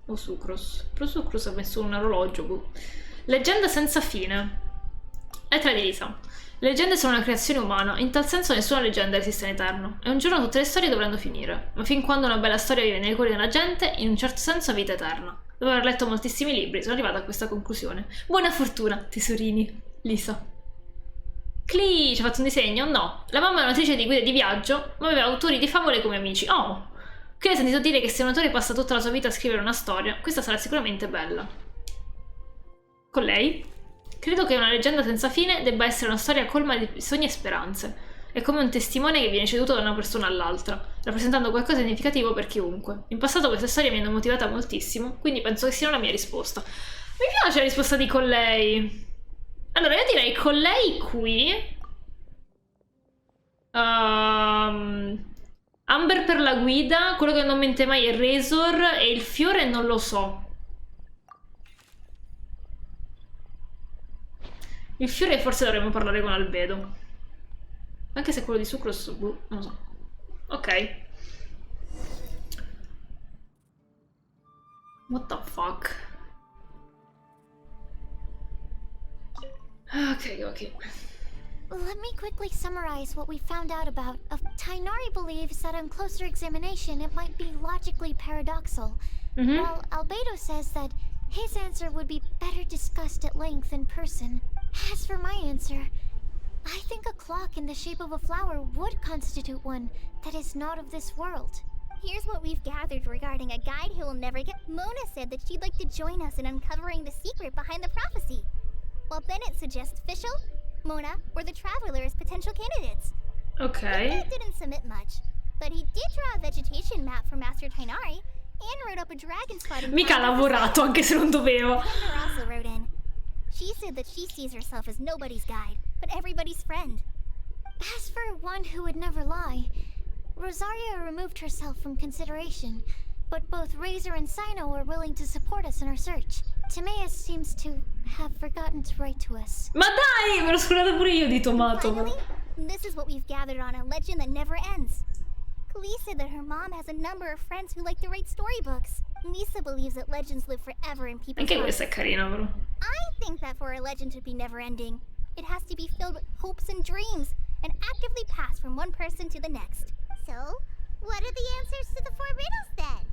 O Sucrose. Però Sucrose ha messo un orologio, boh. Leggenda senza fine. Lettera di Lisa. Le leggende sono una creazione umana, in tal senso nessuna leggenda esiste in eterno. E un giorno tutte le storie dovranno finire. Ma fin quando una bella storia vive nei cuori della gente, in un certo senso ha vita eterna. Dopo aver letto moltissimi libri, sono arrivata a questa conclusione. Buona fortuna, tesorini. Lisa. Clee, ci ha fatto un disegno? No. La mamma è un'autrice di guide di viaggio, ma aveva autori di favole come amici. Oh! Qui hai sentito dire che se un autore passa tutta la sua vita a scrivere una storia, questa sarà sicuramente bella. Con lei? Credo che una leggenda senza fine debba essere una storia colma di sogni e speranze. È come un testimone che viene ceduto da una persona all'altra, rappresentando qualcosa di significativo per chiunque. In passato queste storie mi hanno motivata moltissimo, quindi penso che sia la mia risposta. Mi piace la risposta di con lei. Allora, io direi con lei qui. Amber per la guida, quello che non mente mai è Razor e il fiore non lo so. Il fiore forse dovremmo parlare con Albedo. Anche se quello di Sucrose, non lo so. Ok. What the fuck? Ok. Let me quickly summarize what we found out about. Tainari believes that on closer examination it might be logically paradoxal, while Albedo says that his answer would be better discussed at length in person. As for my answer, I think a clock in the shape of a flower would constitute one that is not of this world. Here's what we've gathered regarding a guide who will never get. Mona said that she'd like to join us in uncovering the secret behind the prophecy, while Bennett suggests Fischl, Mona, or the Traveler as potential candidates. Okay. Bennett didn't submit much, but he did draw a vegetation map for Master Tainari and wrote up a dragon spotting. Mica ha lavorato, anche se non doveva. Taylor also wrote in. She said that she sees herself as nobody's guide, but everybody's friend. As for one who would never lie, Rosaria removed herself from consideration, but both Razor and Sino are willing to support us in our search. Timaeus seems to have forgotten to write to us. Ma dai, me l'ho scordata pure io di tomato. Finally, this is what we've gathered on a legend that never ends. Klee said that her mom has a number of friends who like to write storybooks. Lisa believes that legends live forever in people's Anche hearts. questa è carina, però. I think that for a legend to be never-ending, it has to be filled with hopes and dreams, and actively passed from one person to the next. So, what are the answers to the 4 riddles then?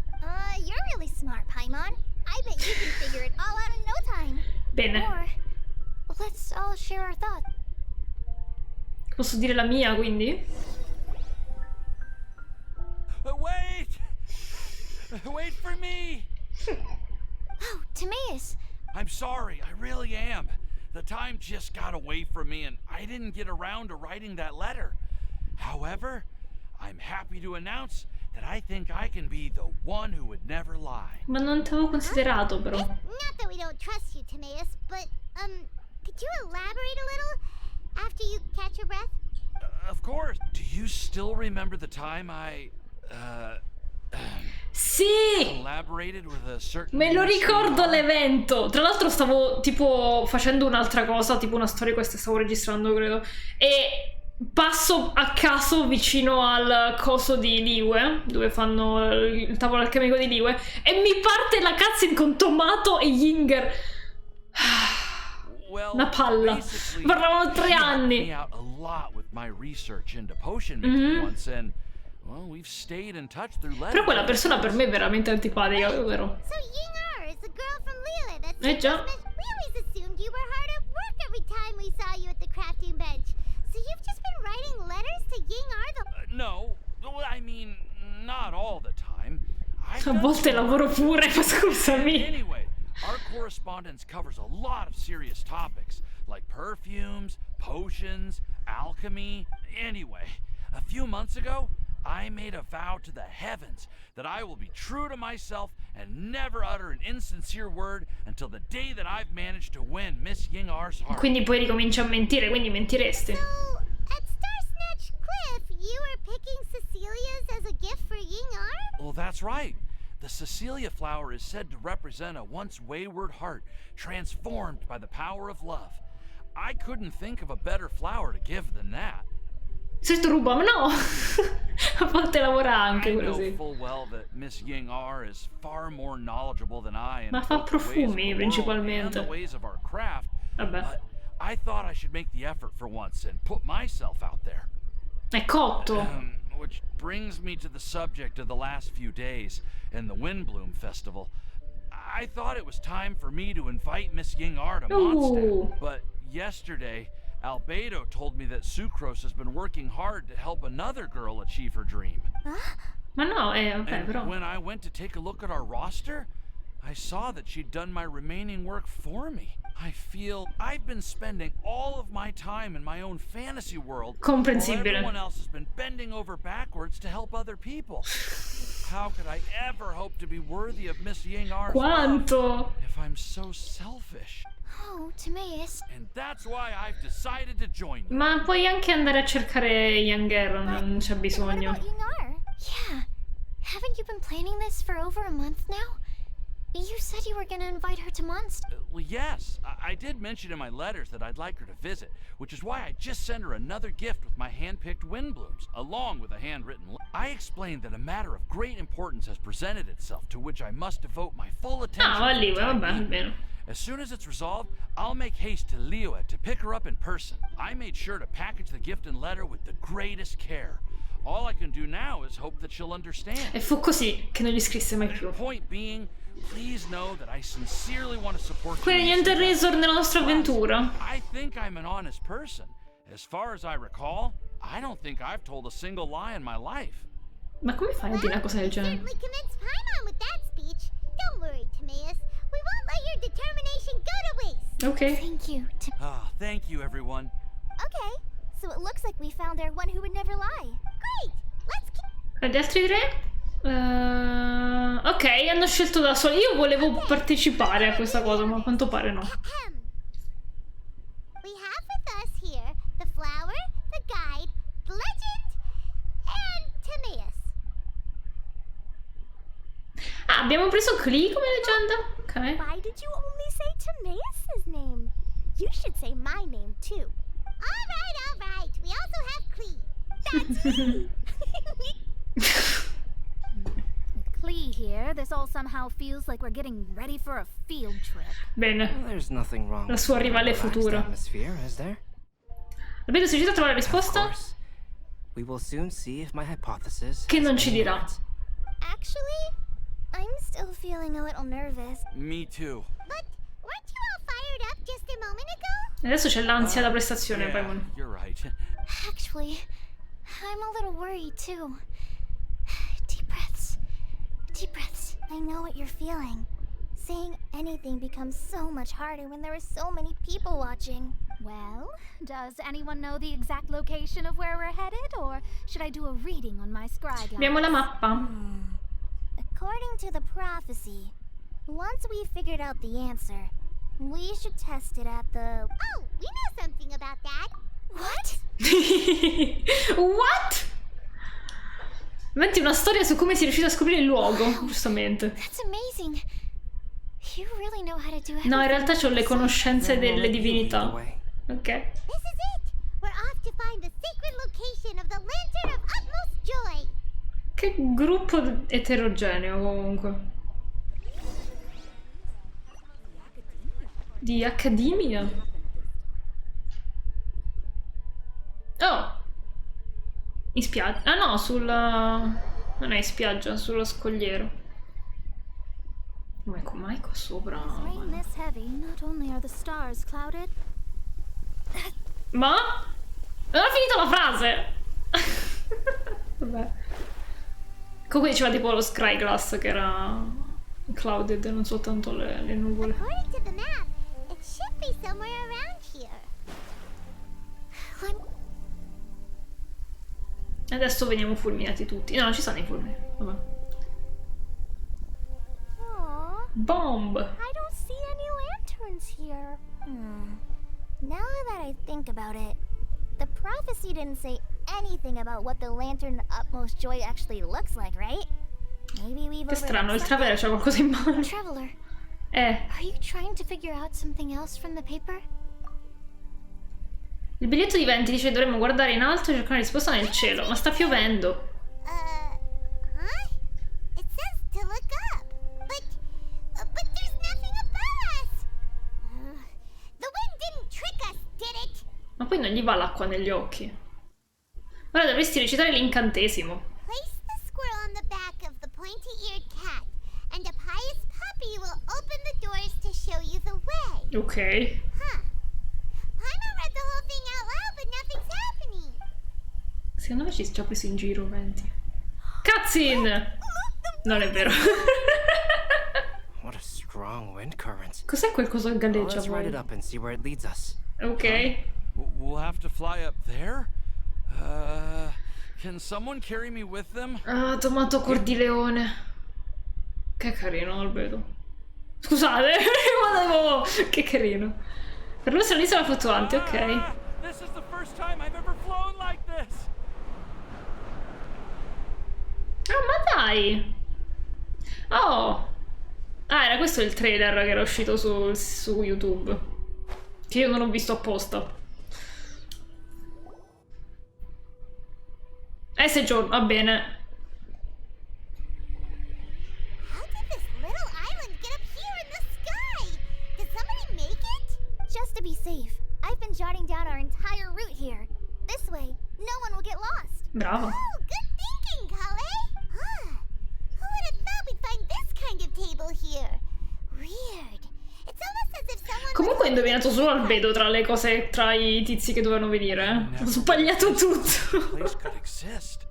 You're really smart, Paimon. I bet you can figure it all out in no time. Bene. Or, let's all share our thoughts. Posso dire la mia, quindi? Wait! Wait for me! Oh, Timaeus! I'm sorry, I really am. The time just got away from me and I didn't get around to writing that letter. However, I'm happy to announce that I think I can be the one who would never lie. Ma non ti avevo considerato, però. Not that we don't trust you, Timaeus, but, could you elaborate a little after you catch your breath? Of course. Do you still remember the time I, Sì! collaborated with a certain... Me lo ricordo l'evento. Tra l'altro stavo tipo facendo un'altra cosa, tipo una storia, questa stavo registrando, credo. E passo a caso vicino al coso di Liyue, dove fanno il tavolo alchemico di Liyue, e mi parte la cutscene con Tomato e Yinger. Una palla. Parlavano 3 anni. Però quella persona per me è veramente antipatica, vero? So Ying is the girl from Liyue that's... Già. We always assumed you were hard at work every time we saw you at the crafting bench. So you've just been writing letters to Ying No, I mean, not all the time. A volte lavoro pure, ma scusami. Anyway, our correspondence covers a lot of serious topics, like perfumes, potions, alchemy. Anyway, A few months ago, I made a vow to the heavens that I will be true to myself and never utter an insincere word until the day that I've managed to win Miss Ying-Ar's heart. Quindi poi ricominci a mentire, quindi mentiresti. So, at Starsnatch Cliff, you were picking Cecilia's as a gift for Ying-Ar? Well, that's right. The Cecilia flower is said to represent a once wayward heart, transformed by the power of love. I couldn't think of a better flower to give than that. Se tu ruba, ma no! A volte lavora anche quello, sì. I know full well that Miss Ying-Ar is far more knowledgeable than I in Ma fa profumi, principalmente. the ways of our craft. Vabbè. But I thought I should make the effort for once and put myself out there. È cotto. Which brings me to the subject of the last few days and the Windblume festival. I thought it was time for me to invite Miss Ying-Ar to Mondstadt, but yesterday Albedo told me that Sucrose has been working hard to help another girl achieve her dream. Ma no, vabbè, And però. when I went to take a look at our roster, I saw that she'd done my remaining work for me. I feel I've been spending all of my time in my own fantasy world, while everyone else has been bending over backwards to help other people. How could I ever hope to be worthy of Miss Ying-Ar's love if I'm so selfish? Oh, Timaeus. And that's why I've decided to join you. Ma puoi anche andare a cercare Young-Er, non c'è bisogno. Yeah. Haven't you been planning this for over a month now? You said you were gonna invite her to Mondstadt. Well, yes. I did mention in my letters that I'd like her to visit, which is why I just sent her another gift with my hand-picked Windblooms, along with a handwritten letter. I explained that a matter of great importance has presented itself, to which I must devote my full attention. Ah, lì, vabbè, bene. As soon as it's resolved, I'll make haste to Liyue to pick her up in person. I made sure to package the gift and letter with the greatest care. All I can do now is hope that she'll understand. E fu così che non gli scrisse mai più. Point being, please know that I sincerely want to support you. Quindi niente Razor nella nostra avventura. I think I'm an honest person. As far as I recall, I don't think I've told a single lie in my life. Ma come fai a dire una cosa del genere? Certainly convinced Paimon with that speech. Don't worry, Timaeus. We won't let your determination go to waste. Okay. Thank you. Thank you, everyone. Okay, so it looks like we found our one who would never lie. Great! Let's keep... E gli altri tre? Ok, hanno scelto da soli. Io volevo partecipare a questa cosa, ma a quanto pare no. We have with us here the flower, the guide, the legend, and Timaeus. Ah, abbiamo preso Klee come leggenda? Ok. Why did you only say Timaeus' name? You should say my name too. All right. We also have Klee. That's me. With Klee here, this all somehow feels like we're getting ready for a field trip. Bene. There's nothing wrong La sua rivale futura. atmosphere, is there? Albedo, sei riuscito a trovare la risposta? We will soon see if my hypothesis Che non ci dirà. Actually, I'm still feeling a little nervous. Me too. But weren't you all fired up just a moment ago? Adesso c'è l'ansia da prestazione, Paimon. You're right. Actually, I'm a little worried too. Deep breaths. Deep breaths. I know what you're feeling. Saying anything becomes so much harder when there are so many people watching. Well, does anyone know the exact location of where we're headed, or should I do a reading on my scry? Abbiamo la mappa. According to the prophecy, once we figured out the answer, we should test it at the... Oh, we know something about that. What? What? Metti una storia su come si è riuscito a scoprire il luogo, giustamente. That's amazing. You really know how to do everything. No, in realtà c'ho le conoscenze delle divinità. Ok. This is it. We're off to find the sacred location of the Lantern of Utmost Joy. Che gruppo eterogeneo comunque. Di accademia. Oh. In spiaggia. Ah no, sulla... Non è in spiaggia, sullo scogliero. Ma mai qua sopra? Rain this heavy, not only are the stars clouded. Ma? Non ho finito la frase! Vabbè. Comunque diceva tipo lo Sky Glass che era clouded, non soltanto le nuvole. According to the map, it should be somewhere around here. E adesso veniamo fulminati tutti. No, non ci sono i fulmini. Vabbè. Bomb! I don't see any lanterns here. Now that I think about it, the prophecy didn't say anything about what the lantern utmost joy actually looks like, right? Maybe we've Che strano, il Traveler c'ha qualcosa in mano. Traveler, are you trying to figure out something else from the paper? Il biglietto di 20 dice che dovremmo guardare in alto e cercare una risposta nel cielo, ma sta piovendo. Huh? It says to look up, but there's nothing above us. The wind didn't trick us, did it? Ma poi non gli va l'acqua negli occhi. Ora dovresti recitare l'incantesimo. Place the squirrel on the back of the pointy-eared cat, and a pious puppy will open the doors to show you the way. Ok. Huh. Paimon read the whole thing out loud, but nothing's happening. Secondo me ci si è già preso in giro, 20. Cutscene! Non è vero. What a strong wind current. Cos'è quel coso che galleggia Let's ride poi? it up and see where it leads us. Ok. We'll have to fly up there? Can someone carry me with them? Ah, tomato cuor di leone. Che carino, Albedo. Scusate, ma che carino. Per lui sono un'isola fluttuante, ok. This is the first time I've ever flown like this. Ah, ma dai! Oh! Ah, era questo il trailer che era uscito su YouTube. Che io non ho visto apposta. Se giorno, va bene. How did this little island get up here in the sky? Did somebody make it? Just to be safe, I've been jotting down our entire route here. This way, no one will get lost. Bravo. Oh, good thinking, Kale. Huh. Who would have thought we'd find this kind of table here? Weird. It's almost as if someone... Comunque ho indovinato solo Albedo tra le cose, tra i tizi che dovevano venire. Ho sbagliato tutto. Place could exist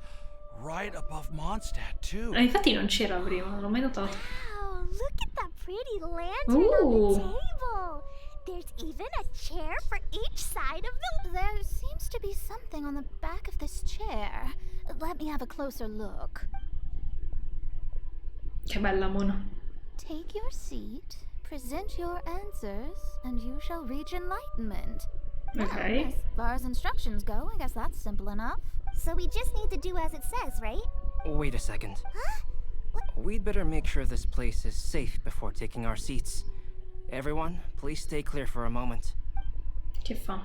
right above Mondstadt too. Infatti non c'era prima, non l'ho mai notato. Wow, look at that pretty lantern on the table. There's even a chair for each side of the... There seems to be something on the back of this chair. Let me have a closer look. Che bella Mona. Take your seat, present your answers, and you shall reach enlightenment. Okay. As far as instructions go, I guess that's simple enough. So we just need to do as it says, right? Wait a second. Huh? We'd better make sure this place is safe before taking our seats. Everyone, please stay clear for a moment. Che fa?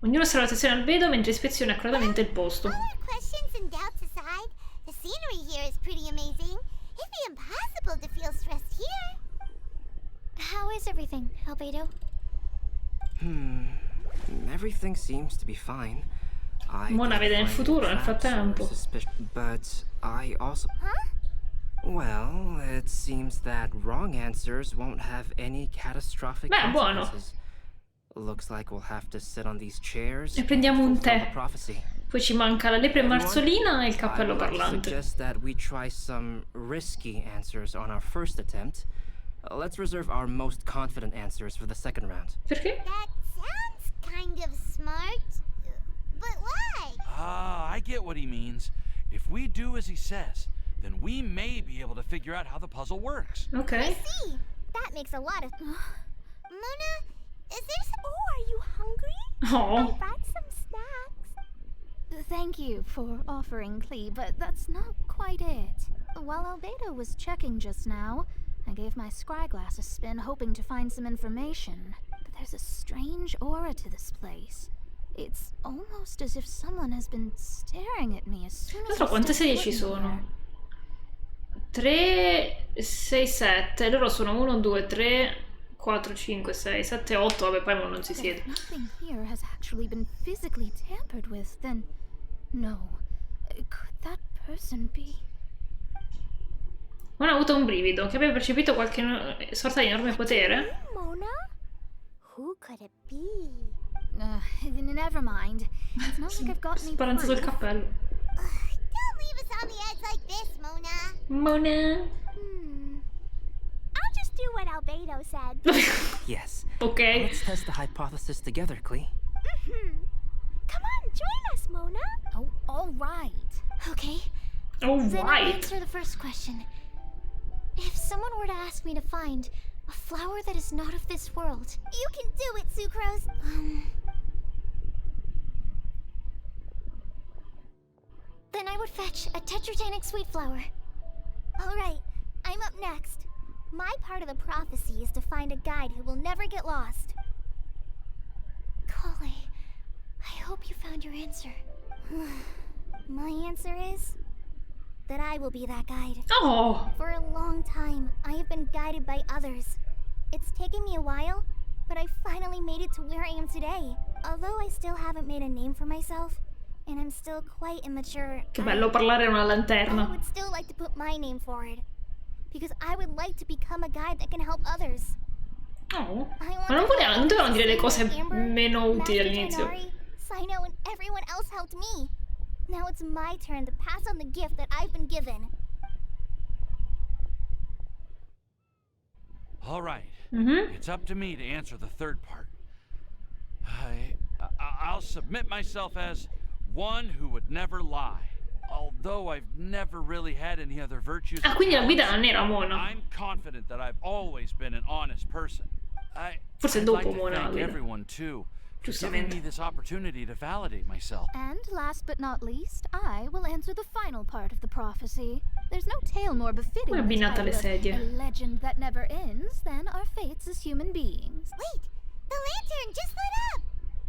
Ognuno osserva l'attenzione al vedo mentre ispeziona accuratamente il posto. All our questions and doubts aside, the scenery here is pretty amazing. It'd be impossible to feel stressed here. How is everything, Albedo? Everything seems to be fine. Mona vede nel futuro nel frattempo. But I also... Huh? Well, it seems that wrong answers won't have any catastrophic buono. consequences. Looks like we'll have to sit on these chairs E prendiamo un fulfill tè. the prophecy. Poi ci manca la lepre marzolina e il cappello I'd like to parlante. suggest that we try some risky answers on our first attempt. Let's reserve our most confident answers for the second round. Perché? That sounds kind of smart. But why? I get what he means. If we do as he says, then we may be able to figure out how the puzzle works. Okay. I see. That makes a lot of... Mona, is there some... Oh, are you hungry? Oh. I brought some snacks. Thank you for offering, Clee, but that's not quite it. While Albedo was checking just now, I gave my scryglass a spin hoping to find some information. But there's a strange aura to this place. It's almost as if someone has been staring at me as soon as I quante stepped sedie ci foot in sono? there. 3, 6, 7. Loro sono 1, 2, 3, 4, 5, 6, 7, 8. Vabbè, poi non si siede. If nothing here has actually been physically tampered with, then no. Could that person be? Non ha avuto un brivido, che abbia percepito qualche sorta di enorme potere? Mona? Who could it be? Never mind. It's not like I've got any Sparanzato il proof. cappello. Don't leave us on the edge like this, Mona. Mona. I'll just do what Albedo said. Yes. Okay. Let's test the hypothesis together, Clee. Come on, join us, Mona. Oh, all right. Okay. All Then I'll right. answer the first question. If someone were to ask me to find a flower that is not of this world... You can do it, Sucrose! Then I would fetch a tetratanic sweet flower. Alright, I'm up next. My part of the prophecy is to find a guide who will never get lost. Kale, I hope you found your answer. My answer is... that I will be that guide. Oh! For a long time, I have been guided by others. It's taken me a while, but I finally made it to where I am today. Although I still haven't made a name for myself, and I'm still quite immature. Che bello parlare a una I lanterna. would still like to put my name forward. Because I would like to become a guide that can help others. Oh. Ma non dovevano dire le cose meno utili all'inizio. Sino and everyone else helped me. Now it's my turn to pass on the gift that I've been given. All right. It's up to me to answer the third part. I'll submit myself as one who would never lie. Although I've never really had any other virtues. Ah, quindi la guida non era Mona. I'm confident that I've always been an honest person. Forse I'd dopo like to Mona la thank guida. everyone too for giving me this opportunity to validate myself. And last but not least, I will answer the final part of the prophecy. There's no tale more befitting Come è the abbinata alle title of sedie? a legend that never ends than our fates as human beings. Wait! The lantern just lit up!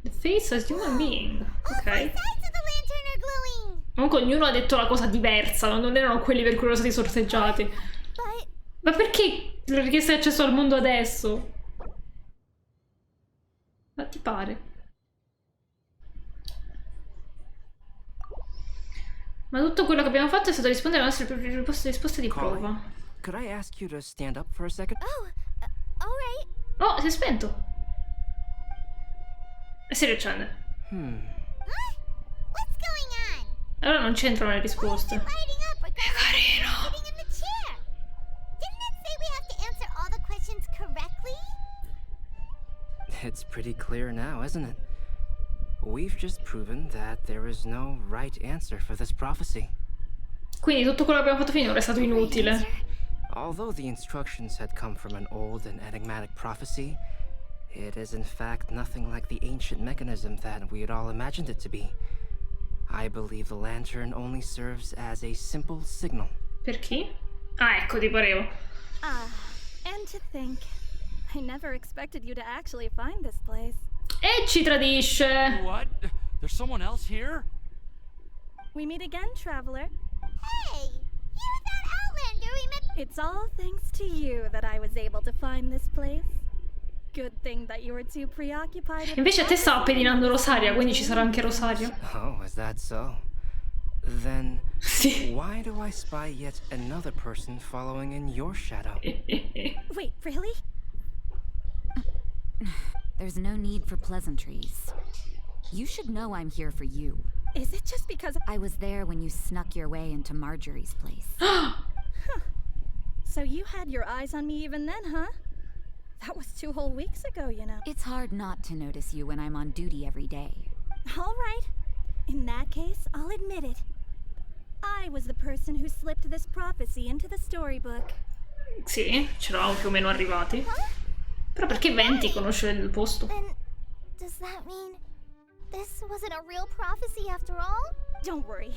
The face as human being. All Ok. three sides of the lantern are glowing! Comunque ognuno ha detto la cosa diversa, non erano quelli per cui erano stati sorteggiati. But... Ma perché la richiesta di accesso al mondo adesso? Ma ti pare? Ma tutto quello che abbiamo fatto è stato rispondere alle nostre risposte di prova. Could I ask you to stand up for a second? Oh, alright. Oh, si è spento. E si riaccende. What's going on? Allora non c'entrano le risposte. Lighting up regardless of sitting in the chair. Didn't it say we have to answer all the questions correctly? It's pretty clear now, isn't it? We've just proven that there is no right answer for this prophecy. Quindi tutto quello che abbiamo fatto finora è stato inutile. Although the instructions had come from an old and enigmatic prophecy, it is in fact nothing like the ancient mechanism that we had all imagined it to be. I believe the lantern only serves as a simple signal. Per chi? Ah, ecco, ti parevo. And to think, I never expected you to actually find this place. E ci tradisce. What? There's someone else here? We meet again, traveler. Hey! You're that Outlander we met... It's all thanks to you that I was able to find this place. Good thing that you were too preoccupied with... Invece a te stava pedinando Rosaria, quindi ci sarà anche Rosario. Oh, is that so? Then why do I spy yet another person following in your shadow? Wait, really? There's no need for pleasantries. You should know I'm here for you. Is it just because I was there when you snuck your way into Marjorie's place? So you had your eyes on me even then, huh? That was 2 whole weeks ago, you know. It's hard not to notice you when I'm on duty every day. All right. In that case, I'll admit it. I was the person who slipped this prophecy into the storybook. Sì, c'eravamo più o meno arrivati. Però perché Venti conosce il posto? Then, does that mean this wasn't a real prophecy after all? Don't worry.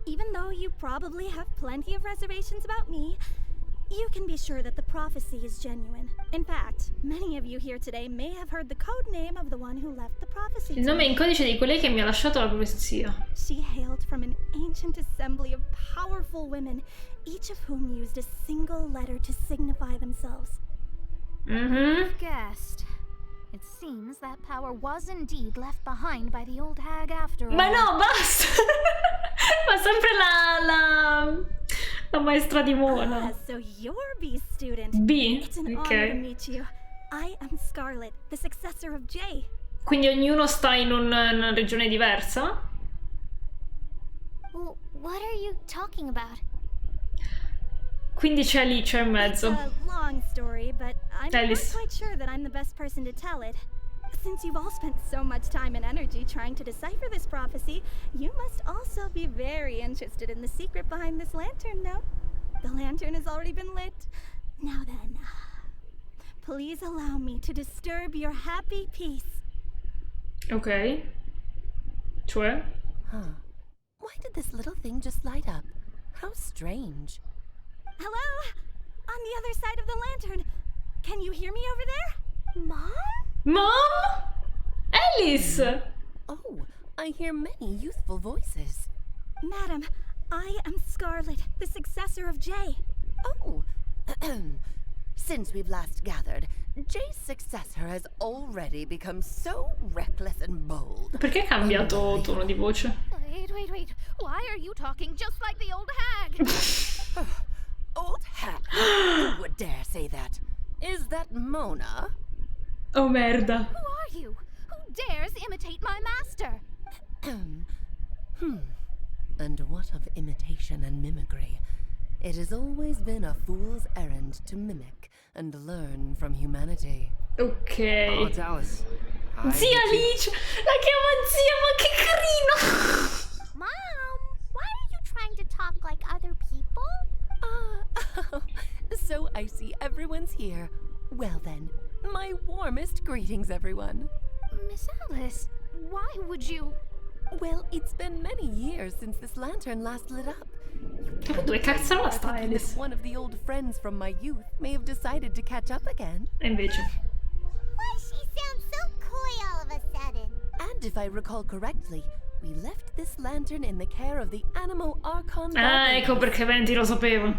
Even though you probably have plenty of reservations about me, you can be sure that the prophecy is genuine. In fact, many of you here today may have heard the code name of the one who left the prophecy. Il nome in codice di colei che mi ha lasciato la profezia. She hailed from an ancient assembly of powerful women, each of whom used a single letter to signify themselves. Guessed. It seems that power was indeed left behind by the old hag after all. Ma no, basta! Ma sempre la maestra di Mona. So you're B student. B, It's an honor to meet you. I am Scarlet, the successor of J. Quindi ognuno sta in una regione diversa? Well, what are you talking about? Quindi c'è Alice in mezzo. It's a long story, but I'm not Alice. quite sure that I'm the best person to tell it. Since you've all spent so much time and energy trying to decipher this prophecy, you must also be very interested in the secret behind this lantern, no? The lantern has already been lit. Now then, please allow me to disturb your happy peace. Ok. Cioè? Huh. Why did this little thing just light up? How strange. Hello? On the other side of the lantern. Can you hear me over there? Mom? Mom? Alice! Oh, I hear many youthful voices. Madam, I am Scarlet, the successor of Jay. Oh, since we've last gathered, Jay's successor has already become so reckless and bold. Perché ha cambiato tono di voce? Wait. Why are you talking just like the old hag? Old hag? Who would dare say that? Is that Mona? Oh merda. Who are you? Who dares imitate my master? And what of imitation and mimicry? It has always been a fool's errand to mimic and learn from humanity. Ok. Oh, it's Alice. Zia Alice! La chiama zia, ma che carino! Mom, why are you trying to talk like other people? So I see everyone's here. Well then, my warmest greetings, everyone. Miss Alice, why would you? Well, it's been many years since this lantern last lit up. Dove cazzo sta Alice? One of the old friends from my youth may have decided to catch up again. E invece. Why she sounds so coy all of a sudden? And if I recall correctly, we left this lantern in the care of the Animo Archon. Ah, ecco perché Venti lo sapevo.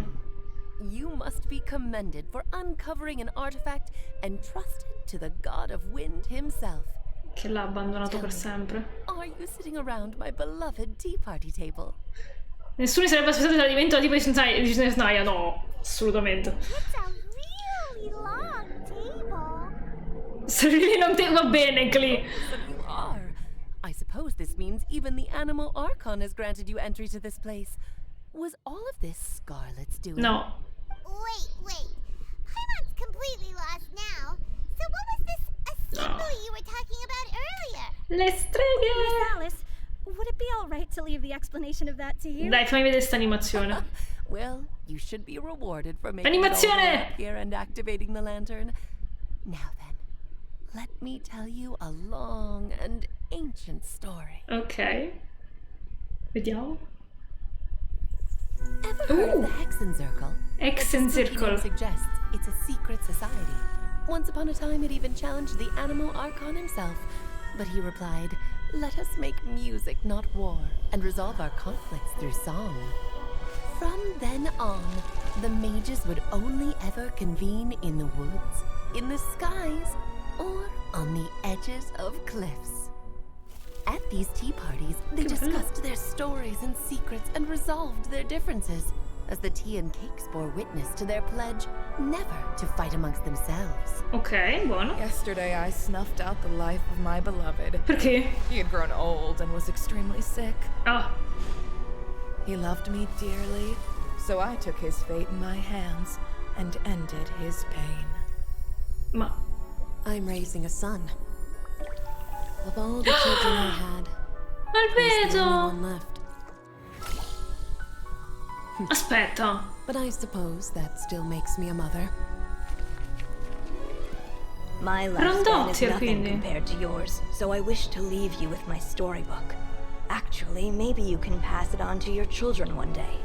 You must be commended for uncovering an artifact entrusted to the god of wind himself. Che l'ha abbandonato per sempre. Are you sitting around my beloved tea party table? Nessuno si sarebbe aspettato che diventato tipo di Snaia, no, assolutamente. It's a really long table. Se really long table, va bene, Clee. You are. I suppose this means even the Animo Archon has granted you entry to this place. Was all of this Scarlet's doing? No. Wait. Paimon's completely lost now. So what was this assembly you were talking about earlier? Le streghe! Miss Alice, would it be alright to leave the explanation of that to you? Dai, fammi vedere sta animazione. Well, you should be rewarded for making Animazione! it all the way up here and activating the lantern. Now then, let me tell you a long and ancient story. Ok. Vediamo. Ever heard of the Hexen Circle? Hexen Circle. Suggests it's a secret society. Once upon a time, it even challenged the Animo Archon himself. But he replied, "Let us make music, not war, and resolve our conflicts through song." From then on, the mages would only ever convene in the woods, in the skies, or on the edges of cliffs. At these tea parties, they discussed their stories and secrets and resolved their differences, as the tea and cakes bore witness to their pledge never to fight amongst themselves. Ok, buono. Yesterday I snuffed out the life of my beloved. Perché? He had grown old and was extremely sick. Ah. He loved me dearly, so I took his fate in my hands and ended his pain. Ma... I'm raising a son. Of all the children I had, he's the only one left. Aspetta. But I suppose that still makes me a mother. My lifespan is Randotti, nothing quindi. compared to yours, so I wish to leave you with my storybook. Actually, maybe you can pass it on to your children one day.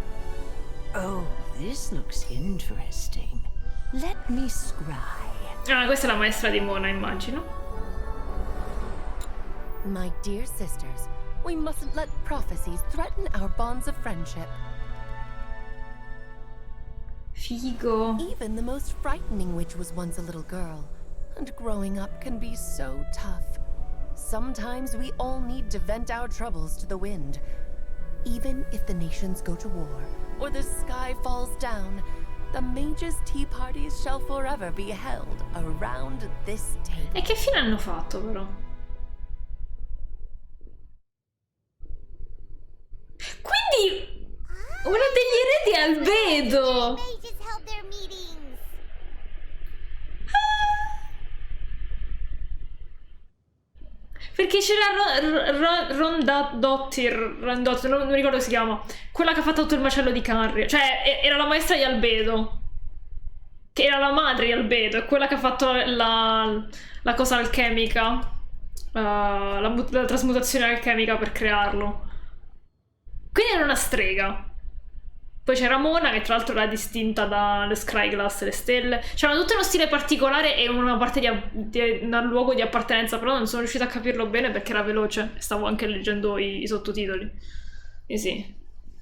Oh, this looks interesting. Let me scry. Ah, questa è la maestra di Mona, immagino. My dear sisters, we mustn't let prophecies threaten our bonds of friendship. Figo. Even the most frightening witch was once a little girl, and growing up can be so tough. Sometimes we all need to vent our troubles to the wind. Even if the nations go to war, or the sky falls down, the mages' tea parties shall forever be held around this table. E che fine hanno fatto, però? Quindi uno degli eredi è Albedo. Mages held their meetings. Perché c'era Rondottir, non mi ricordo come si chiama. Quella che ha fatto tutto il macello di Carrie. Cioè, era la maestra di Albedo. Che era la madre di Albedo. È quella che ha fatto la cosa alchemica. La trasmutazione alchemica per crearlo. Quindi era una strega. Poi c'era Mona, che tra l'altro era distinta dalle Scryglass e le stelle. C'era tutto uno stile particolare e una parte un luogo di appartenenza, però non sono riuscita a capirlo bene perché era veloce. Stavo anche leggendo i sottotitoli. E sì.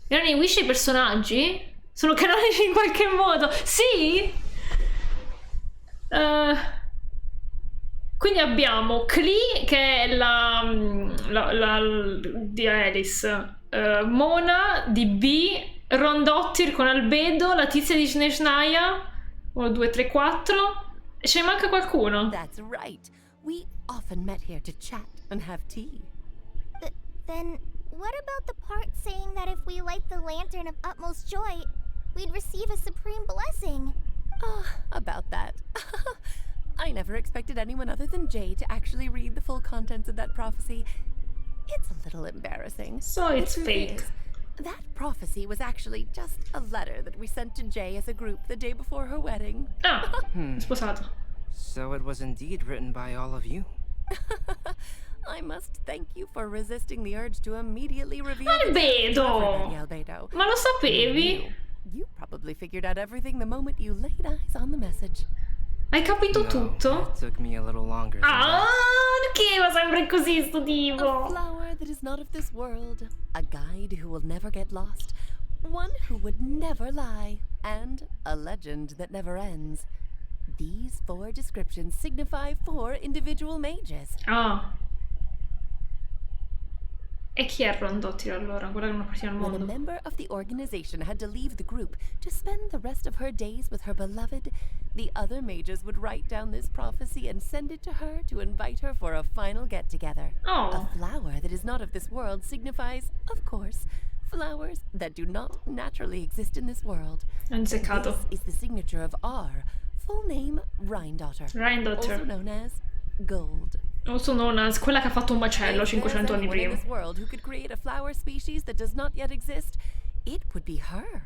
Erano i Wish i personaggi? Sono canonici in qualche modo? Sì! Quindi abbiamo Klee, che è la di Alice. Mona di B, Rondottir con Albedo, la tizia di Snezhnaya, 1, 2, 3, 4, e ce ne manca qualcuno. That's right. We often met here to chat and have tea. Then what about the part saying that if we light the lantern of utmost joy, we'd receive a supreme blessing? Oh, about that. I never expected anyone other than Jay to actually read the full contents of that prophecy. It's a little embarrassing. So it's fake. That prophecy was actually just a letter that we sent to Jay as a group the day before her wedding. Ah, sposato. So it was indeed written by all of you. I must thank you for resisting the urge to immediately reveal Albedo! Ma lo sapevi? You probably figured out everything the moment you laid eyes on the message. Hai capito tutto? It took me a little longer. Perché va sempre così sto tipo? A flower that is not of this world, a guide who will never get lost, one who would never lie, and a legend that never ends. These 4 descriptions signify 4 individual mages. Ah. E chi è Rondottir allora? Quella che non appartiene al When mondo. a member of the organization had to leave the group to spend the rest of her days with her beloved, the other mages would write down this prophecy and send it to her to invite her for a final get-together. Oh. A flower that is not of this world signifies, of course, flowers that do not naturally exist in this world. Azzeccato. This is the signature of our full name, Rhindaughter. Rhindaughter. Also known as Gold. Also known as quella che ha fatto un macello 500 anni In prima. this world who could create a flower species that does not yet exist, it would be her.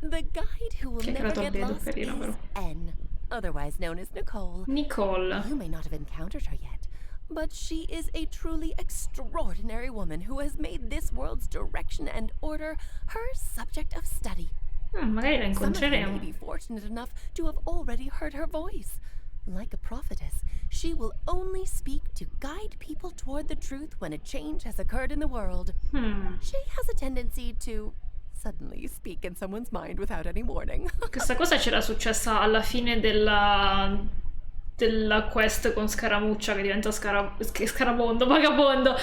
The guide who will never get lost is N, otherwise known as Nicole. Nicole. You may not have encountered her yet, but she is a truly extraordinary woman who has made this world's direction and order her subject of study. Magari la incontreremo. Some of you may be fortunate enough to have already heard her voice. Like a prophetess, she will only speak to guide people toward the truth when a change has occurred in the world. She has a tendency to suddenly speak in someone's mind without any warning. Questa cosa c'era successa alla fine della quest con Scaramuccia che diventa Scarabondo, vagabondo.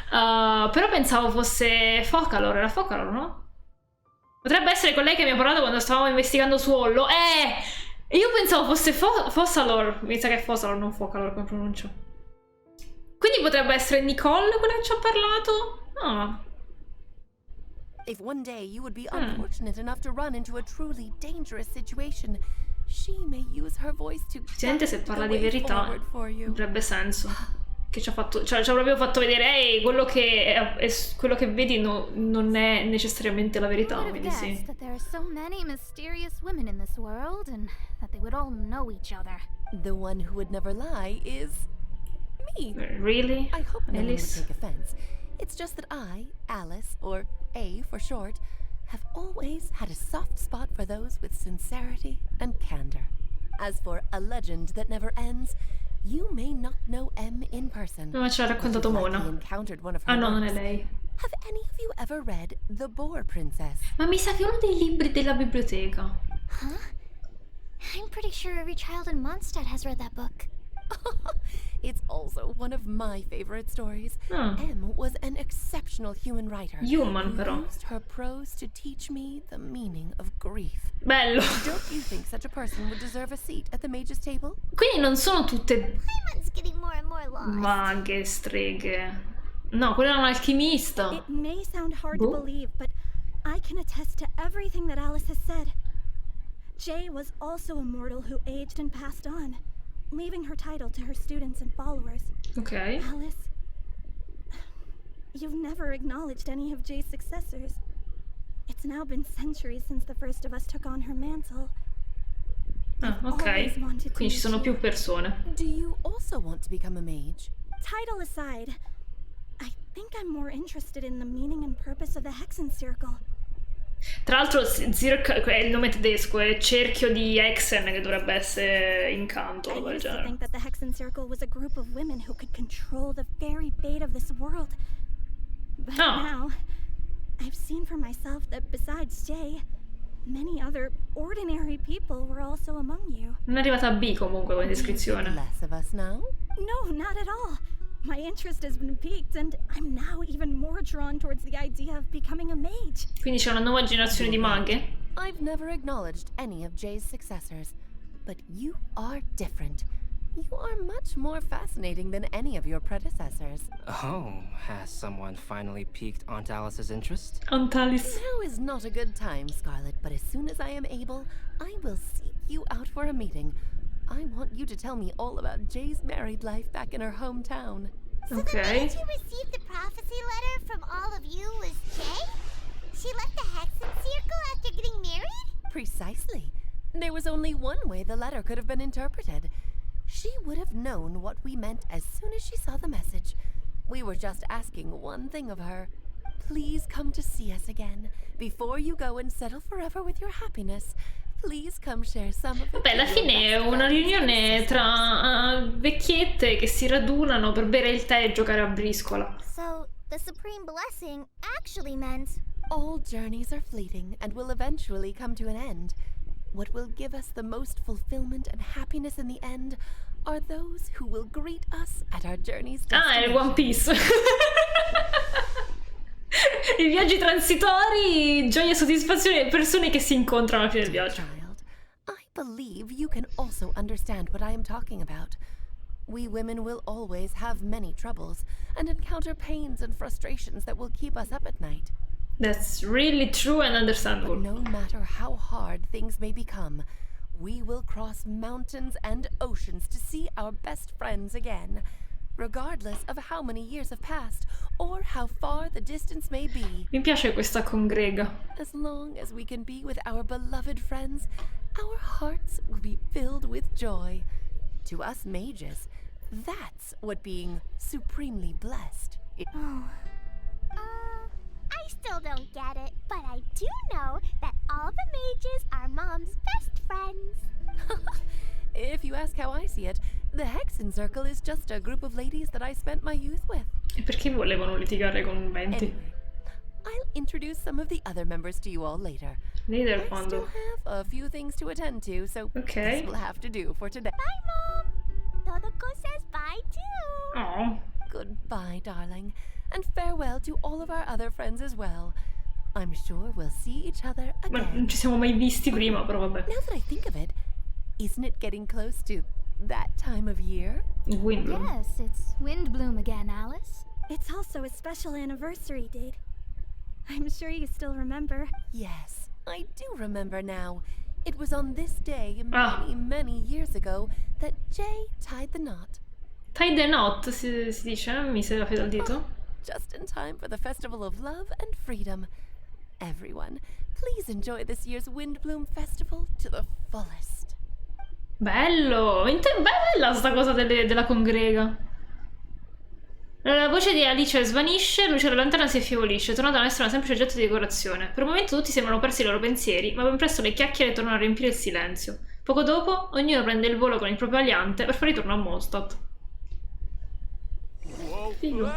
Però pensavo fosse Focalor, era Focalor, no? Potrebbe essere con lei che mi ha parlato quando stavamo investigando su Hollow. Io pensavo fosse Fossalor. Mi sa che è Fossalor, non Focalor come pronuncio. Quindi potrebbe essere Nicole quella che ci ha parlato? Ah. If one day you would be unfortunate enough to run into a truly dangerous situation, she may use her voice to Effettivamente se parla di verità avrebbe senso. Che ci ha fatto, ci ha proprio fatto vedere quello che vedi non è necessariamente la verità, quindi sì. That there are so many mysterious women in this world and that they would all know each other. The one who would never lie is me. Really? I hope no one would Alice? take offense. It's just that I, Alice, or A for short, have always had a soft spot for those with sincerity and candor. As for a legend that never ends, you may not know M in person. Ma ce l'ha raccontato Mona. Ah no, non è lei. Have any of you ever read The Boar Princess? Ma mi sa che è uno dei libri della biblioteca. Huh? I'm pretty sure every child in Mondstadt has read that book. It's also one of my favorite stories. M was an exceptional human writer. Human, però. Who used her prose to teach me the meaning of grief. Bello. Don't you think such a person would deserve a seat at the mage's table? Quindi non sono tutte Paimon's getting more and more lost. maghe, streghe. No, quella è un alchimista. It may sound hard to believe, but I can attest to everything that Alice has said. Jay was also a mortal who aged and passed on. leaving her title to her students and followers. Ok. Alice, you've never acknowledged any of Jay's successors. It's now been centuries since the first of us took on her mantle. Ah, ok. Quindi ci sono più persone. Do you also want to become a mage? Title aside, I think I'm more interested in the meaning and purpose of the Hexen Circle. Tra l'altro Zirk è il nome tedesco, è cerchio di Hexen, che dovrebbe essere incanto o I del used to genere. think that the Hexen Circle was a group of women who could control the very fate of this world. But now, I've seen for myself that besides Jay, many other ordinary people were also among you. Non è arrivata a B comunque come descrizione. Less of us now? No, not at all. My interest has been piqued, and I'm now even more drawn towards the idea of becoming a mage. Quindi c'è una nuova generazione di maghe? I've never acknowledged any of Jay's successors, but you are different. You are much more fascinating than any of your predecessors. Oh, has someone finally piqued Aunt Alice's interest? Aunt Alice. Now is not a good time, Scarlet, but as soon as I am able, I will seek you out for a meeting. I want you to tell me all about Jay's married life back in her hometown. So the mage who received the prophecy letter from all of you was Jay? She left the Hexen Circle after getting married? Precisely. There was only one way the letter could have been interpreted. She would have known what we meant as soon as she saw the message. We were just asking one thing of her. Please come to see us again. Before you go and settle forever with your happiness, please come share some of it. Vabbè, alla fine è una riunione tra vecchiette che si radunano per bere il tè e giocare a briscola. So, the Supreme Blessing actually meant... All journeys are fleeting and will eventually come to an end. What will give us the most fulfillment and happiness in the end are those who will greet us at our journey's destination. Ah, è One Piece. I viaggi transitori, gioia e soddisfazione, persone che si incontrano alla fine del viaggio. I believe you can also understand what I am talking about. We women will always have many troubles and encounter pains and frustrations that will keep us up at night. That's really true and understandable. But no matter how hard things may become, we will cross mountains and oceans to see our best friends again, regardless of how many years have passed or how far the distance may be. Mi piace questa congrega. As long as we can be with our beloved friends, our hearts will be filled with joy. To us mages, that's what being supremely blessed is. I still don't get it, but I do know that all the mages are Mom's best friends. If you ask how I see it, the Hexen Circle is just a group of ladies that I spent my youth with. E perché volevano litigare con Venti? Anyway, I'll introduce some of the other members to you all later. Later, I quando? still have a few things to attend to, so this will have to do for today. Bye, Mom. Todoko says bye too. Oh. Goodbye, darling, and farewell to all of our other friends as well. I'm sure we'll see each other Ma again. non ci siamo mai visti prima, però vabbè. Now that I think of it, isn't it getting close to that time of year? Windblume. Yes, it's Windblume again, Alice. It's also a special anniversary date. I'm sure you still remember. Yes, I do remember now. It was on this day many years ago that Jay tied the knot. Tie the knot, si dice? Mise la fede al dito? Just in time for the Festival of Love and Freedom. Everyone, please enjoy this year's Windblume Festival to the fullest. Bello! Bella sta cosa della congrega. La voce di Alice svanisce, la luce della lanterna si affievolisce, tornando ad essere una semplice oggetto di decorazione. Per un momento tutti sembrano persi i loro pensieri, ma ben presto le chiacchiere tornano a riempire il silenzio. Poco dopo, ognuno prende il volo con il proprio aliante per fare ritorno a Mondstadt. Figo.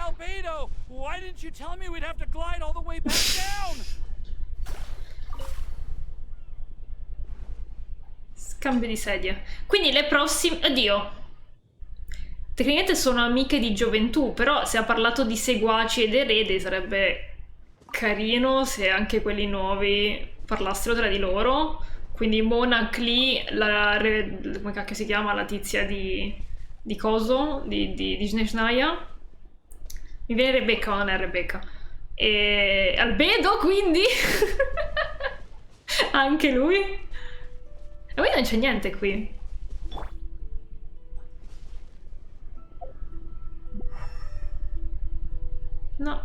Albedo! Why didn't you tell me we'd have to glide all the way back down? Scambio di sedia. Quindi le prossime... Oddio! Tecnicamente sono amiche di gioventù, però se ha parlato di seguaci ed eredi sarebbe carino se anche quelli nuovi parlassero tra di loro. Quindi Mona, Klee, come cacchio si chiama? La tizia di coso? Di Snezhnaya. Mi viene Rebecca, ma non è Rebecca. E Albedo, quindi? Anche lui? E poi non c'è niente qui. No.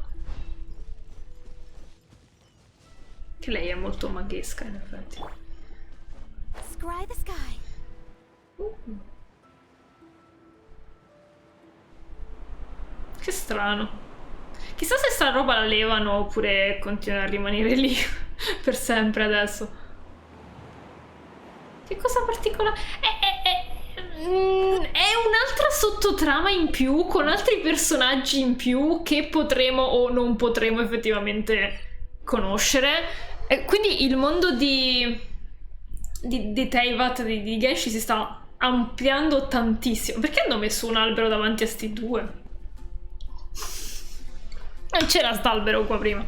Che lei è molto maghesca, in effetti. Scry the sky. Che strano. Chissà se sta roba la levano oppure continua a rimanere lì per sempre adesso. Che cosa particolare? È un'altra sottotrama in più, con altri personaggi in più che potremo o non potremo effettivamente conoscere. Quindi il mondo di Teyvat, di Genshi si sta ampliando tantissimo. Perché hanno messo un albero davanti a sti due? Non c'era st'albero qua prima.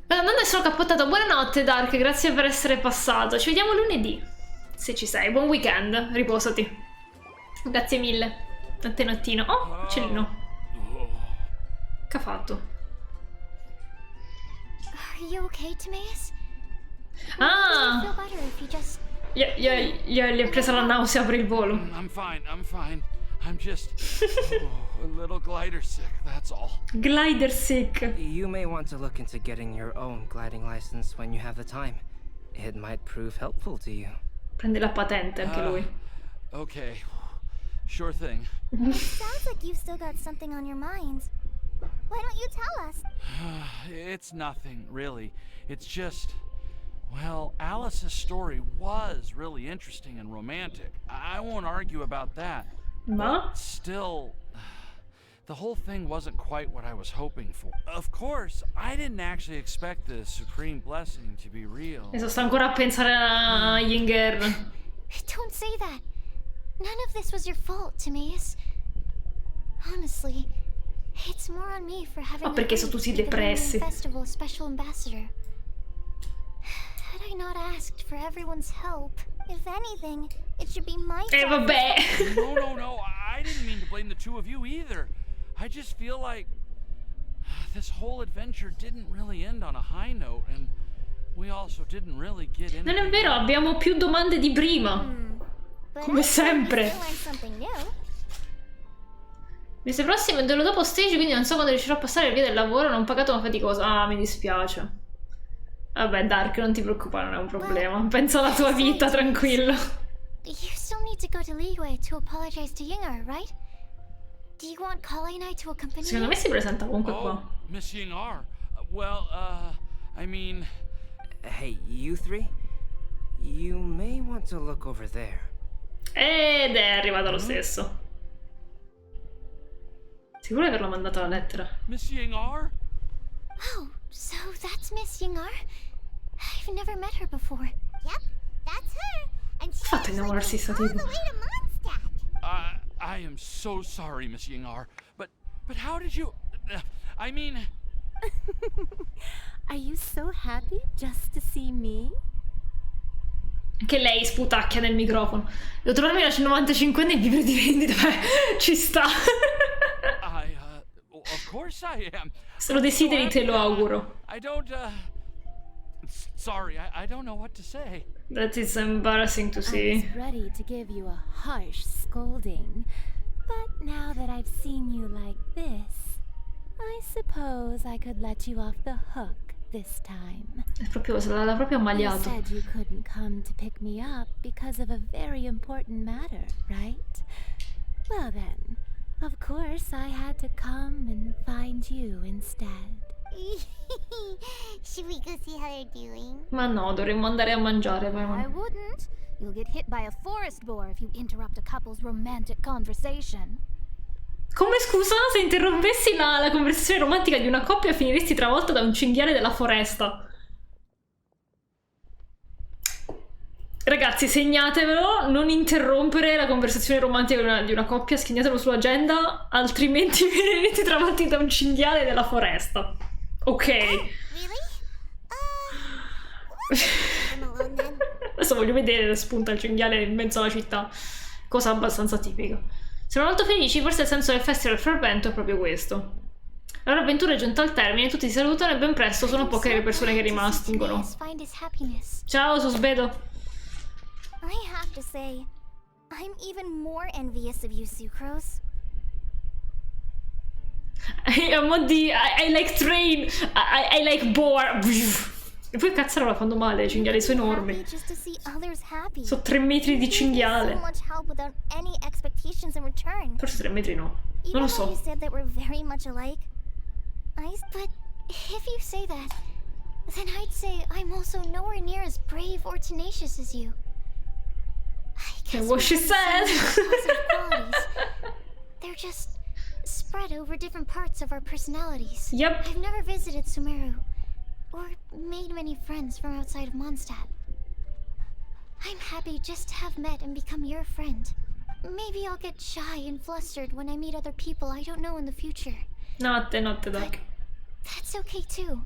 Non sono cappottato. Buonanotte Dark, grazie per essere passato. Ci vediamo lunedì, se ci sei. Buon weekend, riposati. Grazie mille. A te nottino. Oh, uccellino. Che ha fatto? Are you okay, Timaeus? Ah! Gli è presa la nausea per il volo. I'm fine. I'm just a little glider sick, that's all. Glider sick. You may want to look into getting your own gliding license when you have the time. It might prove helpful to you. Prende la patente anche lui. Okay, sure thing. It sounds like you've still got something on your mind. Why don't you tell us? It's nothing, really. It's just, well, Alice's story was really interesting and romantic. I won't argue about that. But still, the whole thing wasn't quite what I was hoping for. Of course, I didn't actually expect the supreme blessing to be real. Adesso sta ancora a pensare a Yinger. Don't say that. None of this was your fault, Timaeus. Honestly, it's more on me for having perché sono tutti depressi. Festival special ambassador. Had I not asked for everyone's help, if anything, it should be my job. Vabbè. No, I didn't mean to blame the two of you either. I just feel like this whole adventure didn't really end on a high note, and we also didn't really get into. Non è vero, abbiamo più domande di prima. Come sempre. Mese prossimo è dopo stage, quindi non so quando riuscirò a passare via del lavoro non pagato ma faticoso. Ah, mi dispiace. Vabbè, Dark, non ti preoccupare, non è un problema. Pensa alla tua vita, tranquillo. You still need to go to Liyue to apologize to Yinger, right? Do you want Kale and I to accompany you? Secondo me si presenta comunque qua. Miss Yinger. Well, I mean... Hey, you three? You may want to look over there. Ed è arrivato lo stesso. Sicuro di averlo mandato la lettera. Miss Yinger? Oh, so that's Miss Yinger? I've never met her before. Yep, that's her. And she's fatto innamorarsi sta tipo. I am so sorry, Miss Yinger. But how did you... I mean... Are you so happy just to see me? Anche lei sputacchia nel microfono. Devo trovarmi la 95enne e vivere di vendita. Beh, ci sta. Of course I am. Se lo desideri te lo auguro. I don't, sorry, I don't know what to say. That is embarrassing to see. I was ready to give you a harsh scolding, but now that I've seen you like this, I suppose I could let you off the hook this time. È proprio, l'ha proprio ammaliato. You said you couldn't come to pick me up because of a very important matter, right? Well then, of course I had to come and find you instead. Should we go see how they're doing? Ma no, dovremmo andare a mangiare. I wouldn't. You'll get hit by a forest boar if you interrupt a couple's romantic conversation. Come scusa, se interrompessi la conversazione romantica di una coppia finiresti travolta da un cinghiale della foresta. Ragazzi, segnatevelo, non interrompere la conversazione romantica di una coppia, scrivetelo sull'agenda, altrimenti venite travolti da un cinghiale della foresta. Ok. Adesso voglio vedere dove spunta il cinghiale in mezzo alla città. Cosa abbastanza tipica. Siamo molto felici, forse il senso del festival per Evento è proprio questo. La loro avventura è giunta al termine, tutti si salutano e ben presto sono poche le persone che rimangono. Ciao, Susbedo. I have to say, I'm even more envious of you, Sucrose. I like train, I like boar. E poi cazzarola fanno male, cinghiali sono enormi. Just to see others happy. Sono 3 metri di cinghiale. So much help without any expectations in return. Forse 3 metri no. Non lo Even though you so. said that we're very much alike. But if you say that, then I'd say I'm also nowhere near as brave or tenacious as you. That's what she said. They're just spread over different parts of our personalities. Yep. I've never visited Sumeru or made many friends from outside of Mondstadt. I'm happy just to have met and become your friend. Maybe I'll get shy and flustered when I meet other people I don't know in the future. Notte, dai. That's okay too,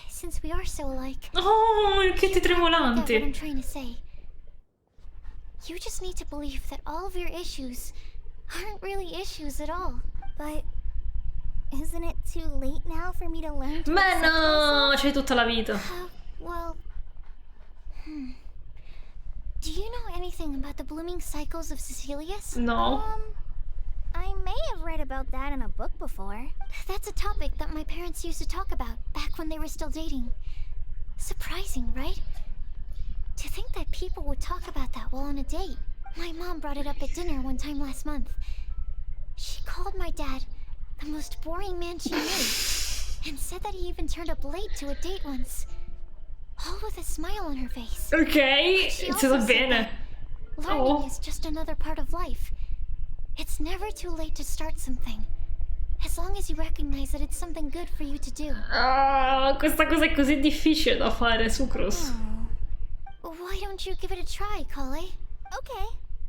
since we are so alike. Oh, il chetti What I'm tremolanti. trying to say. You just need to believe that all of your issues aren't really issues at all. But isn't it too late now for me to learn to Ma accept no, myself? c'hai tutta la vita. Well, do you know anything about the blooming cycles of Cecilius? No. I may have read about that in a book before. That's a topic that my parents used to talk about back when they were still dating. Surprising, right? To think that people would talk about that while on a date. My mom brought it up at dinner one time last month. She called my dad the most boring man she knew, and said that he even turned up late to a date once. All with a smile on her face. Ok, She se va also said bene. that learning is just another part of life. It's never too late to start something, as long as you recognize that it's something good for you to do. Ah, questa cosa è così difficile da fare, Sucrose. Why don't you give it a try, Kale? Okay,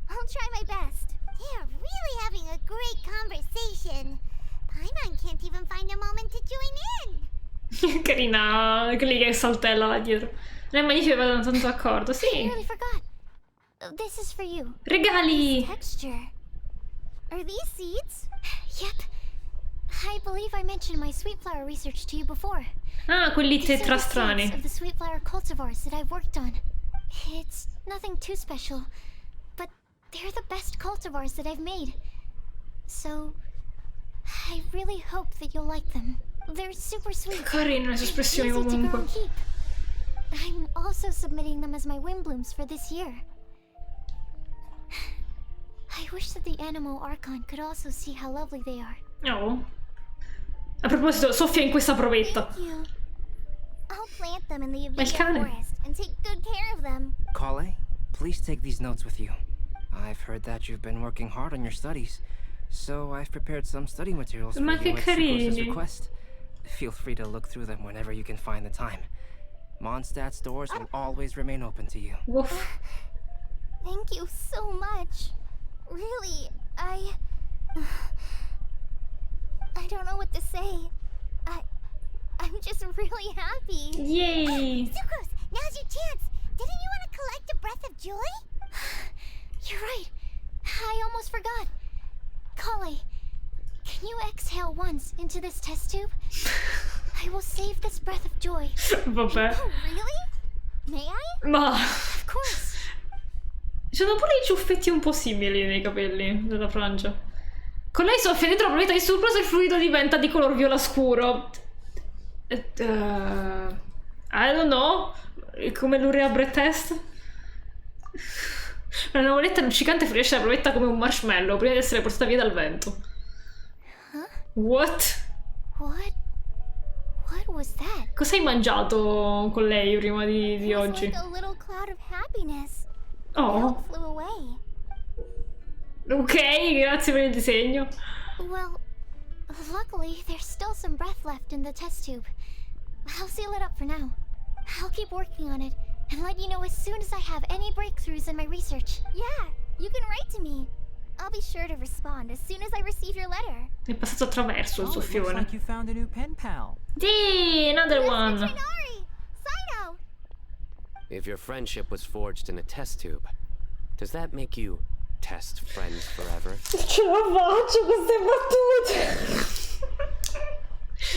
I'll try my best. They're really having a great conversation. Paimon can't even find a moment to join in. Carina, quelli che saltella là dietro. Non è mai che vadano tanto d'accordo, I sì. nearly forgot. This is for you. Regali! Texture. Are these seeds? Yep. I believe I mentioned my sweet flower research to you before. Ah, quelli These are the tetrastrani. seeds of the sweet flower cultivars that I've worked on. It's nothing too special, but they're the best cultivars that I've made. So, I really hope that you'll like them. They're super sweet. Carine le sue espressioni Easy to grow comunque. and keep. I'm also submitting them as my Windblooms for this year. I wish that the Animo Archon could also see how lovely they are. Oh. A proposito, soffia in questa provetta. Thank you. I'll plant them in the Ma il Evento cane. forest and take good care of them. Kale, please take these notes with you. I've heard that you've been working hard on your studies, so I've prepared some study materials for Ma you che at Sucrose's carini. request. Feel free to look through them whenever you can find the time. Mondstadt's doors will always remain open to you. Woof. Thank you so much. Really, I don't know what to say. I'm just really happy. Yay! Sucrose, now's your chance. Didn't you want to collect a breath of joy? You're right. I almost forgot. Kale, can you exhale once into this test tube? I will save this breath of joy. Vabbè. Oh, really? May I? Ma... Of course. C'hanno pure i ciuffetti un po' simili nei capelli della Francia. Con lei soffia dentro la provetta di Sucrose e il fluido diventa di color viola scuro. I don't know. Come l'urea breath test. La nuvoletta luccicante fuoriesce dalla provetta come un marshmallow prima di essere portata via dal vento. Huh? What? What was that? Cosa hai mangiato con lei prima di oggi? It was like a little cloud of happiness. Oh. It flew away. Ok, grazie per il disegno. Well, luckily, there's still some breath left in the test tube. I'll seal it up for now. I'll keep working on it and let you know as soon as I have any breakthroughs in my research. Yeah, you can write to me. I'll be sure to respond as soon as I receive your letter. È passato attraverso il Oh, it looks soffione. like you found a new pen pal. Sì, another one. Sino! If your friendship was forged in a test tube, does that make you test friends forever? Ce la faccio queste battute.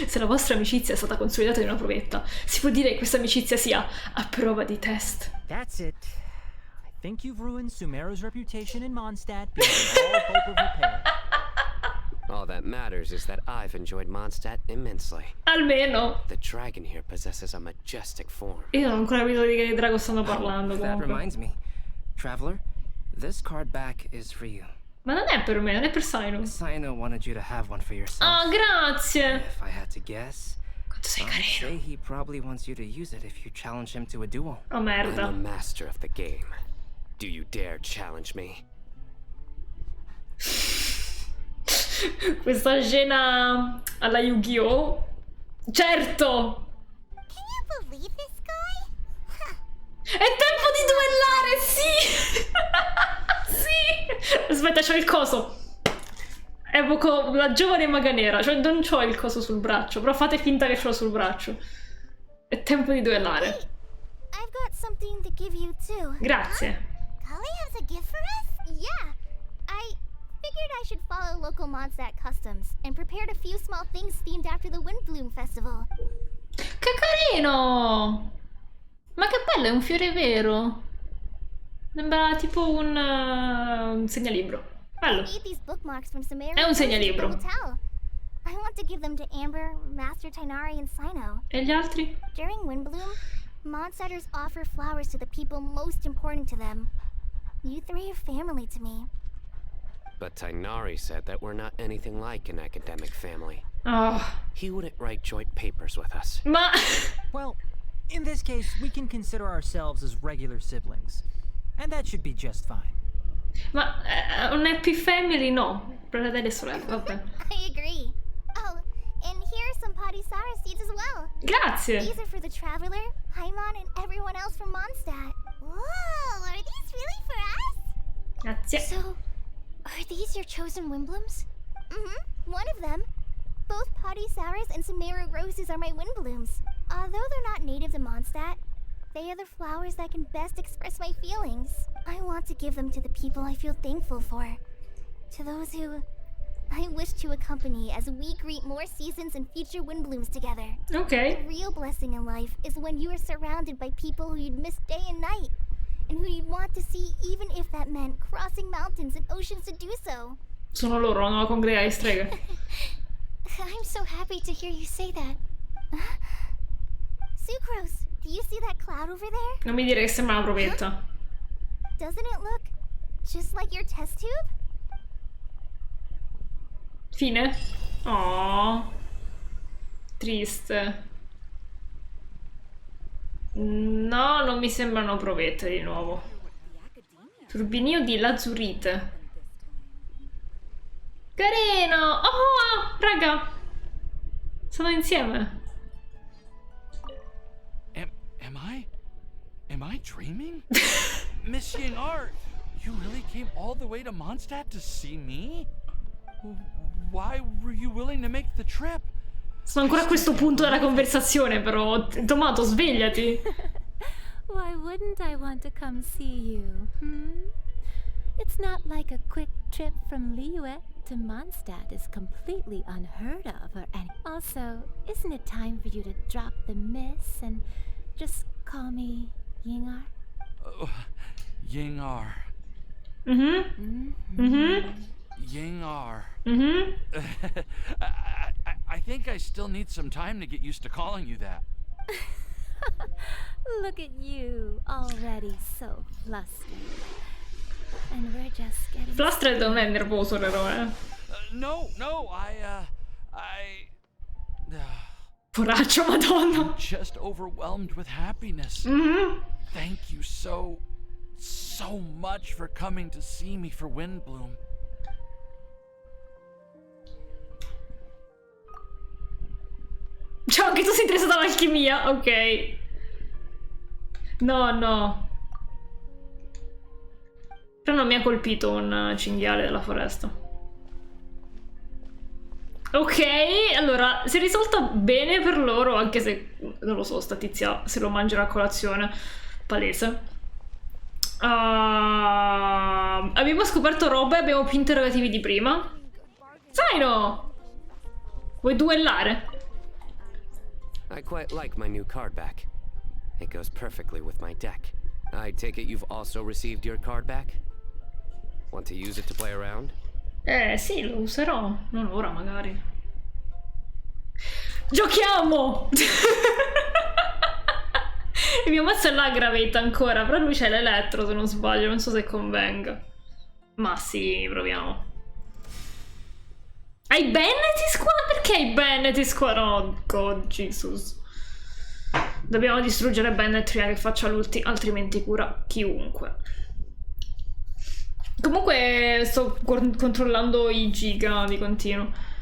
Se la vostra amicizia è stata consolidata in una provetta, si può dire che questa amicizia sia a prova di test. That's it. I think you've ruined Sumeru's reputation in Mondstadt beyond all hope of repair. All that matters is that I've enjoyed Mondstadt immensely. Almeno. The dragon here possesses a majestic form. Io non ho ancora capito di che drago stanno parlando. That Comunque. reminds me. Traveler, this card back is for you. Ma non è per me, non è per Saino. Saino wanted you to have one for yourself. Ah, grazie. If I had to guess, Quanto sei I'd carino. say he probably wants you to use it if you challenge him to a duel. Oh merda. I'm a master of the game. Do you dare challenge me? Questa scena alla Yu-Gi-Oh! Certo! Can you believe this guy? È tempo di duellare, sì! Sì! Aspetta, c'ho il coso. Evoco la giovane maga nera. Cioè, non c'ho il coso sul braccio, però fate finta che ce l'ho sul braccio. È tempo di duellare. I've got something to give you too. Grazie. Kali has a gift for us? Yeah. I figured I should follow local Mondstadt customs and prepared a few small things themed after the Windblume festival. Che carino! Ma che bello, è un fiore vero. Sembra tipo un segnalibro. Bello. I need these bookmarks from Samara. È un segnalibro. Hotel. I want to give them to Amber, Master Tainari, and Sino. E gli altri? During Windblume, Mondstatters offer flowers to the people most important to them. You three are family to me. But Tainari said that we're not anything like an academic family. Oh. He wouldn't write joint papers with us. Ma... Well, in this case, we can consider ourselves as regular siblings. And that should be just fine. Ma un happy family no. Fratelli e sorelle, vabbè. I agree. Oh, and here are some Padisara seeds as well. Grazie. These are for the Traveler, Paimon, and everyone else from Mondstadt. Whoa, are these really for us? Grazie. So, are these your chosen Windblooms? Mm-hmm, one of them. Both Padisaras and Sumeru roses are my Windblooms. Although they're not native to Mondstadt, they are the flowers that can best express my feelings. I want to give them to the people I feel thankful for. To those who I wish to accompany as we greet more seasons and future Windblooms together. Okay. The real blessing in life is when you are surrounded by people who you'd miss day and night, and who you'd want to see even if that meant crossing mountains and oceans to do so. Sono loro, la nuova congrega di streghe. I'm so happy to hear you say that. Sucrose, do you see that cloud over there? Non mi dire che sembra una provetta. Doesn't it look just like your test tube? Fine? Oh. Triste. No, non mi sembrano provette di nuovo. Turbinio di Lazurite. Carino! Oh, raga! Sono insieme. Am I dreaming? Miss Ying-ar, you really came all the way to Mondstadt to see me? Why were you willing to make the trip? Sono ancora a questo punto della conversazione, però. Tomato, svegliati. Why wouldn't I want to come see you, It's not like a quick trip from Liyue to Mondstadt is completely unheard of or any. Also, isn't it time for you to drop the miss and just call me Ying-ar? Ying-ar. Ying-ar. I think I still need some time to get used to calling you that. Look at you, already so flustered. And we're just getting... Flustered non è nervoso, però, No, I Poraccio, madonna. I'm just overwhelmed with happiness. Thank you so much for coming to see me for Windblume. Ciao, che tu sei interessato all'alchimia, ok. No. Però non mi ha colpito un cinghiale della foresta. Ok, allora, si è risolta bene per loro, anche se, non lo so, sta tizia se lo mangerà a colazione. Palese. Abbiamo scoperto roba e abbiamo più interrogativi di prima. Saino! Vuoi duellare? I quite like my new card back. It goes perfectly with my deck. I take it you've also received your card back? Want to use it to play around? Sì, lo userò. Non ora, magari. Giochiamo! Il mio mazzo è l'Aggravate ancora, però lui c'è l'elettro, se non sbaglio, non so se convenga. Ma sì, proviamo. Hai Bennett qua? Perché hai Bennett qua? No, God, Jesus. Dobbiamo distruggere Bennett prima che faccia l'ulti, altrimenti cura chiunque. Comunque sto controllando i giga di continuo.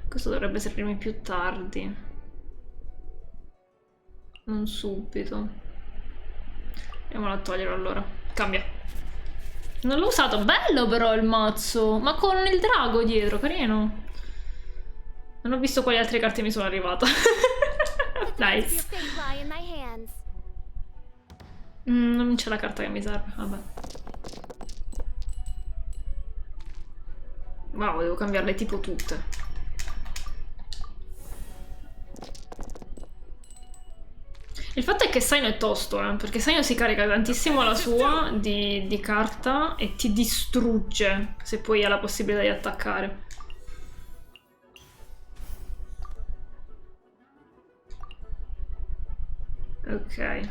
Questo dovrebbe servirmi più tardi. Non subito. Andiamolo a togliere allora. Cambia. Non l'ho usato. Bello però il mazzo. Ma con il drago dietro, carino. Non ho visto quali altre carte mi sono arrivate. Nice. Non c'è la carta che mi serve. Vabbè. Wow, devo cambiarle tipo tutte. Il fatto è che Saino è tosto, perché Saino si carica tantissimo la sua di carta e ti distrugge se poi ha la possibilità di attaccare. Ok.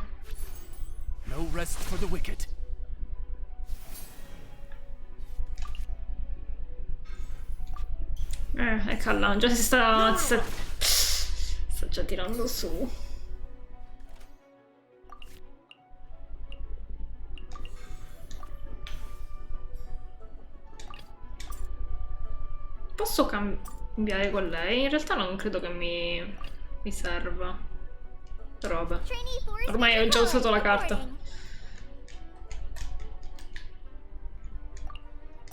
No rest for the wicked. Eccola, già si sta già tirando su. Posso cambiare con lei? In realtà non credo che mi serva. Però vabbè. Ormai ho già usato la carta.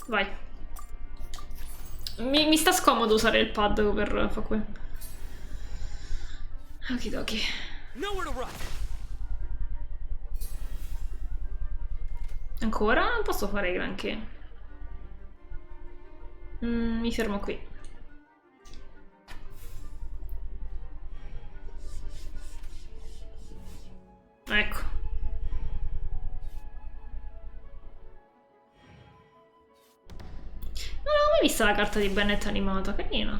Vai. Mi sta scomodo usare il pad per fare qui. Okidoki. Ancora? Non posso fare granché. Mi fermo qui. Ecco. Non avevo mai vista la carta di Bennett animata, carina.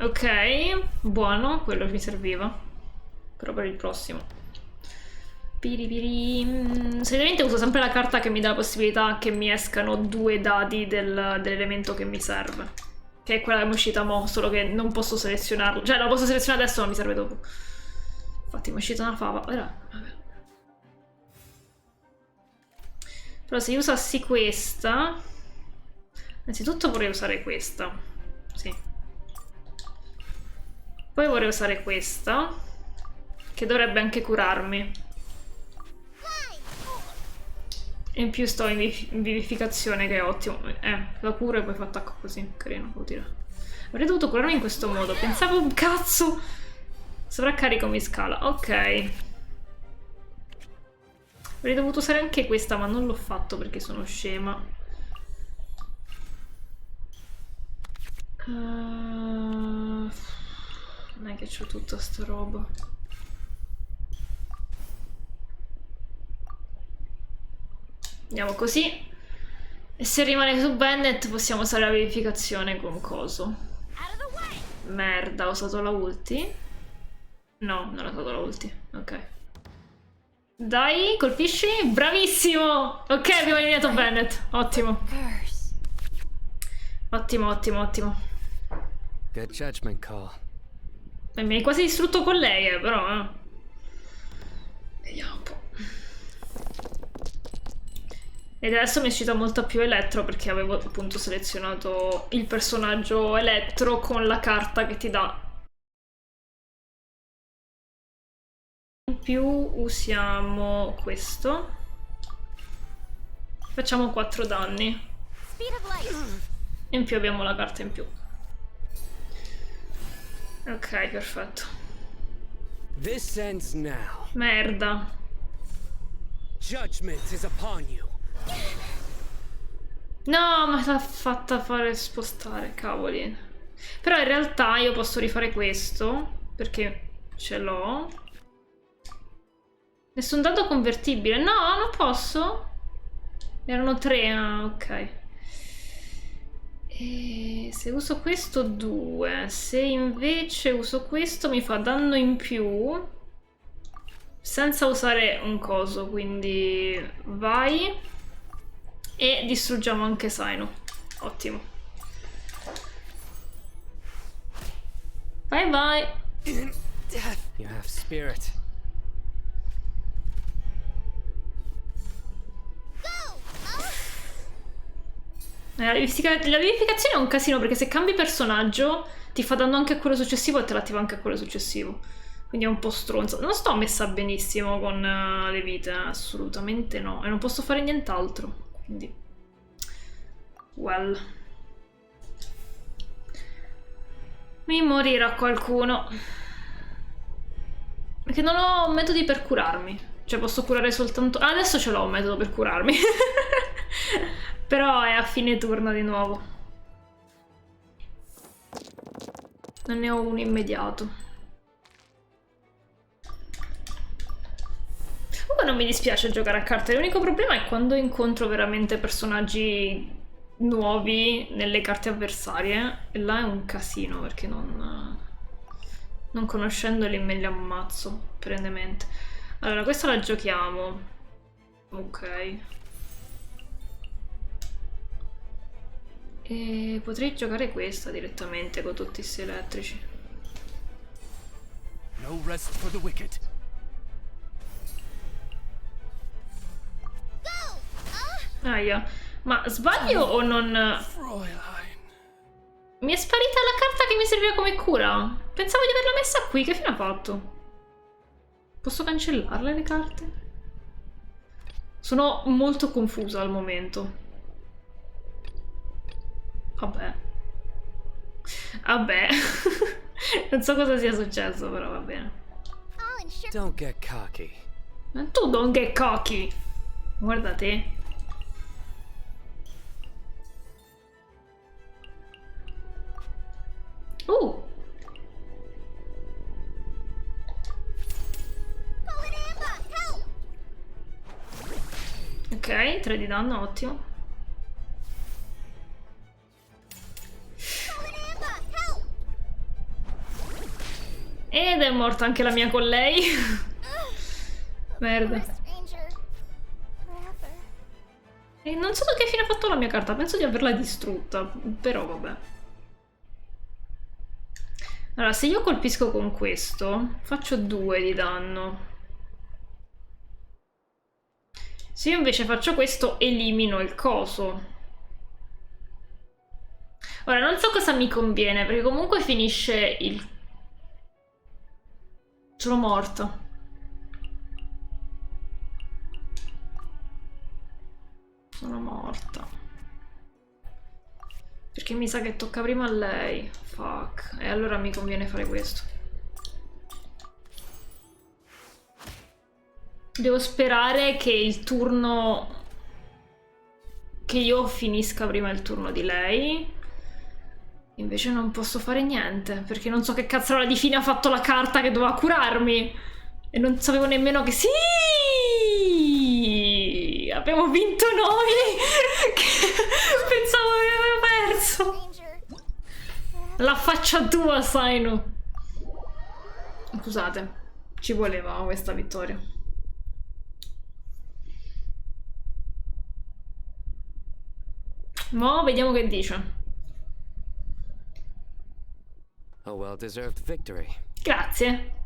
Ok, buono, quello mi serviva. Però per il prossimo. Solitamente uso sempre la carta che mi dà la possibilità che mi escano 2 dadi dell'elemento che mi serve. Che è quella che mi è uscita mo', solo che non posso selezionarlo. Cioè, la posso selezionare adesso, ma mi serve dopo. Infatti mi è uscita una fava. Vabbè. Però se io usassi questa... Innanzitutto vorrei usare questa. Sì. Poi vorrei usare questa. Che dovrebbe anche curarmi. E in più sto in vivificazione, che è ottimo. La curo e poi fa attacco così. Carino, devo dire. Avrei dovuto curarmi in questo modo. Pensavo, un cazzo! Sovraccarico mi scala. Ok. Avrei dovuto usare anche questa, ma non l'ho fatto perché sono scema. Non è che c'ho tutta sta roba. Andiamo così. E se rimane su Bennett possiamo usare la verificazione con coso. Merda, ho usato la ulti? No, non ho usato la ulti. Ok. Dai, colpisci? Bravissimo! Ok, abbiamo eliminato Bennett. Ottimo. Ottimo, ottimo, ottimo. Good judgment call. Mi hai quasi distrutto con lei, però. Vediamo un po'. Ed adesso mi è uscita molta più elettro perché avevo appunto selezionato il personaggio elettro con la carta che ti dà. In più usiamo questo. Facciamo 4 danni. In più abbiamo la carta in più. Ok, perfetto. This ends now. Merda. Judgment is upon you. No, ma l'ha fatta fare spostare, cavoli. Però in realtà io posso rifare questo, perché ce l'ho. Nessun dado convertibile. No, non posso. Erano 3, ah, ok. E se uso questo 2. Se invece uso questo mi fa danno in più. Senza usare un coso, quindi vai. E distruggiamo anche Saino. Ottimo. Bye bye. In death, you have spirit. La vivificazione è un casino perché se cambi personaggio ti fa danno anche a quello successivo e te l'attiva anche a quello successivo. Quindi è un po' stronzo. Non sto messa benissimo con le vite, assolutamente no. E non posso fare nient'altro. Quindi... well. Mi morirà qualcuno. Perché non ho metodi per curarmi. Cioè posso curare soltanto... Ah, adesso ce l'ho un metodo per curarmi. Però è a fine turno di nuovo. Non ne ho uno immediato. Comunque non mi dispiace giocare a carte. L'unico problema è quando incontro veramente personaggi nuovi nelle carte avversarie. E là è un casino perché non conoscendoli me li ammazzo perennemente. Allora, questa la giochiamo. Ok. E potrei giocare questa direttamente con tutti questi elettrici. No rest for the wicked. Aia. Ma sbaglio o non... Mi è sparita la carta che mi serviva come cura. Pensavo di averla messa qui, che fine ha fatto? Posso cancellarle le carte? Sono molto confusa al momento. Vabbè. Vabbè. Non so cosa sia successo, però va bene. Don't get cocky. Tu don't get cocky. Guarda te. Ok, 3 di danno, ottimo. Ed è morta anche la mia con lei. Merda. E non so da che fine ha fatto la mia carta, penso di averla distrutta, però vabbè. Allora, se io colpisco con questo, faccio 2 di danno. Se io invece faccio questo, elimino il coso. Ora, non so cosa mi conviene, perché comunque finisce il... Sono morta. Sono morta. Perché mi sa che tocca prima a lei. Fuck. E allora mi conviene fare questo. Devo sperare che il turno... che io finisca prima il turno di lei. Invece non posso fare niente, perché non so che cazzarola di fine ha fatto la carta che doveva curarmi. E non sapevo nemmeno che... Sì! Abbiamo vinto noi! Pensavo che avevo perso! La faccia tua, Saino! Scusate, ci voleva questa vittoria. Mo' vediamo che dice. A well-deserved victory. Grazie.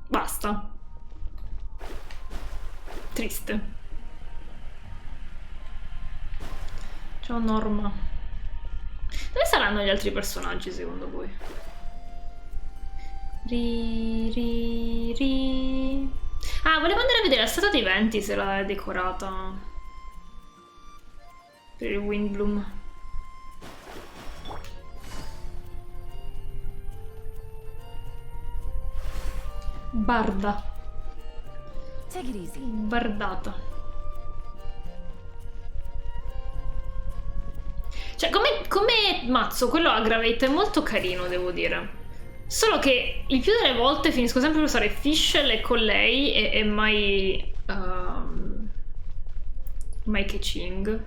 Basta. Triste. Ciao Norma. Dove saranno gli altri personaggi secondo voi? Ah, volevo andare a vedere la statua dei venti se l'ha decorata per il Windblume. Barda. Take it easy. Bardata. Cioè, come me mazzo, quello Aggravate è molto carino, devo dire. Solo che il più delle volte finisco sempre per usare Fischl con lei e mai... mai che Ching.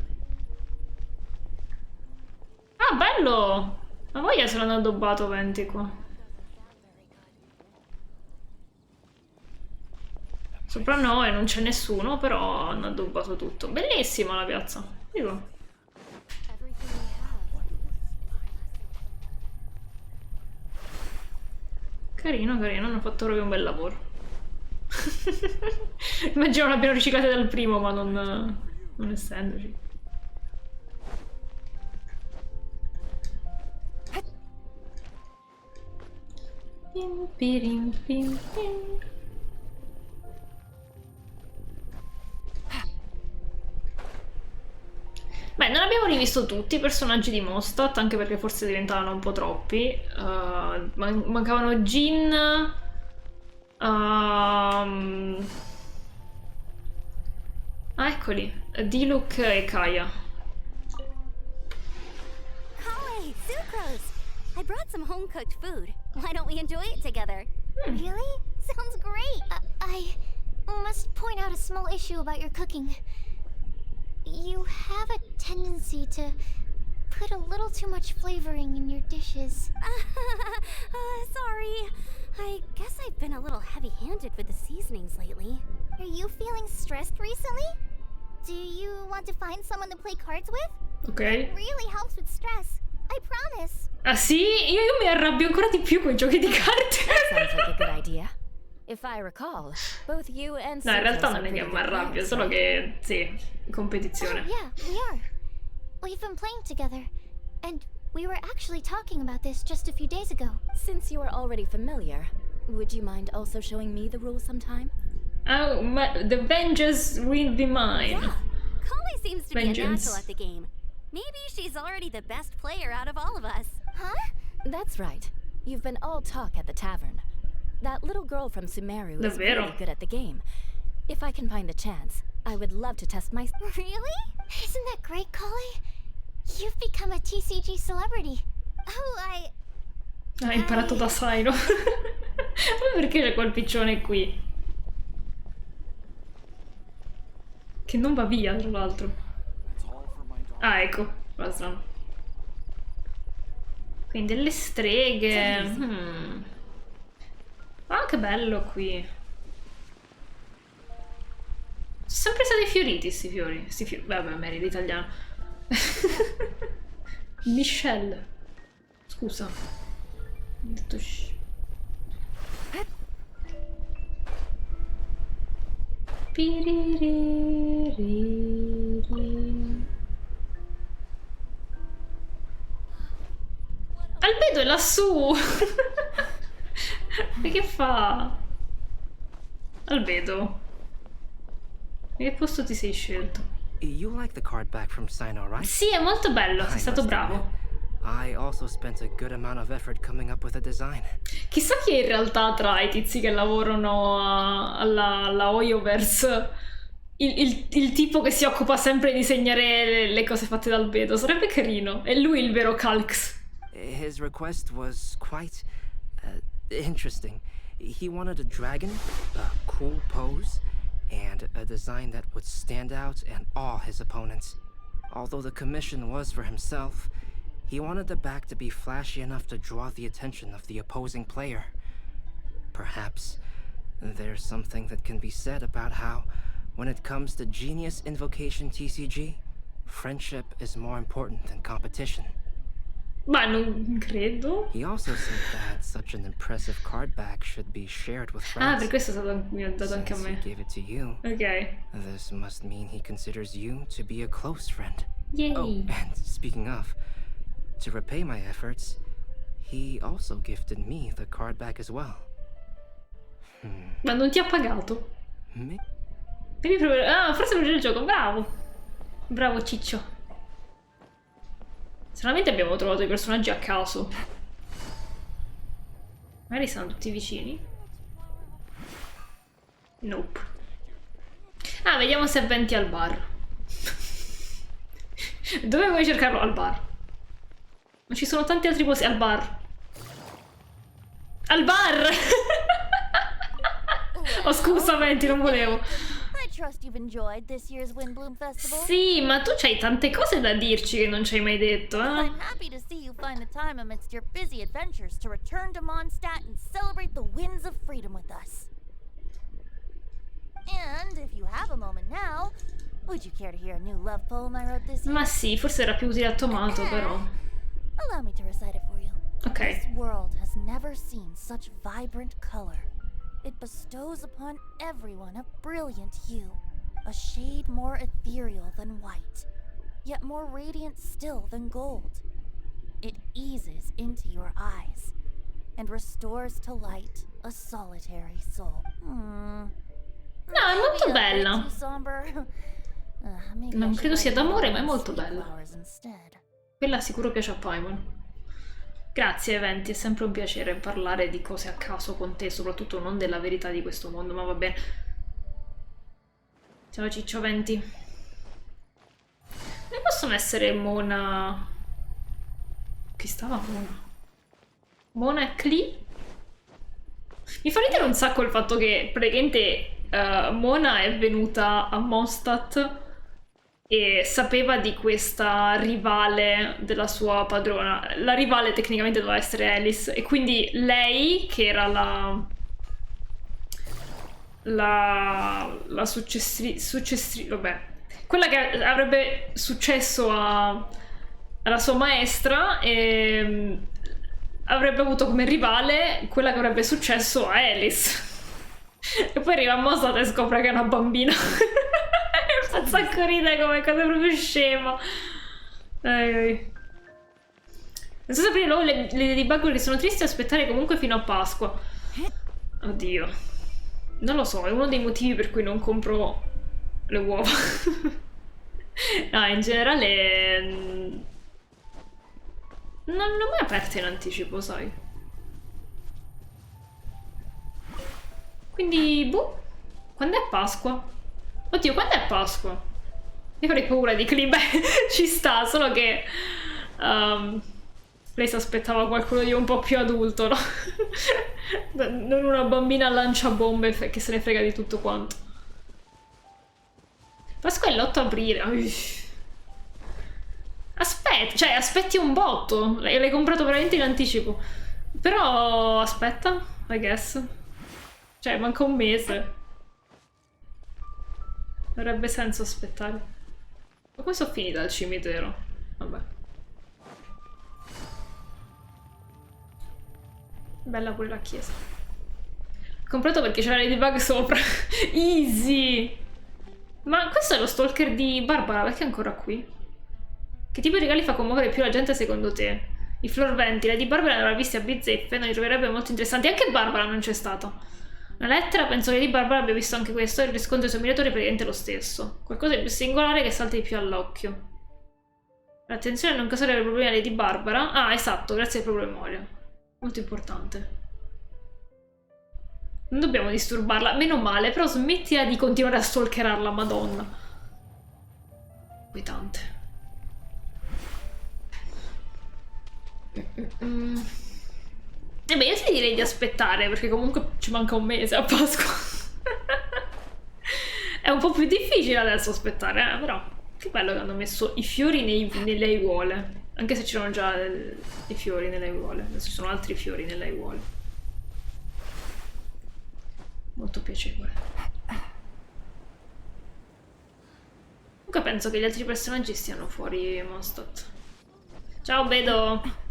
Ah, bello! Ma voglia se l'hanno addobbato 20 qua. Sopra noi non c'è nessuno, però hanno addobbato tutto. Bellissima la piazza. Dico. Carino, carino, hanno fatto proprio un bel lavoro. Immagino l'abbiano riciclate dal primo, ma non essendoci. Pim, pirim, pim, pim. Beh, non abbiamo rivisto tutti i personaggi di Mondstadt, anche perché forse diventavano un po' troppi. Mancavano Jin, eccoli, Diluc e Kaya. Holly, Sucrose! I brought some home-cooked food. Why don't we enjoy it together? Really? Sounds great! I must point out a small issue about your cooking. You have a tendency to put a little too much flavoring in your dishes. Sorry. I guess I've been a little heavy-handed with the seasonings lately. Are you feeling stressed recently? Do you want to find someone to play cards with? Ok. It really helps with stress. I promise. Ah sì? Io mi arrabbio ancora di più con i giochi di carte. Sounds like a good idea. If I recall, both you and No, in realtà Sucrose non are è che pretty mi good arrabbio, players, solo right? che sì, competizione. Oh, yeah, we are. We've been playing together, and we were actually talking about this just a few days ago. Since you are already familiar, would you mind also showing me the rules sometime? Oh, the vengeance will be mine. Yeah. Holly seems to be a Vengeance. natural at the game. Maybe she's already the best player out of all of us. Huh? That's right. You've been all talk at the tavern. That little girl from Sumeru is Davvero? really good at the game. If I can find a chance, I would love to test my... Really? Isn't that great, Kali? You've become a TCG celebrity. Oh, Ha imparato da Saino. Ma perché c'è quel piccione qui? Che non va via, tra l'altro. Ah, ecco. Basta. Quindi delle streghe. Ah, che bello qui. Sono sempre stati fioriti sti fiori. Vabbè, Mary l'italiano. Michelle. Scusa. Ho detto Albedo è lassù. E che fa? Albedo. E che posto ti sei scelto? You like the card back from Sino, right? Sì, è molto bello, sei stato bravo. I also spent a good amount of effort coming up with a design. Chissà chi è in realtà tra i tizi che lavorano alla Oyoverse il tipo che si occupa sempre di disegnare le cose fatte da Albedo. Sarebbe carino. È lui il vero Calx. His request was quite interesting. He wanted a dragon, a cool pose, and a design that would stand out and awe his opponents. Although the commission was for himself, he wanted the back to be flashy enough to draw the attention of the opposing player. Perhaps there's something that can be said about how, when it comes to Genius Invocation TCG, friendship is more important than competition. Ma non credo. He also said that such an impressive card back should be shared with friends. Ah, per questo è stato, mi ha dato anche a Since me. he gave it to you, Ok. this must mean he considers you to be a close friend. Yay. Oh, and speaking of, to repay my efforts, he also gifted me the card back as well. Ma non ti ha pagato? Me? Devi provare. Ah, forse non c'è il gioco, bravo. Bravo Ciccio. Stranamente abbiamo trovato i personaggi a caso. Magari sono tutti vicini. Nope. Ah, vediamo se Eventi al bar. Dove vuoi cercarlo? Al bar. Ma ci sono tanti altri posti. Al bar. Al bar! Oh, scusa, Venti, non volevo. I trust you've enjoyed this year's Windblume Festival. Sì, ma tu c'hai tante cose da dirci che non ci hai mai detto, eh? I'm happy to see you find the time amidst your busy adventures to return to Mondstadt and celebrate the winds of freedom with us. And if you have a moment now, would you care to hear a new love poem I wrote this year? Ma sì, forse era più utile a Tomato, però. Allow me to recite it for you. Ok. This world has never seen such vibrant color. It bestows upon everyone a brilliant hue, a shade more ethereal than white, yet more radiant still than gold. It eases into your eyes and restores to light a solitary soul. No, è molto bella. Non credo sia d'amore, ma è molto bella. Quella sicuro piace a Paimon. Grazie, Eventi, è sempre un piacere parlare di cose a caso con te, soprattutto non della verità di questo mondo, ma va bene. Ciao Ciccio Venti. Ne possono essere Mona... Chi stava Mona? Mona e Klee? Mi fa ridere un sacco il fatto che praticamente Mona è venuta a Mondstadt e sapeva di questa rivale della sua padrona. La rivale tecnicamente doveva essere Alice e quindi lei, che era la successrice, vabbè, quella che avrebbe successo alla sua maestra, avrebbe avuto come rivale quella che avrebbe successo a Alice. E poi arriva a Mondstadt e scopre che è una bambina. Fa un sacco ridere come cosa proprio scema. Non so se aprire le debugger sono tristi, aspettare comunque fino a Pasqua. Oddio. Non lo so, è uno dei motivi per cui non compro le uova. No, in generale... Non l'ho mai aperta in anticipo, sai. Quindi, boh. Quando è Pasqua? Oddio, quando è Pasqua? Io avrei paura di Klee. Beh, ci sta, solo che... lei si aspettava qualcuno di un po' più adulto, no? Non una bambina lanciabombe che se ne frega di tutto quanto. Pasqua è l'8 aprile. Aspetta, cioè aspetti un botto. L'hai comprato veramente in anticipo. Però aspetta, I guess. Cioè manca un mese. Avrebbe senso aspettare. Ma come sono finita al cimitero? Vabbè. Bella pure la chiesa. Ho comprato perché c'era Ladybug sopra. Easy! Ma questo è lo stalker di Barbara, perché è ancora qui? Che tipo di regali fa commuovere più la gente secondo te? I Florventi, Lady Barbara ne avrà visti a bizzeffe, non li troverebbe molto interessanti. Anche Barbara non c'è stata. Una lettera, penso che Lady Barbara abbia visto anche questo, e il riscontro dei suoi ammiratori è praticamente lo stesso. Qualcosa di più singolare che salta di più all'occhio. Attenzione a non causare problemi a Lady Barbara. Ah, esatto, grazie al proprio memoria. Molto importante. Non dobbiamo disturbarla, meno male, però smettila di continuare a stalkerarla, madonna. Inquietante. E beh, io ti direi di aspettare, perché comunque ci manca un mese a Pasqua. È un po' più difficile adesso aspettare, però che bello che hanno messo i fiori nelle aiuole. Anche se c'erano già i fiori nelle aiuole, adesso ci sono altri fiori nelle aiuole. Molto piacevole. Comunque penso che gli altri personaggi stiano fuori Mondstadt. Ciao Bedo!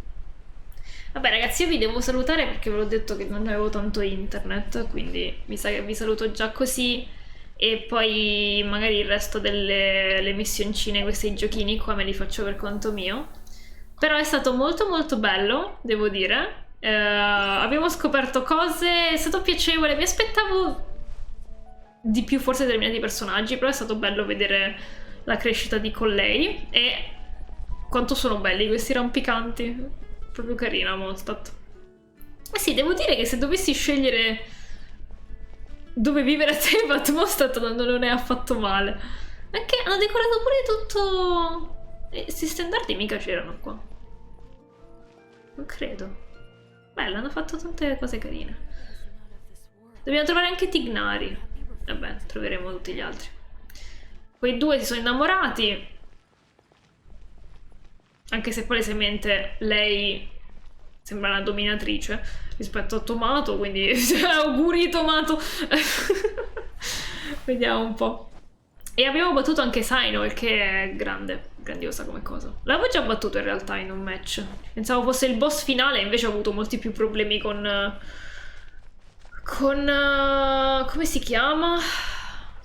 Vabbè ragazzi, io vi devo salutare perché ve l'ho detto che non avevo tanto internet, quindi mi sa che vi saluto già così e poi magari il resto delle missioncine, questi giochini qua me li faccio per conto mio. Però è stato molto molto bello, devo dire. Abbiamo scoperto cose, è stato piacevole, mi aspettavo di più forse determinati personaggi, però è stato bello vedere la crescita di Collei e quanto sono belli questi rampicanti. Proprio carina Mondstadt. Eh sì, devo dire che se dovessi scegliere dove vivere a Tevat, Mondstadt non è affatto male. Anche hanno decorato pure tutto... Questi standardi mica c'erano qua. Non credo. Bella, hanno fatto tante cose carine. Dobbiamo trovare anche Tignari. Vabbè, troveremo tutti gli altri. Quei due si sono innamorati. Anche se palesemente lei sembra una dominatrice rispetto a Tomato, quindi auguri Tomato. Vediamo un po'. E abbiamo battuto anche Saino, il che è grandiosa come cosa. L'avevo già battuto in realtà in un match. Pensavo fosse il boss finale, invece ho avuto molti più problemi con come si chiama?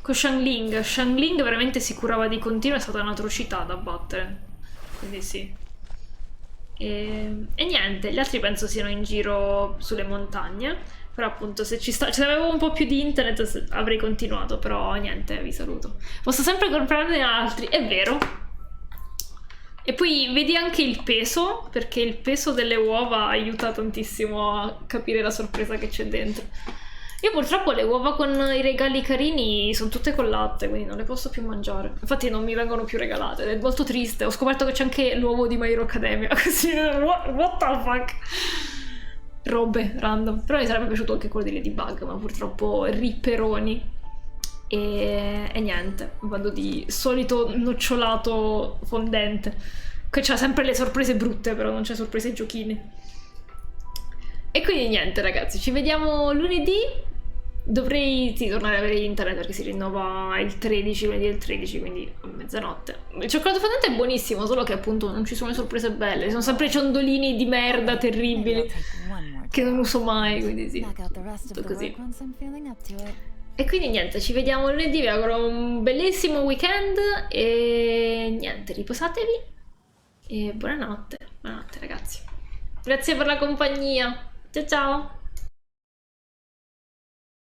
Con Xiangling. Xiangling veramente si curava di continuo, è stata un'atrocità da battere. Quindi sì. E niente, gli altri penso siano in giro sulle montagne. Però appunto se se avevo un po' più di internet avrei continuato. Però niente, vi saluto. Posso sempre comprarne altri, è vero. E poi vedi anche il peso, perché il peso delle uova aiuta tantissimo a capire la sorpresa che c'è dentro. Io purtroppo le uova con i regali carini sono tutte col latte, quindi non le posso più mangiare. Infatti non mi vengono più regalate ed è molto triste. Ho scoperto che c'è anche l'uovo di My Hero Academia, così what the fuck. Robe random. Però mi sarebbe piaciuto anche quello di Ladybug, ma purtroppo ripperoni. E niente, vado di solito nocciolato fondente. Che c'ha sempre le sorprese brutte, però non c'è sorprese giochini. E quindi niente ragazzi, ci vediamo lunedì. Dovrei tornare ad avere internet perché si rinnova il 13, lunedì il 13, quindi a mezzanotte. Il cioccolato fondente è buonissimo, solo che appunto non ci sono le sorprese belle. Ci sono sempre ciondolini di merda terribili che non uso mai, quindi sì, tutto così. E quindi niente, ci vediamo lunedì, vi auguro un bellissimo weekend e niente, riposatevi e buonanotte ragazzi. Grazie per la compagnia, ciao ciao!